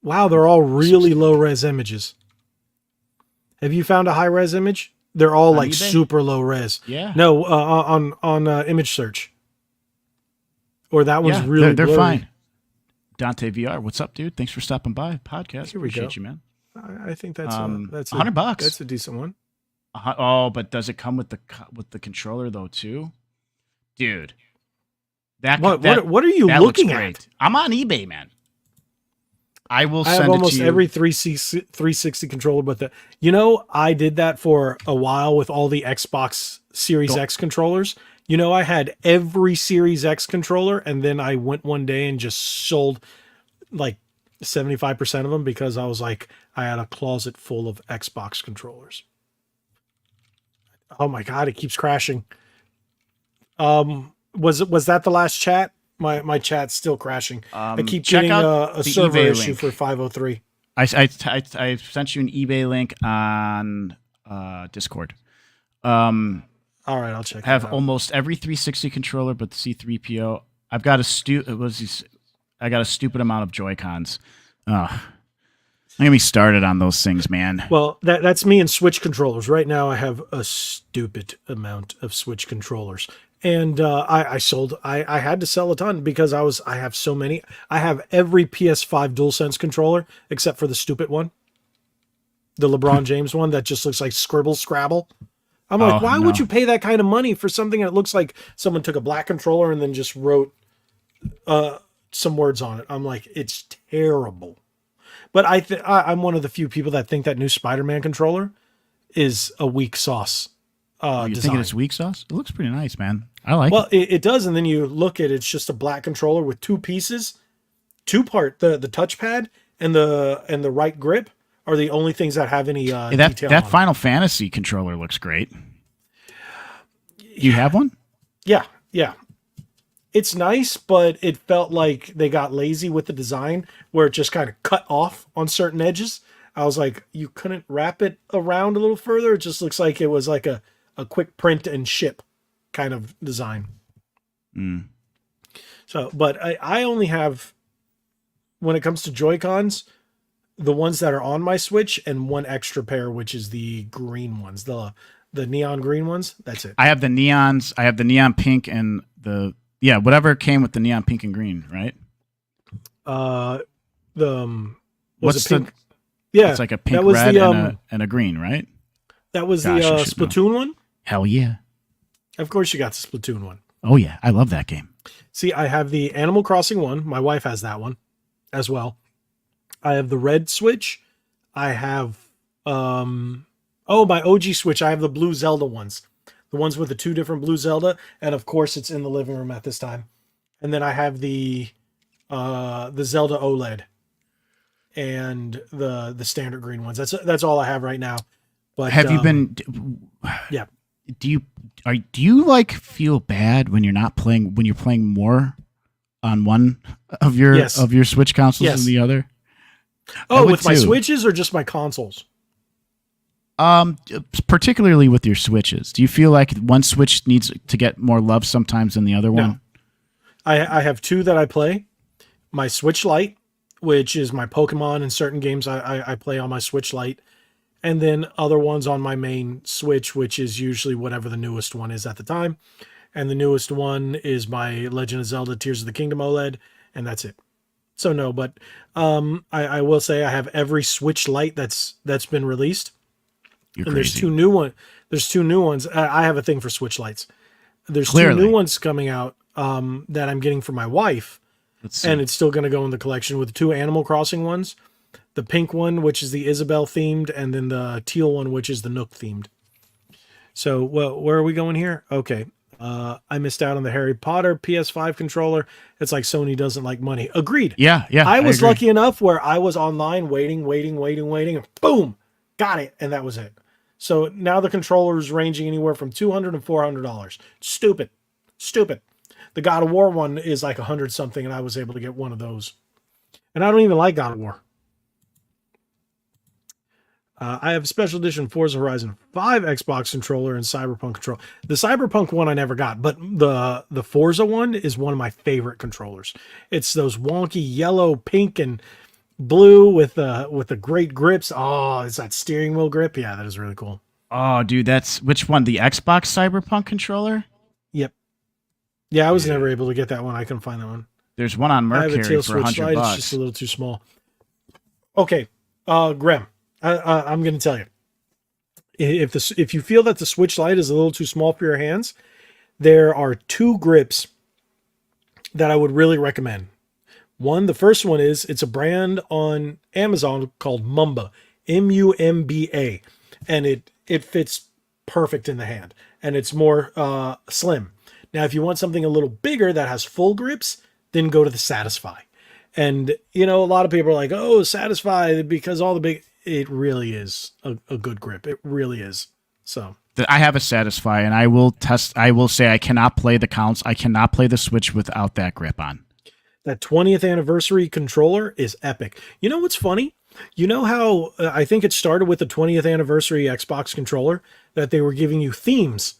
[SPEAKER 1] Wow, they're all really low res images. Have you found a high res image? They're all
[SPEAKER 2] On
[SPEAKER 1] like
[SPEAKER 2] eBay?
[SPEAKER 1] super low res.
[SPEAKER 2] Yeah.
[SPEAKER 1] No, on image search. Or that one's
[SPEAKER 2] Yeah,
[SPEAKER 1] really
[SPEAKER 2] they're
[SPEAKER 1] blurry.
[SPEAKER 2] fine. Dante VR, what's up, dude? Thanks for stopping by. Podcast.
[SPEAKER 1] Here we
[SPEAKER 2] Appreciate
[SPEAKER 1] go.
[SPEAKER 2] you, man.
[SPEAKER 1] I think that's
[SPEAKER 2] $100.
[SPEAKER 1] That's a decent one.
[SPEAKER 2] Oh, but does it come with the controller though too, dude?
[SPEAKER 1] What are you
[SPEAKER 2] that
[SPEAKER 1] looking
[SPEAKER 2] looks great.
[SPEAKER 1] at?
[SPEAKER 2] I'm on eBay, man. I will
[SPEAKER 1] I
[SPEAKER 2] send
[SPEAKER 1] have
[SPEAKER 2] it
[SPEAKER 1] almost
[SPEAKER 2] to you.
[SPEAKER 1] every 360 controller, but I did that for a while with all the Xbox Series X controllers. I had every Series X controller, and then I went one day and just sold like 75% of them because I was like, I had a closet full of Xbox controllers. Oh my God, it keeps crashing. Was that the last chat? My chat's still crashing. I keep getting a server
[SPEAKER 2] eBay
[SPEAKER 1] issue
[SPEAKER 2] link.
[SPEAKER 1] for 503.
[SPEAKER 2] I sent you an eBay link on Discord.
[SPEAKER 1] All right, I'll check.
[SPEAKER 2] I have
[SPEAKER 1] that out.
[SPEAKER 2] almost every 360 controller, but the C3PO. I've got I got a stupid amount of Joy-Cons. Don't get me started on those things, man.
[SPEAKER 1] Well, that's me and Switch controllers. Right now, I have a stupid amount of Switch controllers, and I had to sell a ton because I have so many. I have every PS5 DualSense controller except for the stupid one, the LeBron James one that just looks like Scribble Scrabble. I'm like, why would you pay that kind of money for something that looks like someone took a black controller and then just wrote some words on it? I'm like, it's terrible. But I'm one of the few people that think that new Spider-Man controller is a weak sauce.
[SPEAKER 2] You thinking it's weak sauce? It looks pretty nice, man. I like it.
[SPEAKER 1] Well, it does, and then you look at it's just a black controller with two pieces, two-part. The touchpad and the right grip are the only things that have any detail.
[SPEAKER 2] That
[SPEAKER 1] on
[SPEAKER 2] Final Fantasy controller looks great. You have one?
[SPEAKER 1] Yeah. It's nice, but it felt like they got lazy with the design where it just kind of cut off on certain edges. I was like, you couldn't wrap it around a little further. It just looks like it was like a quick print and ship kind of design. So, but I only have, when it comes to Joy-Cons, the ones that are on my Switch and one extra pair, which is the green ones, the neon green ones. That's it.
[SPEAKER 2] I have the neons. I have the neon pink and whatever came with the neon pink and green, right?
[SPEAKER 1] Was it pink? Yeah,
[SPEAKER 2] it's like a pink, red, and a green, right?
[SPEAKER 1] That was the Splatoon one.
[SPEAKER 2] Hell yeah!
[SPEAKER 1] Of course, you got the Splatoon one.
[SPEAKER 2] Oh yeah, I love that game.
[SPEAKER 1] See, I have the Animal Crossing one. My wife has that one as well. I have the red Switch. I have my OG Switch. I have the blue Zelda ones. The ones with the two different blue Zelda, and of course it's in the living room at this time. And then I have the Zelda OLED and the standard green ones. That's all I have right now. But
[SPEAKER 2] have you been?
[SPEAKER 1] Yeah.
[SPEAKER 2] Do you like feel bad when you're not playing when you're playing more on one of your Switch consoles than the other?
[SPEAKER 1] Oh, with my Switches or just my consoles?
[SPEAKER 2] Particularly with your Switches. Do you feel like one Switch needs to get more love sometimes than the other one?
[SPEAKER 1] I have two that I play. My Switch Lite, which is my Pokemon and certain games I play on my Switch Lite. And then other ones on my main Switch, which is usually whatever the newest one is at the time. And the newest one is my Legend of Zelda Tears of the Kingdom OLED, and that's it. So no, but I will say I have every Switch Lite that's been released.
[SPEAKER 2] You're
[SPEAKER 1] and
[SPEAKER 2] crazy.
[SPEAKER 1] There's two new ones. I have a thing for Switch Lights. There's
[SPEAKER 2] Clearly.
[SPEAKER 1] 2 new ones coming out that I'm getting for my wife. And it's still going to go in the collection with 2 Animal Crossing ones. The pink one, which is the Isabelle themed, and then the teal one, which is the Nook themed. So, where are we going here? Okay. I missed out on the Harry Potter PS5 controller. It's like Sony doesn't like money. Agreed.
[SPEAKER 2] Yeah.
[SPEAKER 1] I was lucky enough where I was online waiting, and boom, got it. And that was it. So now the controller is ranging anywhere from $200 and $400. Stupid. Stupid. The God of War one is like 100 something, and I was able to get one of those. And I don't even like God of War. I have a special edition Forza Horizon 5 Xbox controller and Cyberpunk controller. The Cyberpunk one I never got, but the Forza one is one of my favorite controllers. It's those wonky yellow, pink, and blue with the great grips. Oh, it's that steering wheel grip. Yeah, that is really cool.
[SPEAKER 2] Oh, dude, that's which one? The Xbox Cyberpunk controller?
[SPEAKER 1] Yep. Yeah, I was never able to get that one. I couldn't find that one.
[SPEAKER 2] There's one on
[SPEAKER 1] I have a
[SPEAKER 2] Mercury
[SPEAKER 1] Tail
[SPEAKER 2] for
[SPEAKER 1] Switch
[SPEAKER 2] $100.
[SPEAKER 1] Lite. It's just a little too small. Okay, Graham, I'm going to tell you. If you feel that the Switch Lite is a little too small for your hands, there are two grips that I would really recommend. The first one is it's a brand on Amazon called Mumba, Mumba, and it fits perfect in the hand, and it's more slim. Now, if you want something a little bigger that has full grips, then go to the Satisfy. And a lot of people are like, "Oh, Satisfy," because all the big. It really is a good grip. It really is. So
[SPEAKER 2] I have a Satisfy, and I will say I cannot play the counts. I cannot play the Switch without that grip on.
[SPEAKER 1] That 20th anniversary controller is epic. You know what's funny? You know how I think it started with the 20th anniversary Xbox controller that they were giving you themes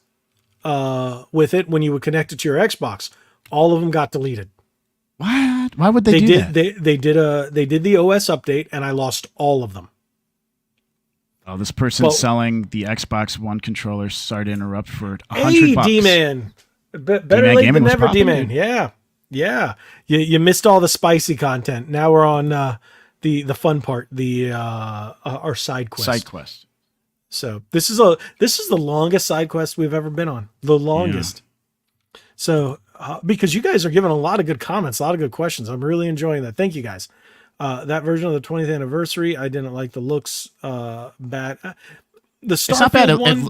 [SPEAKER 1] with it when you would connect it to your Xbox. All of them got deleted.
[SPEAKER 2] What? Why would they do that?
[SPEAKER 1] They did the OS update, and I lost all of them.
[SPEAKER 2] Oh, this person's selling the Xbox One controller. Sorry to interrupt for $100.
[SPEAKER 1] Hey, D-Man. Better late than never, D-Man. Yeah. You missed all the spicy content. Now we're on the fun part, our side quest.
[SPEAKER 2] Side quest.
[SPEAKER 1] So this is the longest side quest we've ever been on. The longest. Yeah. So because you guys are giving a lot of good comments, a lot of good questions. I'm really enjoying that. Thank you guys. That version of the 20th anniversary, I didn't like the looks. Bad. The Starfield
[SPEAKER 2] it's not bad.
[SPEAKER 1] One,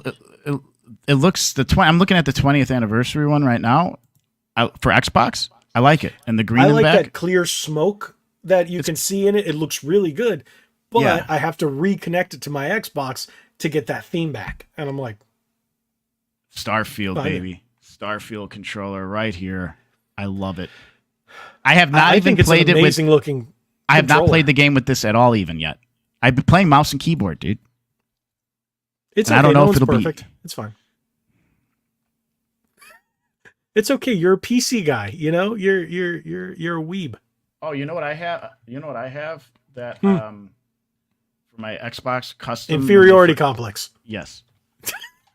[SPEAKER 2] it looks I'm looking at the 20th anniversary one right now for Xbox. I like it, and the green.
[SPEAKER 1] I
[SPEAKER 2] in
[SPEAKER 1] like
[SPEAKER 2] the back.
[SPEAKER 1] that clear smoke that you can see in it. It looks really good, but I have to reconnect it to my Xbox to get that theme back, and I'm like,
[SPEAKER 2] Starfield, baby, Starfield controller right here. I love it. I have not even played it with
[SPEAKER 1] looking.
[SPEAKER 2] I have not played the game with this at all even yet. I've been playing mouse and keyboard, dude.
[SPEAKER 1] It's okay. I don't know if it'll perfect. It's fine. It's okay. You're a PC guy. You're a weeb.
[SPEAKER 2] Oh, you know what I have? That for my Xbox custom
[SPEAKER 1] inferiority complex.
[SPEAKER 2] Yes.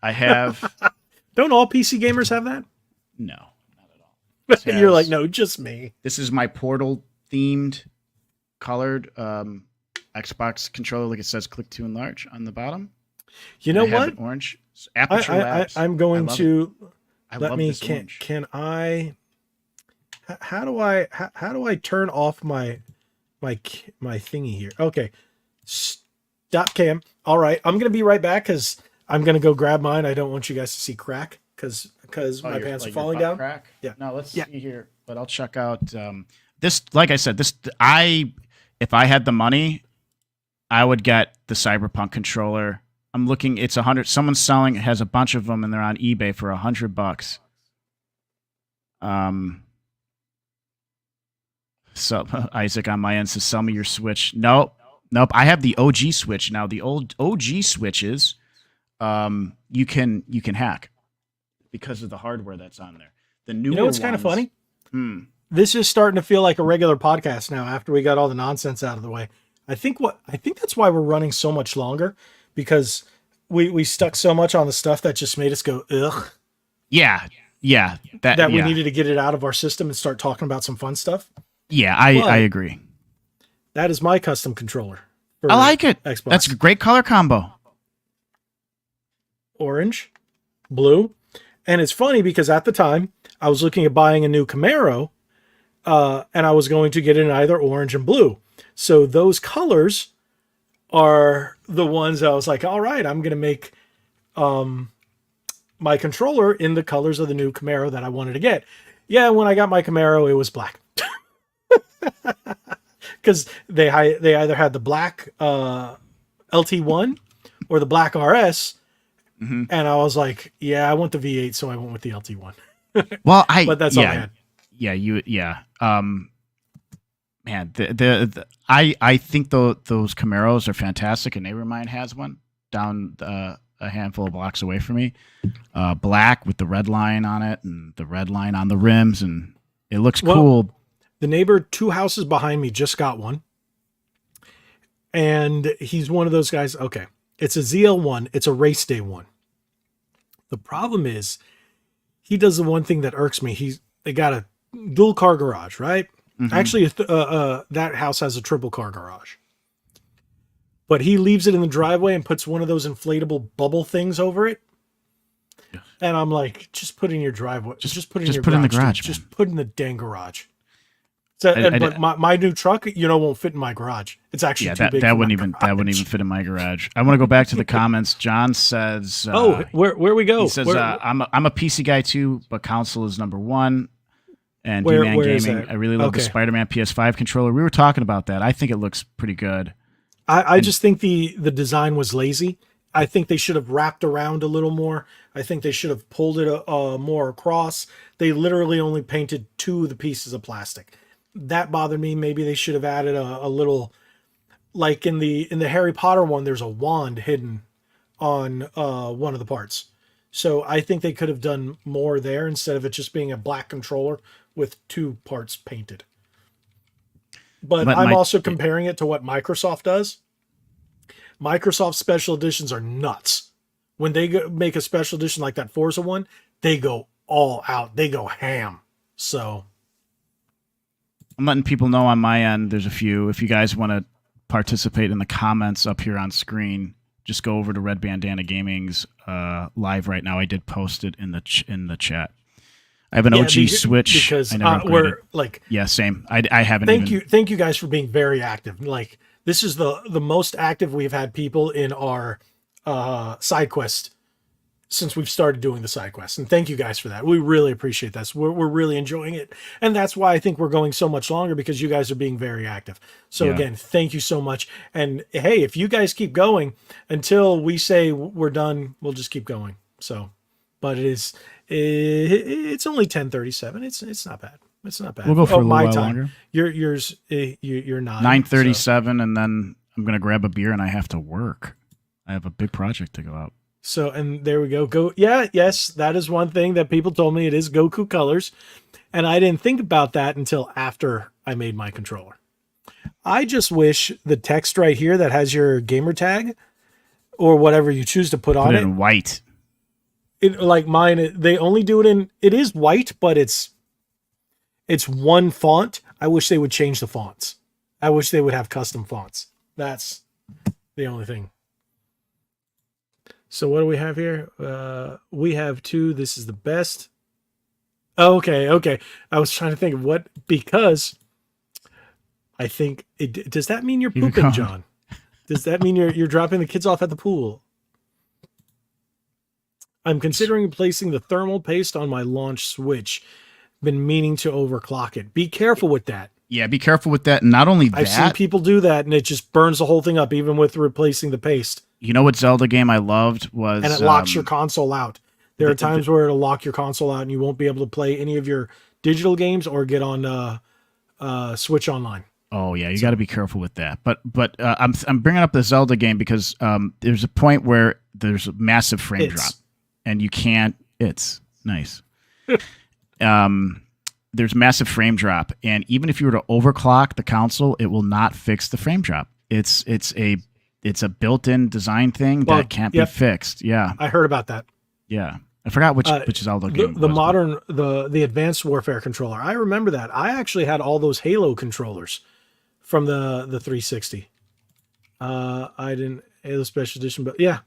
[SPEAKER 2] I have.
[SPEAKER 1] Don't all PC gamers have that?
[SPEAKER 2] No, not at all.
[SPEAKER 1] You're like, no, just me.
[SPEAKER 2] This is my Portal themed colored Xbox controller, like it says click to enlarge on the bottom.
[SPEAKER 1] You know what?
[SPEAKER 2] Orange. Aperture Labs.
[SPEAKER 1] I'm going to
[SPEAKER 2] let me
[SPEAKER 1] can I how do I turn off my thingy here? Okay. Stop cam. All right. I'm going to be right back cuz I'm going to go grab mine. I don't want you guys to see crack cuz my pants are falling down.
[SPEAKER 2] Crack?
[SPEAKER 1] Yeah.
[SPEAKER 2] No, let's see here. But I'll check out this, like I said, if I had the money, I would get the Cyberpunk controller. I'm looking, it's 100. Someone's selling, has a bunch of them, and they're on eBay for $100. So Isaac on my end says, "Sell me your Switch." Nope. I have the OG Switch now. The old OG Switches, you can hack because of the hardware that's on there. The newer
[SPEAKER 1] it's kind of funny. This is starting to feel like a regular podcast now after we got all the nonsense out of the way. I think that's why we're running so much longer, because we stuck so much on the stuff that just made us go ugh.
[SPEAKER 2] Yeah.
[SPEAKER 1] We needed to get it out of our system and start talking about some fun stuff.
[SPEAKER 2] Yeah, I agree.
[SPEAKER 1] That is my custom controller.
[SPEAKER 2] I like it.
[SPEAKER 1] Xbox.
[SPEAKER 2] That's a great color combo.
[SPEAKER 1] Orange, blue, and it's funny because at the time I was looking at buying a new Camaro. And I was going to get it in either orange and blue. So those colors are the ones I was like, all right, I'm going to make my controller in the colors of the new Camaro that I wanted to get. Yeah, when I got my Camaro, it was black. Because they either had the black LT1 or the black RS,
[SPEAKER 2] Hmm.
[SPEAKER 1] And I was like, yeah, I want the V8, so I went with the LT1.
[SPEAKER 2] Well,
[SPEAKER 1] But that's all I had.
[SPEAKER 2] Man, I think those Camaros are fantastic. A neighbor of mine has one down a handful of blocks away from me, black with the red line on it and the red line on the rims, and it looks
[SPEAKER 1] Well,
[SPEAKER 2] cool.
[SPEAKER 1] the neighbor 2 houses behind me just got one. And he's one of those guys. Okay. It's a ZL1. It's a race day one. The problem is he does the one thing that irks me. They got a dual car garage, right?
[SPEAKER 2] Mhm.
[SPEAKER 1] Actually, that house has a triple car garage. But he leaves it in the driveway and puts one of those inflatable bubble things over it. And I'm like, just put it in your driveway. Just put it in your
[SPEAKER 2] put it in the
[SPEAKER 1] garage.
[SPEAKER 2] garage,
[SPEAKER 1] Just
[SPEAKER 2] man.
[SPEAKER 1] put it in the dang garage. So, but my new truck, won't fit in my garage. It's actually
[SPEAKER 2] Yeah,
[SPEAKER 1] too big.
[SPEAKER 2] that
[SPEAKER 1] for
[SPEAKER 2] wouldn't
[SPEAKER 1] my
[SPEAKER 2] even
[SPEAKER 1] garage.
[SPEAKER 2] fit in my garage. I want to go back to the comments. John says,
[SPEAKER 1] where we go?
[SPEAKER 2] he says, I'm a PC guy too, but console is number one. And
[SPEAKER 1] Where
[SPEAKER 2] D-Man
[SPEAKER 1] is
[SPEAKER 2] Gaming,
[SPEAKER 1] that?
[SPEAKER 2] I really love the
[SPEAKER 1] Okay.
[SPEAKER 2] Spider-Man PS5 controller. We were talking about that. I think it looks pretty good.
[SPEAKER 1] I just think the design was lazy. I think they should have wrapped around a little more. I think they should have pulled it more across. They literally only painted 2 of the pieces of plastic. That bothered me. Maybe they should have added a little, like in the Harry Potter one. There's a wand hidden on one of the parts. So I think they could have done more there instead of it just being a black controller with 2 parts painted. But I'm also comparing it to what Microsoft does. Microsoft special editions are nuts. When they make a special edition like that Forza one, they go all out. They go ham. So
[SPEAKER 2] I'm letting people know on my end. There's a few. If you guys want to participate in the comments up here on screen, just go over to Red Bandana Gaming's live right now. I did post it in the chat. I have an OG Switch
[SPEAKER 1] because
[SPEAKER 2] I never
[SPEAKER 1] we're like,
[SPEAKER 2] yeah, same. I haven't.
[SPEAKER 1] Thank you guys for being very active. Like, this is the most active we've had people in our side quest since we've started doing the side quests, and thank you guys for that. We really appreciate that. So we're really enjoying it, and that's why I think we're going so much longer, because you guys are being very active. So again, thank you so much. And hey, if you guys keep going until we say we're done, we'll just keep going. So, but it's only 10:37. It's not bad. It's not bad.
[SPEAKER 2] We'll go for a little
[SPEAKER 1] my
[SPEAKER 2] while
[SPEAKER 1] time.
[SPEAKER 2] longer.
[SPEAKER 1] You're
[SPEAKER 2] 9:37, and then I'm gonna grab a beer, and I have to work. I have a big project to go out.
[SPEAKER 1] So, and there we go. Yes, that is one thing that people told me. It is Goku colors, and I didn't think about that until after I made my controller. I just wish the text right here that has your gamer tag or whatever you choose to put on
[SPEAKER 2] it in white.
[SPEAKER 1] Like mine, they only do it in. It is white, but it's one font. I wish they would change the fonts. I wish they would have custom fonts. That's the only thing. So what do we have here? We have 2. This is the best. Oh, okay. I was trying to think of what, because I think does that mean you're pooping, John? Does that mean you're dropping the kids off at the pool? I'm considering placing the thermal paste on my launch switch. Been meaning to overclock it. Be careful with that.
[SPEAKER 2] Yeah, be careful with that. And not only that,
[SPEAKER 1] I've seen people do that, and it just burns the whole thing up, even with replacing the paste.
[SPEAKER 2] You know what Zelda game I loved was...
[SPEAKER 1] And it locks your console out. There are times where it'll lock your console out, and you won't be able to play any of your digital games or get on Switch Online.
[SPEAKER 2] Oh yeah, you got to be careful with that. But I'm bringing up the Zelda game because there's a point where there's a massive frame drop, and you can't. It's nice. There's massive frame drop, and even if you were to overclock the console, it will not fix the frame drop. It's a built-in design thing that can't be fixed. Yeah,
[SPEAKER 1] I heard about that.
[SPEAKER 2] Yeah, I forgot which Zelda game.
[SPEAKER 1] The modern, the Advanced Warfare controller. I remember that. I actually had all those Halo controllers from the 360. I didn't Halo Special Edition, but yeah.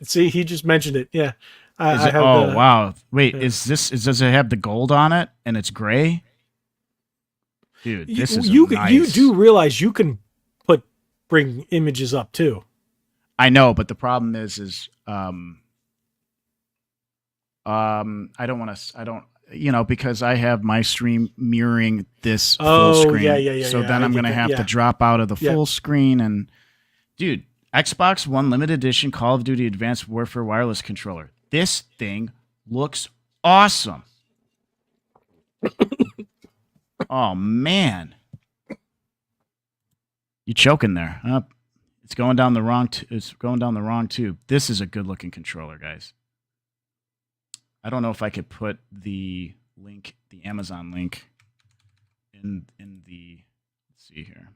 [SPEAKER 1] See, he just mentioned it. Yeah.
[SPEAKER 2] Wow! Wait, does it have the gold on it and it's gray? Dude, this is nice.
[SPEAKER 1] You do realize you can bring images up too.
[SPEAKER 2] I know, but the problem is I don't because I have my stream mirroring this full screen.
[SPEAKER 1] Yeah.
[SPEAKER 2] So then I'm gonna have to drop out of the full screen, and dude, Xbox One limited edition Call of Duty Advanced Warfare wireless controller. This thing looks awesome. Oh man, you choking there? It's going down the wrong. It's going down the wrong tube. This is a good looking controller, guys. I don't know if I could put the link, the Amazon link, in the. Let's see here.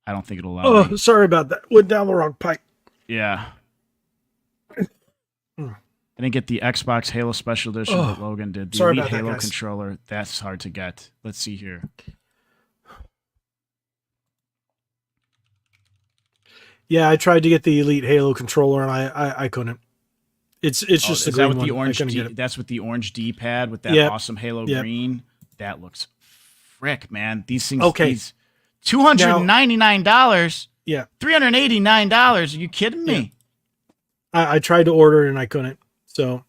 [SPEAKER 2] I don't think it'll allow me.
[SPEAKER 1] Sorry about that. Went down the wrong pipe.
[SPEAKER 2] Yeah. I didn't get the Xbox Halo Special Edition that Logan did. The Elite Halo controller, that's hard to get. Let's see here.
[SPEAKER 1] Yeah, I tried to get the Elite Halo controller and I couldn't. It's just the green one.
[SPEAKER 2] That's with the orange D-pad with that awesome Halo green. That looks frick, man. These things. Okay. $299.
[SPEAKER 1] Yeah.
[SPEAKER 2] $389. Are you kidding me?
[SPEAKER 1] Yeah. I tried to order it and I couldn't. So,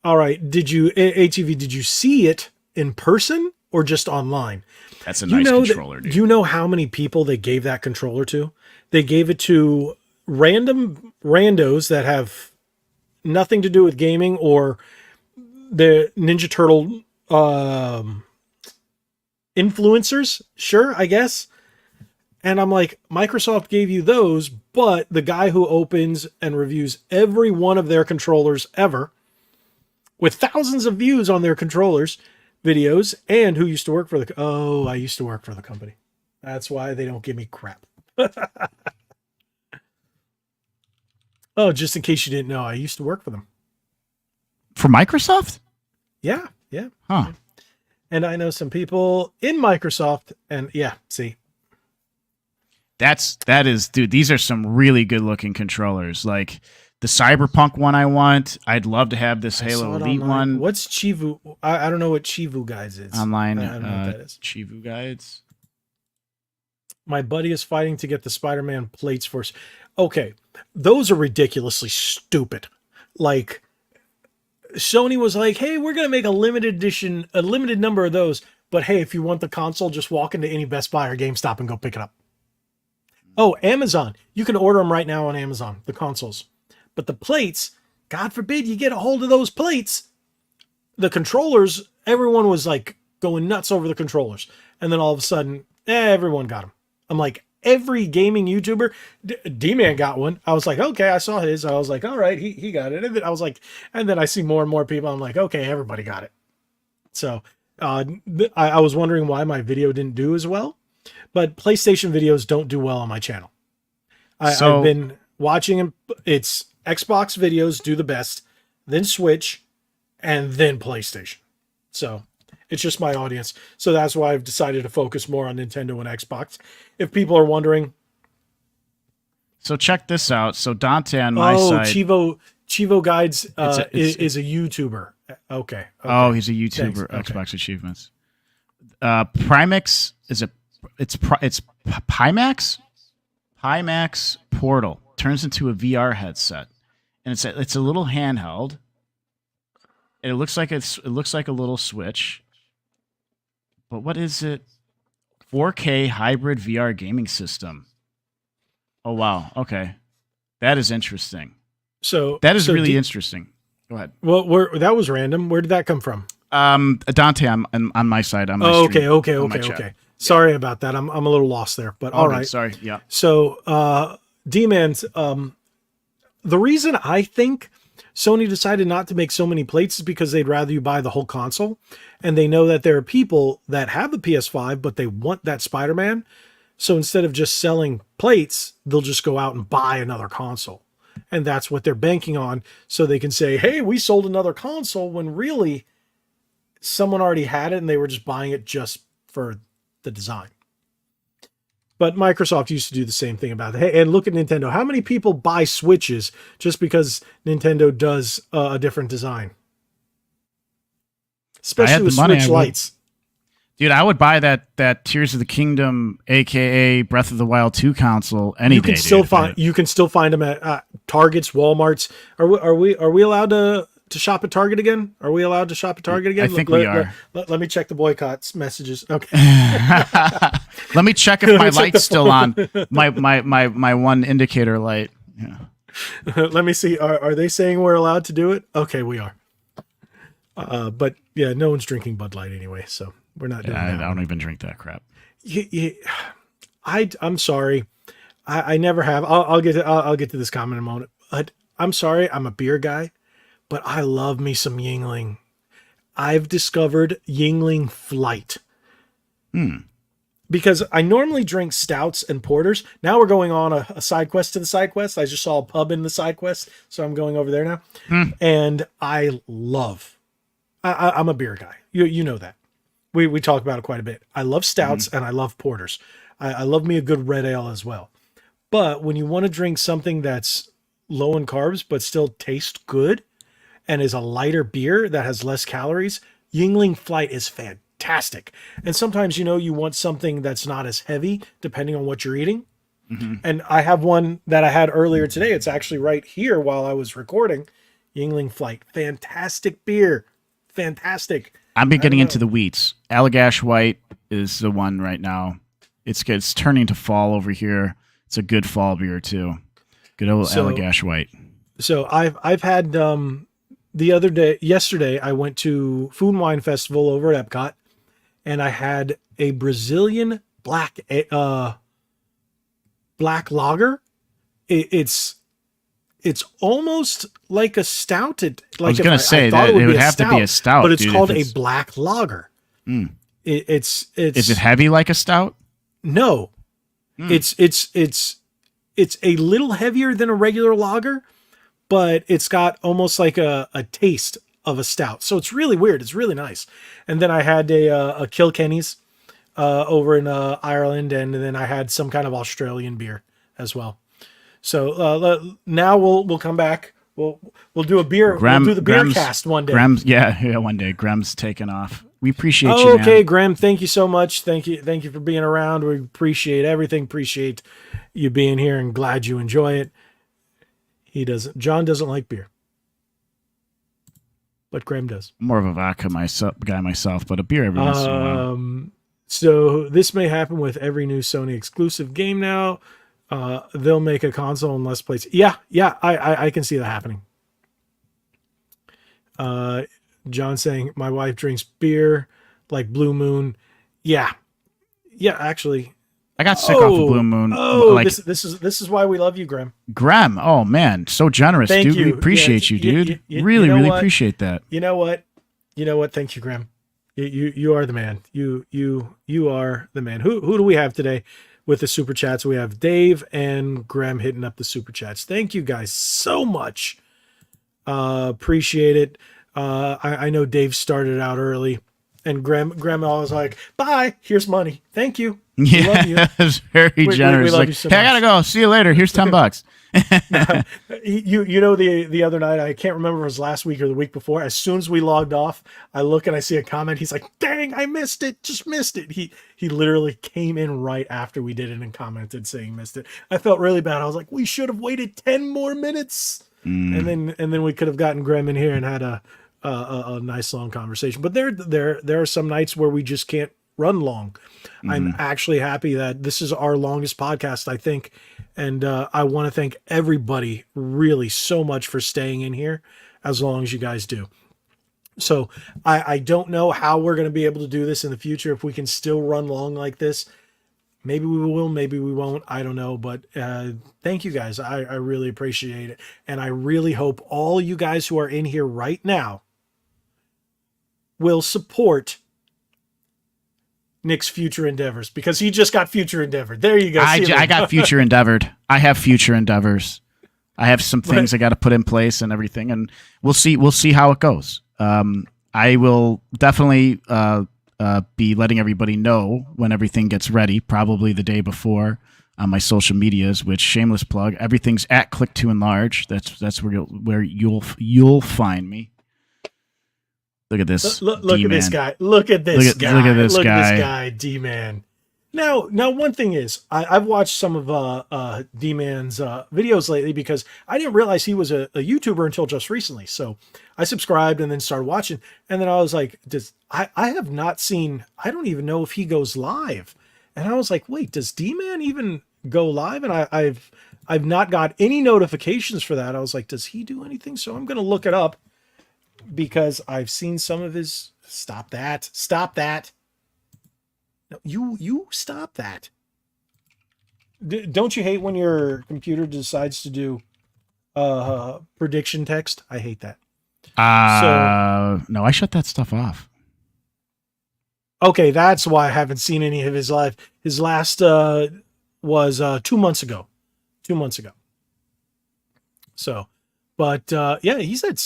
[SPEAKER 1] all right. ATV, did you see it in person or just online?
[SPEAKER 2] That's a nice controller, dude.
[SPEAKER 1] You know how many people they gave that controller to? They gave it to random randos that have nothing to do with gaming or the Ninja Turtle influencers. Sure, I guess. And I'm like, Microsoft gave you those, but the guy who opens and reviews every one of their controllers ever, with thousands of views on their controllers videos, and who used to work for I used to work for the company. That's why they don't give me crap. Oh, just in case you didn't know, I used to work for them.
[SPEAKER 2] For Microsoft?
[SPEAKER 1] Yeah.
[SPEAKER 2] Huh.
[SPEAKER 1] And I know some people in Microsoft, and see.
[SPEAKER 2] That is, dude, these are some really good looking controllers. Like the Cyberpunk one I want. I'd love to have this Halo Elite one.
[SPEAKER 1] What's Chivu? I don't know what Chivu Guides is.
[SPEAKER 2] Online.
[SPEAKER 1] I don't know what that is.
[SPEAKER 2] Chivu Guides.
[SPEAKER 1] My buddy is fighting to get the Spider-Man plates for us. Okay, those are ridiculously stupid. Like, Sony was like, hey, we're going to make a limited edition, a limited number of those. But hey, if you want the console, just walk into any Best Buy or GameStop and go pick it up. Oh, Amazon. You can order them right now on Amazon, the consoles. But the plates, God forbid you get a hold of those plates. The controllers, everyone was like going nuts over the controllers. And then all of a sudden, everyone got them. I'm like, every gaming YouTuber, D-Man got one. I was like, okay, I saw his. I was like, all right, he got it. And then I was like, and then I see more and more people. I'm like, okay, everybody got it. So I was wondering why my video didn't do as well. But PlayStation videos don't do well on my channel. I've been watching them. It's Xbox videos do the best, then Switch, and then PlayStation. So it's just my audience. So that's why I've decided to focus more on Nintendo and Xbox. If people are wondering.
[SPEAKER 2] So check this out. So Dante on my side.
[SPEAKER 1] Chivo Guides is a YouTuber. Okay.
[SPEAKER 2] Oh, he's a YouTuber.
[SPEAKER 1] Thanks.
[SPEAKER 2] Xbox
[SPEAKER 1] Okay.
[SPEAKER 2] Achievements. Primix is it's Pimax? Pimax Portal turns into a VR headset. And it's a little handheld. It looks like a little Switch. But what is it? 4K hybrid VR gaming system. Oh wow. Okay. That is interesting.
[SPEAKER 1] So
[SPEAKER 2] that is really interesting. Go ahead.
[SPEAKER 1] Well, that was random. Where did that come from?
[SPEAKER 2] Dante on my side. On my
[SPEAKER 1] okay. Sorry about that. I'm a little lost there, but all right.
[SPEAKER 2] Sorry. Yeah.
[SPEAKER 1] So, D-Man's, the reason I think Sony decided not to make so many plates is because they'd rather you buy the whole console, and they know that there are people that have the PS5, but they want that Spider-Man. So instead of just selling plates, they'll just go out and buy another console. And that's what they're banking on. So they can say, hey, we sold another console, when really someone already had it and they were just buying it just for the design. But Microsoft used to do the same thing about it. Hey, and look at Nintendo. How many people buy Switches just because Nintendo does a different design? Especially with Switch Lights.
[SPEAKER 2] Dude, I would buy that Tears of the Kingdom, aka Breath of the Wild 2 console any day.
[SPEAKER 1] You can still find them at Targets, Walmarts. Are we allowed to to shop at Target again? Are we allowed to shop at Target again?
[SPEAKER 2] I think we are.
[SPEAKER 1] Let me check the boycott messages. Okay.
[SPEAKER 2] Let me check if my light's still on. My one indicator light. Yeah.
[SPEAKER 1] Let me see. Are they saying we're allowed to do it? Okay, we are. But yeah, no one's drinking Bud Light anyway, so we're not doing that.
[SPEAKER 2] I don't even drink that crap.
[SPEAKER 1] I'm sorry. I never have. I'll get to this comment in a moment. But I'm sorry. I'm a beer guy, but I love me some Yingling. I've discovered Yingling Flight. Because I normally drink stouts and porters. Now we're going on a side quest to the side quest. I just saw a pub in the side quest, so I'm going over there now. And I'm a beer guy. You know that. We talk about it quite a bit. I love stouts and I love porters. I love me a good red ale as well. But when you want to drink something that's low in carbs but still tastes good and is a lighter beer that has less calories, Yingling Flight is fantastic. And sometimes, you want something that's not as heavy depending on what you're eating. And I have one that I had earlier today. It's actually right here while I was recording. Yingling Flight. Fantastic beer. Fantastic.
[SPEAKER 2] I've been getting into the wheats. Allagash White is the one right now. It's turning to fall over here. It's a good fall beer too. Good old Allagash White.
[SPEAKER 1] So I've had yesterday I went to Food and Wine Festival over at Epcot, and I had a Brazilian black lager. It's almost like a stout. I was
[SPEAKER 2] going to say that it would have to be a stout,
[SPEAKER 1] but it's called a black lager. It's
[SPEAKER 2] is it heavy like a stout?
[SPEAKER 1] No, it's a little heavier than a regular lager, but it's got almost like a taste of a stout. So it's really weird. It's really nice. And then I had a Kilkenny's over in Ireland, and then I had some kind of Australian beer as well. So now we'll come back. We'll do a beer. We'll do the beer cast one day.
[SPEAKER 2] Graham's, yeah, one day. Graham's taking off. We appreciate you, man.
[SPEAKER 1] Okay, Graham, thank you so much. Thank you for being around. We appreciate everything. Appreciate you being here, and glad you enjoy it. John doesn't like beer, but Graham does.
[SPEAKER 2] More of a vodka guy myself, but a beer every once in a while.
[SPEAKER 1] So this may happen with every new Sony exclusive game now. They'll make a console and less plates. Yeah, I can see that happening. John saying my wife drinks beer like Blue Moon. Yeah, actually,
[SPEAKER 2] I got sick off of Blue Moon.
[SPEAKER 1] This is why we love you, Graham.
[SPEAKER 2] Graham, oh man, so generous, dude. We appreciate you, dude. Really appreciate that.
[SPEAKER 1] You know what? Thank you, Graham. You are the man. You are the man. Who do we have today with the super chats? We have Dave and Graham hitting up the super chats. Thank you guys so much. Appreciate it. I know Dave started out early, and Grandma was like, "Bye, here's money. Thank you.
[SPEAKER 2] Yeah, love you." It's very generous. We love you so much. I gotta go. See you later. Here's $10.
[SPEAKER 1] You know, the other night, I can't remember if it was last week or the week before. As soon as we logged off, I look and I see a comment. He's like, "Dang, I missed it. Just missed it." He literally came in right after we did it and commented saying missed it. I felt really bad. I was like, we should have waited 10 more minutes, and then we could have gotten Graham in here and had a nice long conversation. But there are some nights where we just can't run long. I'm actually happy that this is our longest podcast, I think. And I want to thank everybody really so much for staying in here as long as you guys do. So I don't know how we're going to be able to do this in the future. If we can still run long like this, maybe we will, maybe we won't. I don't know. But thank you guys. I really appreciate it. And I really hope all you guys who are in here right now will support Nick's future endeavors, because he just got future endeavored. There you go.
[SPEAKER 2] I got future endeavored. I have future endeavors. I have some things I got to put in place and everything, and we'll see how it goes. I will definitely be letting everybody know when everything gets ready, probably the day before, on my social medias. Which, shameless plug, everything's at Click to Enlarge. That's where you'll find me. Look at this.
[SPEAKER 1] Look at this guy. Look at this guy, D-Man. Now, one thing is, I've watched some of D-Man's videos lately because I didn't realize he was a YouTuber until just recently. So I subscribed and then started watching, and then I was like, I have not seen. I don't even know if he goes live, and I was like, wait, does D-Man even go live? And I've not got any notifications for that. I was like, does he do anything? So I'm gonna look it up because I've seen some of his. Stop that! Stop that! No, you stop that. Don't you hate when your computer decides to do prediction text? I hate that.
[SPEAKER 2] No, I shut that stuff off.
[SPEAKER 1] Okay, that's why I haven't seen any of his live. His last was 2 months ago. 2 months ago. So, but yeah, he's at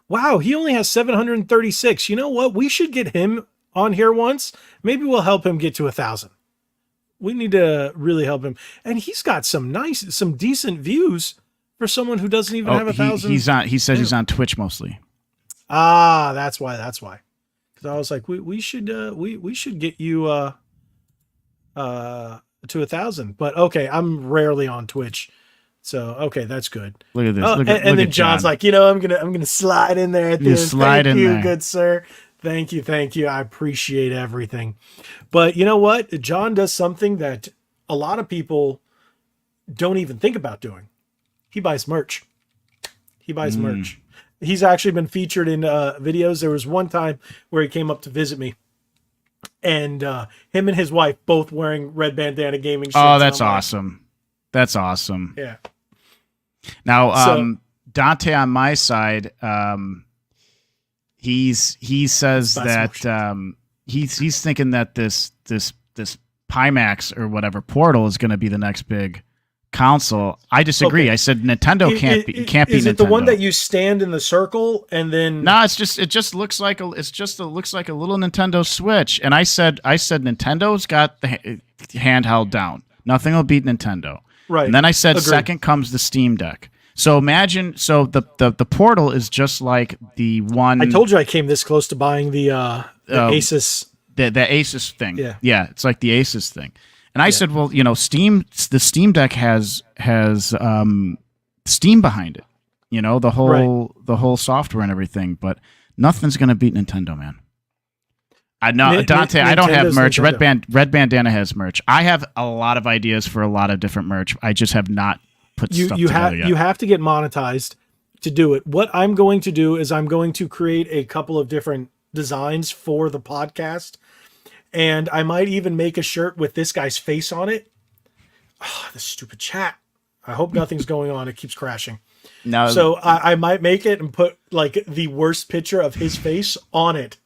[SPEAKER 1] wow, he only has 736. You know what? We should get him on here once. Maybe we'll help him get to 1,000. We need to really help him. And he's got some decent views for someone who doesn't even have 1,000.
[SPEAKER 2] He says he's on Twitch mostly.
[SPEAKER 1] Ah, that's why. Because I was like, we should get you to 1,000. But okay, I'm rarely on Twitch. So okay, that's good.
[SPEAKER 2] Look at this.
[SPEAKER 1] Oh,
[SPEAKER 2] look
[SPEAKER 1] and then
[SPEAKER 2] at
[SPEAKER 1] John's
[SPEAKER 2] John.
[SPEAKER 1] like, I'm gonna slide in there at the end.
[SPEAKER 2] Slide
[SPEAKER 1] Thank
[SPEAKER 2] in
[SPEAKER 1] you,
[SPEAKER 2] there.
[SPEAKER 1] good sir. Thank you. I appreciate everything. But you know what? John does something that a lot of people don't even think about doing. He buys merch. Merch. He's actually been featured in videos. There was one time where he came up to visit me, and him and his wife both wearing red bandana gaming shirts.
[SPEAKER 2] Oh, that's awesome. That's awesome.
[SPEAKER 1] Yeah.
[SPEAKER 2] Now, Dante on my side, he says that he's thinking that this Pimax or whatever Portal is going to be the next big console. I disagree. Okay. I said Nintendo can't be Nintendo.
[SPEAKER 1] Is it the one that you stand in the circle and then?
[SPEAKER 2] No, it just looks like a little Nintendo Switch. And I said Nintendo's got the handheld down. Nothing will beat Nintendo.
[SPEAKER 1] Right.
[SPEAKER 2] And then I said
[SPEAKER 1] Agreed.
[SPEAKER 2] Second comes the Steam Deck. So imagine, the Portal is just like the one.
[SPEAKER 1] I told you I came this close to buying the Asus.
[SPEAKER 2] The Asus thing.
[SPEAKER 1] Yeah,
[SPEAKER 2] it's like the Asus thing. And I said, well, the Steam Deck has Steam behind it. The whole software and everything, but nothing's going to beat Nintendo, man. Dante, I don't have merch.
[SPEAKER 1] Nintendo.
[SPEAKER 2] Red Bandana has merch. I have a lot of ideas for a lot of different merch. I just have not put stuff together yet.
[SPEAKER 1] You have to get monetized to do it. What I'm going to do is I'm going to create a couple of different designs for the podcast, and I might even make a shirt with this guy's face on it. Oh, this stupid chat. I hope nothing's going on. It keeps crashing.
[SPEAKER 2] No.
[SPEAKER 1] So I might make it and put like the worst picture of his face on it.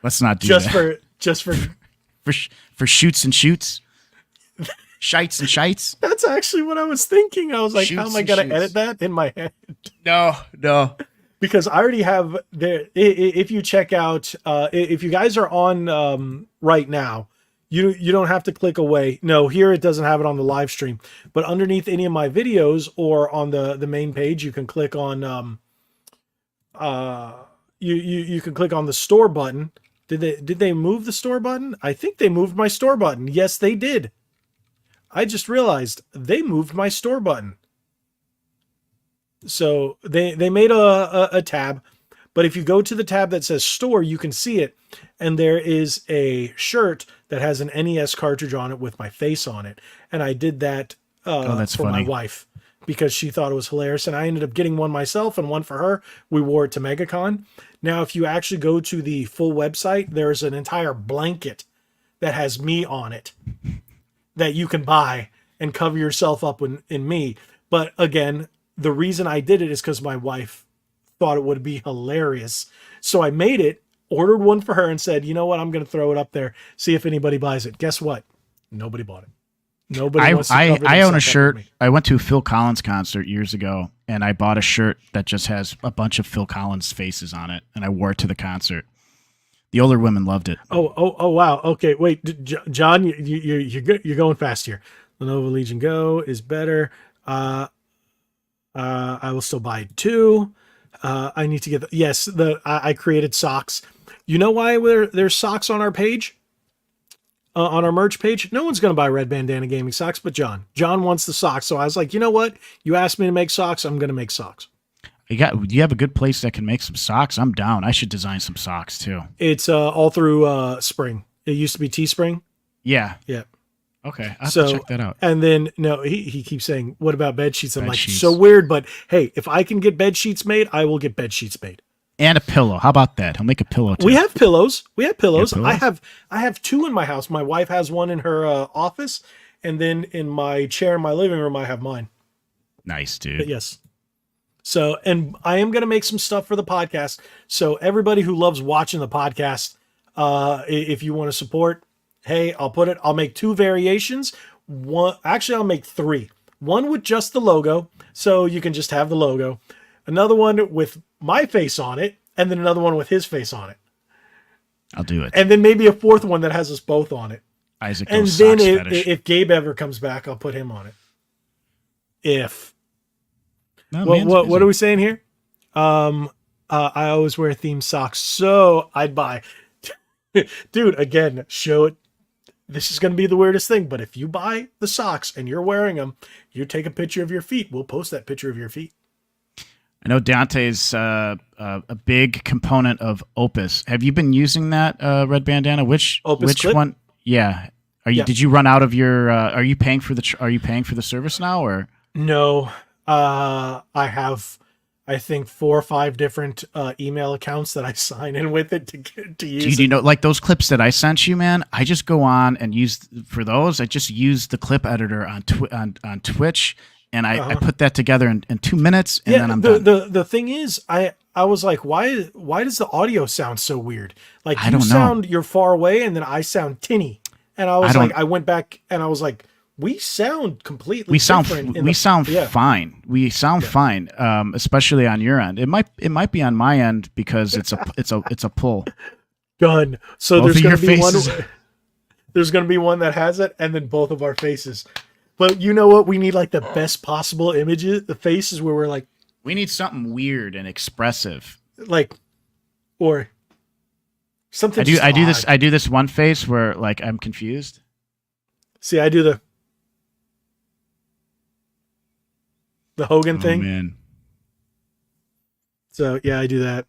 [SPEAKER 2] Let's not do that.
[SPEAKER 1] Just
[SPEAKER 2] for shoots and shoots. Shites and shites.
[SPEAKER 1] That's actually what I was thinking. I was like, how am I going to edit that in my head?
[SPEAKER 2] No.
[SPEAKER 1] Because I already have there. If you check out, if you guys are on right now, you don't have to click away. No, here it doesn't have it on the live stream, but underneath any of my videos or on the main page, you can click on you can click on the store button. Did they move the store button? I think they moved my store button. Yes, they did. I just realized they moved my store button. So they made a tab, but if you go to the tab that says store, you can see it. And there is a shirt that has an NES cartridge on it with my face on it. And I did that
[SPEAKER 2] that's
[SPEAKER 1] for
[SPEAKER 2] funny.
[SPEAKER 1] my wife because she thought it was hilarious. And I ended up getting one myself and one for her. We wore it to MegaCon. Now, if you actually go to the full website, there's an entire blanket that has me on it that you can buy and cover yourself up in me. But again, the reason I did it is because my wife thought it would be hilarious. So I made it, ordered one for her, and said, you know what? I'm going to throw it up there, see if anybody buys it. Guess what? Nobody bought it. Nobody wants to cover
[SPEAKER 2] I own a
[SPEAKER 1] themselves up
[SPEAKER 2] shirt.
[SPEAKER 1] with me.
[SPEAKER 2] I went to a Phil Collins concert years ago, and I bought a shirt that just has a bunch of Phil Collins faces on it, and I wore it to the concert. The older women loved it.
[SPEAKER 1] Oh, wow. Okay, wait, John, you're going fast here. Lenovo Legion Go is better. I will still buy it too. I need to get I created socks. You know why there's socks on our page? on our merch page. No one's going to buy Red Bandana Gaming socks, but John. John wants the socks. So I was like, you know what? You asked me to make socks. I'm going to make socks.
[SPEAKER 2] You have a good place that can make some socks? I'm down. I should design some socks too.
[SPEAKER 1] It's all through Spring. It used to be Teespring.
[SPEAKER 2] Yeah.
[SPEAKER 1] Yeah.
[SPEAKER 2] Okay. I'll have to check that out.
[SPEAKER 1] And then, no, he keeps saying, what about bed sheets? I'm like,
[SPEAKER 2] sheets.
[SPEAKER 1] so weird, but hey, if I can get bed sheets made, I will get bed sheets made.
[SPEAKER 2] And a pillow. How about that? I'll make a pillow too.
[SPEAKER 1] We have pillows.
[SPEAKER 2] You have pillows?
[SPEAKER 1] I have two in my house. My wife has one in her office, and then in my chair in my living room, I have mine.
[SPEAKER 2] Nice, dude.
[SPEAKER 1] But yes. So, and I am going to make some stuff for the podcast. So everybody who loves watching the podcast, if you want to support, hey, I'll make 2 variations. I'll make 3. One with just the logo, so you can just have the logo. Another one with my face on it, and then another one with his face on it.
[SPEAKER 2] I'll do it.
[SPEAKER 1] And then maybe a 4th one that has us both on it.
[SPEAKER 2] Isaac
[SPEAKER 1] and
[SPEAKER 2] goes
[SPEAKER 1] then
[SPEAKER 2] socks fetish.
[SPEAKER 1] if Gabe ever comes back, I'll put him on it.
[SPEAKER 2] No,
[SPEAKER 1] what are we saying here? I always wear themed socks, so I'd buy. Dude, again, show it. This is going to be the weirdest thing, but if you buy the socks and you're wearing them, you take a picture of your feet. We'll post that picture of your feet.
[SPEAKER 2] I know Dante's a big component of Opus. Have you been using that Red Bandana? Which
[SPEAKER 1] Clip?
[SPEAKER 2] one? Yeah. Did you run out of your? Are you paying for the service now or?
[SPEAKER 1] No, I have, I think 4 or 5 different email accounts that I sign in with it to use.
[SPEAKER 2] Do you know, like those clips that I sent you, man? I just go on and use for those. I just use the clip editor on Twitch, and I put that together in 2 minutes, and then I'm done.
[SPEAKER 1] The thing is, I was like, why does the audio sound so weird? Like you're far away, and then I sound tinny, and I went back and I was like, we sound completely different.
[SPEAKER 2] We sound fine. We sound fine, especially on your end. It might be on my end because it's a pull.
[SPEAKER 1] Done. So
[SPEAKER 2] Both
[SPEAKER 1] there's going to be
[SPEAKER 2] faces.
[SPEAKER 1] one. There's going to be one that has it, and then both of our faces. But you know what? We need like the best possible images. The faces where we're like,
[SPEAKER 2] we need something weird and expressive.
[SPEAKER 1] Like, or something.
[SPEAKER 2] I do this one face where like I'm confused.
[SPEAKER 1] See, I do the Hogan thing.
[SPEAKER 2] Man.
[SPEAKER 1] So yeah, I do that.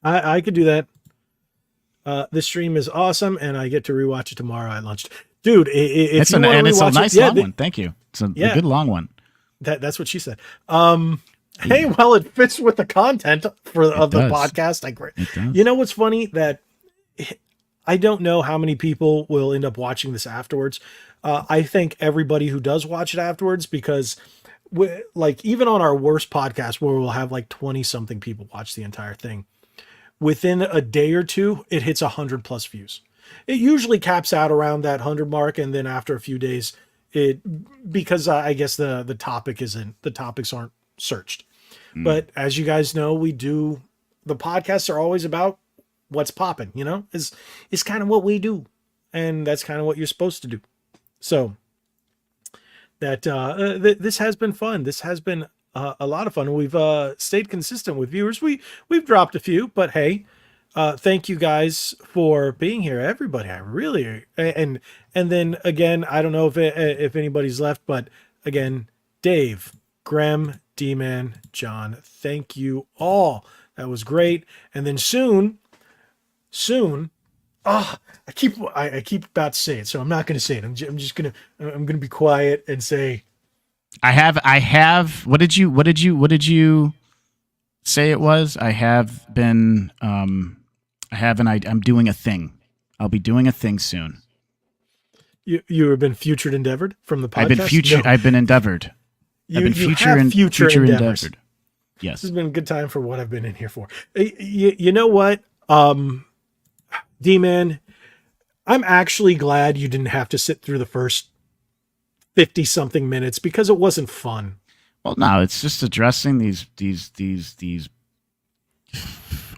[SPEAKER 1] I could do that. This stream is awesome, and I get to rewatch it tomorrow at lunch. Dude, it's a
[SPEAKER 2] nice long one. Thank you. It's a good long one.
[SPEAKER 1] That's what she said. Hey, well, it fits with the content of the podcast.
[SPEAKER 2] It does.
[SPEAKER 1] You know what's funny? That I don't know how many people will end up watching this afterwards. I think everybody who does watch it afterwards, because like even on our worst podcast where we'll have like 20 something people watch the entire thing, within a day or two, it hits 100+ views. It usually caps out around that 100 mark. And then after a few days, because I guess the topics aren't searched. But as you guys know, the podcasts are always about what's popping, is kind of what we do. And that's kind of what you're supposed to do. So that this has been fun. This has been a lot of fun. We've stayed consistent with viewers. We've dropped a few, but hey, thank you guys for being here, everybody. I really and then again, I don't know if anybody's left, but again, Dave, Graham, D-Man, John, thank you all. That was great. And then soon. I keep about to say it, so I'm not going to say it. I'm going to be quiet and say,
[SPEAKER 2] I have. What did you say it was? I'm doing a thing. I'll be doing a thing soon.
[SPEAKER 1] You have been future endeavored from the podcast?
[SPEAKER 2] I've been endeavored. I've been future endeavored. Yes.
[SPEAKER 1] This has been a good time for what I've been in here for. You know what? D-Man, I'm actually glad you didn't have to sit through the first 50 something minutes because it wasn't fun.
[SPEAKER 2] Well, no, it's just addressing these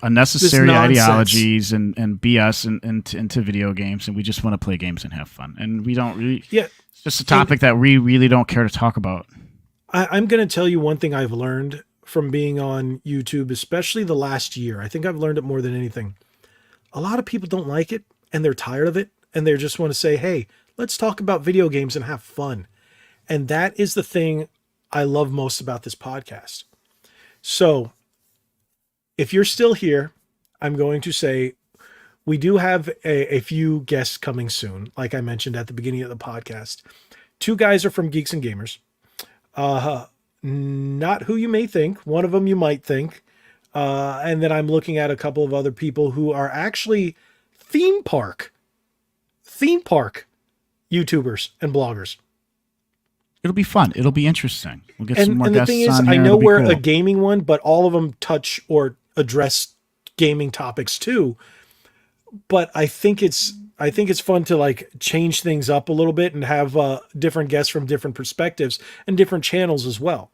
[SPEAKER 2] unnecessary ideologies and BS into video games, and we just want to play games and have fun. And we don't really. Yeah, it's just a topic that we really don't care to talk about.
[SPEAKER 1] I'm going to tell you one thing I've learned from being on YouTube, especially the last year. I think I've learned it more than anything. A lot of people don't like it, and they're tired of it, and they just want to say, hey, let's talk about video games and have fun. And that is the thing I love most about this podcast. So if you're still here, I'm going to say we do have a few guests coming soon, like I mentioned at the beginning of the podcast. 2 guys are from Geeks and Gamers. Not who you may think. One of them you might think. And then I'm looking at a couple of other people who are actually theme park YouTubers and bloggers.
[SPEAKER 2] It'll be fun. It'll be interesting. We'll get some more
[SPEAKER 1] And the
[SPEAKER 2] guests
[SPEAKER 1] thing is,
[SPEAKER 2] on
[SPEAKER 1] I
[SPEAKER 2] here.
[SPEAKER 1] know
[SPEAKER 2] It'll be
[SPEAKER 1] we're
[SPEAKER 2] cool.
[SPEAKER 1] a gaming one, but all of them touch or address gaming topics too. But I think it's fun to like change things up a little bit and have different guests from different perspectives and different channels as well.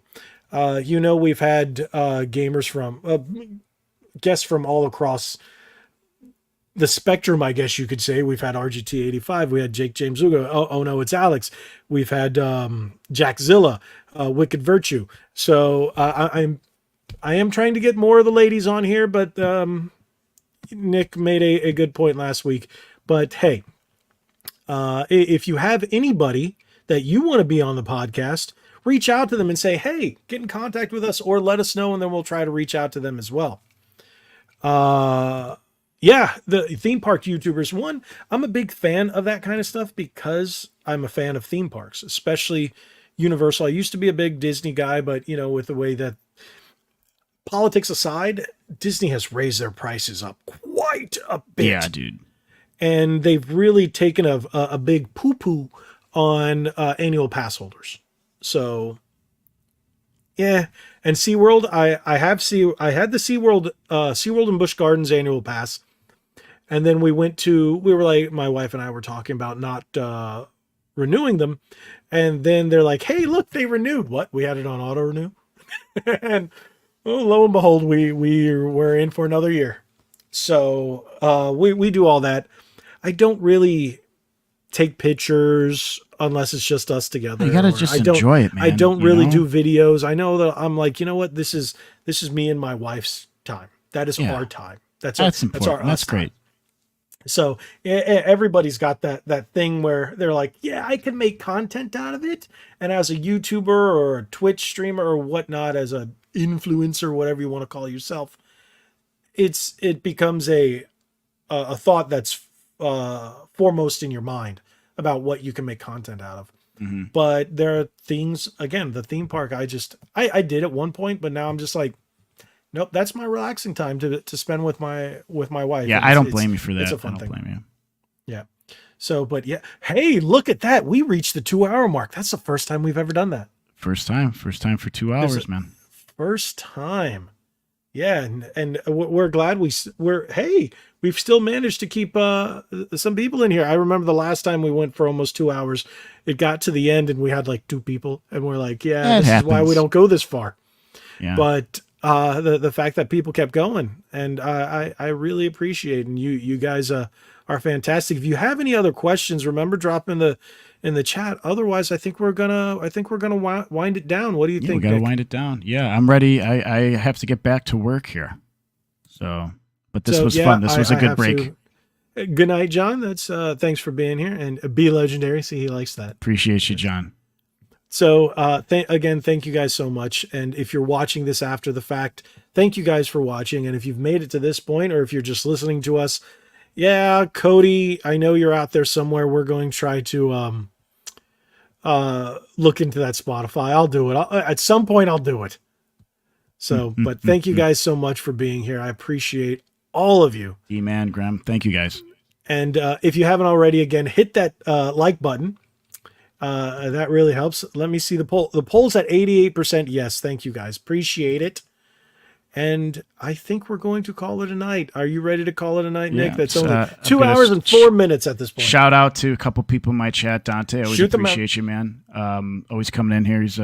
[SPEAKER 1] We've had gamers from guests from all across the spectrum, I guess you could say. We've had RGT85, we had Jake James Ugo. Oh no, it's Alex. We've had Jack Zilla, Wicked Virtue. So I am trying to get more of the ladies on here, but Nick made a good point last week. But hey, if you have anybody that you want to be on the podcast, reach out to them and say, hey, get in contact with us, or let us know, and then we'll try to reach out to them as well. Yeah, the theme park YouTubers. One, I'm a big fan of that kind of stuff because I'm a fan of theme parks, especially Universal. I used to be a big Disney guy, but with the way that politics aside, Disney has raised their prices up quite a bit.
[SPEAKER 2] Yeah, dude.
[SPEAKER 1] And they've really taken a big poo-poo on annual pass holders. So, yeah. And SeaWorld, I had the SeaWorld and Busch Gardens annual pass. And then we were like, my wife and I were talking about not renewing them. And then they're like, hey, look, they renewed. What? We had it on auto renew. And lo and behold, we were in for another year. So we do all that. I don't really take pictures unless it's just us together.
[SPEAKER 2] You gotta just enjoy it, man.
[SPEAKER 1] I don't really do videos. I know that I'm like, you know what? This is me and my wife's time. That is our time. That's
[SPEAKER 2] important. That's great.
[SPEAKER 1] Time. So everybody's got that thing where they're like, yeah, I can make content out of it. And as a YouTuber or a Twitch streamer or whatnot, as a influencer, whatever you want to call yourself, it becomes a thought that's foremost in your mind about what you can make content out of. Mm-hmm. But there are things, again, the theme park, I did at one point, but now I'm just like, nope, that's my relaxing time to spend with my wife.
[SPEAKER 2] Yeah, I don't blame you for that.
[SPEAKER 1] It's a fun thing.
[SPEAKER 2] Blame you.
[SPEAKER 1] Yeah. So, but yeah, hey, look at that. We reached the 2-hour mark. That's the first time we've ever done that.
[SPEAKER 2] First time for 2 hours, man.
[SPEAKER 1] First time. Yeah, and we're glad we've still managed to keep some people in here. I remember the last time we went for almost 2 hours, it got to the end and we had like 2 people, and we're like, yeah, this is why we don't go this far. Yeah. But the fact that people kept going, and I really appreciate it. And you guys are fantastic. If you have any other questions, remember, drop in the chat. Otherwise, I think we're gonna wind it down. What do you think?
[SPEAKER 2] We gotta
[SPEAKER 1] Nick?
[SPEAKER 2] wind it down. Yeah, I'm ready. I have to get back to work here. So, but this was fun. This was a good break.
[SPEAKER 1] Good night, John. That's thanks for being here, and be legendary. See, he likes that.
[SPEAKER 2] Appreciate you, John.
[SPEAKER 1] So again, thank you guys so much. And if you're watching this after the fact, thank you guys for watching. And if you've made it to this point, or if you're just listening to us, yeah, Cody, I know you're out there somewhere. We're going to try to look into that Spotify. I'll do it. At some point, I'll do it. So, but thank you guys so much for being here. I appreciate all of you.
[SPEAKER 2] E-Man, Graham, thank you guys.
[SPEAKER 1] And if you haven't already, again, hit that like button. That really helps. Let me see the poll. The poll's at 88%. Yes. Thank you guys. Appreciate it. And I think we're going to call it a night. Are you ready to call it a night, Nick? That's only 2 hours and 4 minutes at this point.
[SPEAKER 2] Shout out to a couple people in my chat. Dante, I always appreciate you, man. Always coming in here. He's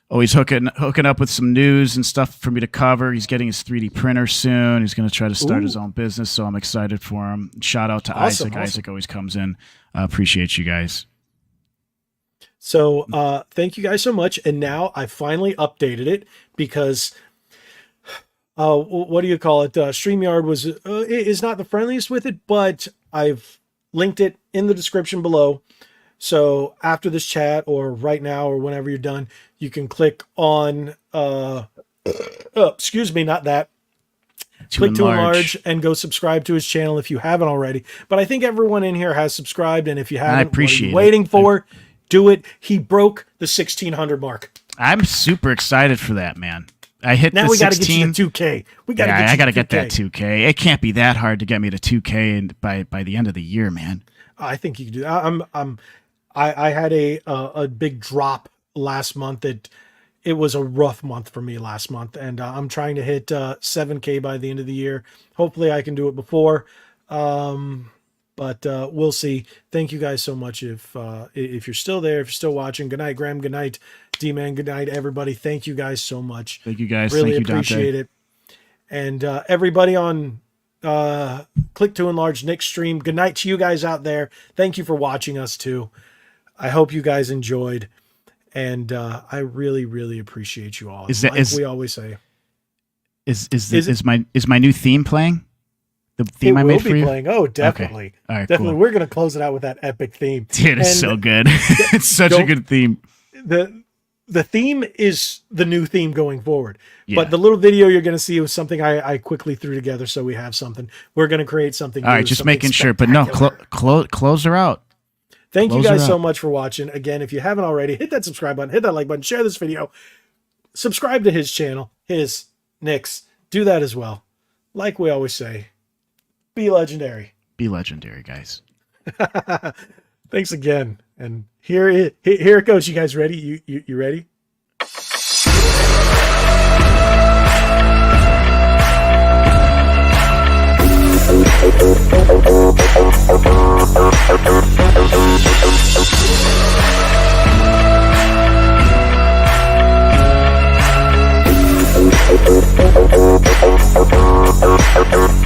[SPEAKER 2] always hooking up with some news and stuff for me to cover. He's getting his 3D printer soon. He's going to try to start his own business, so I'm excited for him. Shout out to Isaac. Awesome. Isaac always comes in. Appreciate you guys.
[SPEAKER 1] So thank you guys so much. And now I finally updated it because what do you call it? StreamYard is not the friendliest with it, but I've linked it in the description below. So after this chat or right now or whenever you're done, you can click on, excuse me, not that. Click to enlarge and go subscribe to his channel if you haven't already. But I think everyone in here has subscribed. And if you haven't,
[SPEAKER 2] I appreciate
[SPEAKER 1] what are you waiting for? Do it. He broke the 1600 mark.
[SPEAKER 2] I'm super excited for that, man. I hit
[SPEAKER 1] now
[SPEAKER 2] the
[SPEAKER 1] we got to
[SPEAKER 2] 16.
[SPEAKER 1] get you to 2K. We got to
[SPEAKER 2] I got to get
[SPEAKER 1] 2K.
[SPEAKER 2] that 2K. It can't be that hard to get me to 2K and by the end of the year, man.
[SPEAKER 1] I think you can do that. I had a big drop last month. It was a rough month for me last month, and I'm trying to hit 7K by the end of the year. Hopefully I can do it before, but we'll see. Thank you guys so much. If you're still there, if you're still watching, good night, Graham. Good night, D-Man. Good night, everybody. Thank you guys so much.
[SPEAKER 2] Thank you guys.
[SPEAKER 1] Really
[SPEAKER 2] Thank you,
[SPEAKER 1] appreciate it. And everybody on Click to Enlarge Nick's stream, good night to you guys out there. Thank you for watching us too. I hope you guys enjoyed. And I really, really appreciate you all. We always say,
[SPEAKER 2] is my new theme playing? The theme I made for you?
[SPEAKER 1] Playing. Oh, definitely.
[SPEAKER 2] Okay. All right,
[SPEAKER 1] definitely.
[SPEAKER 2] cool.
[SPEAKER 1] We're gonna close it out with that epic theme.
[SPEAKER 2] Dude, it's so good. It's such a good theme.
[SPEAKER 1] The theme is the new theme going forward.
[SPEAKER 2] Yeah.
[SPEAKER 1] But the little video you're gonna see was something I quickly threw together, so we have something. We're gonna create something.
[SPEAKER 2] All right, just making sure. But no, close her out.
[SPEAKER 1] Thank you guys so much for watching. Again, if you haven't already, hit that subscribe button, hit that like button, share this video, subscribe to his channel, Nick's. Do that as well. Like we always say, be legendary.
[SPEAKER 2] Be legendary, guys.
[SPEAKER 1] Thanks again. And here it goes. You guys ready? You ready?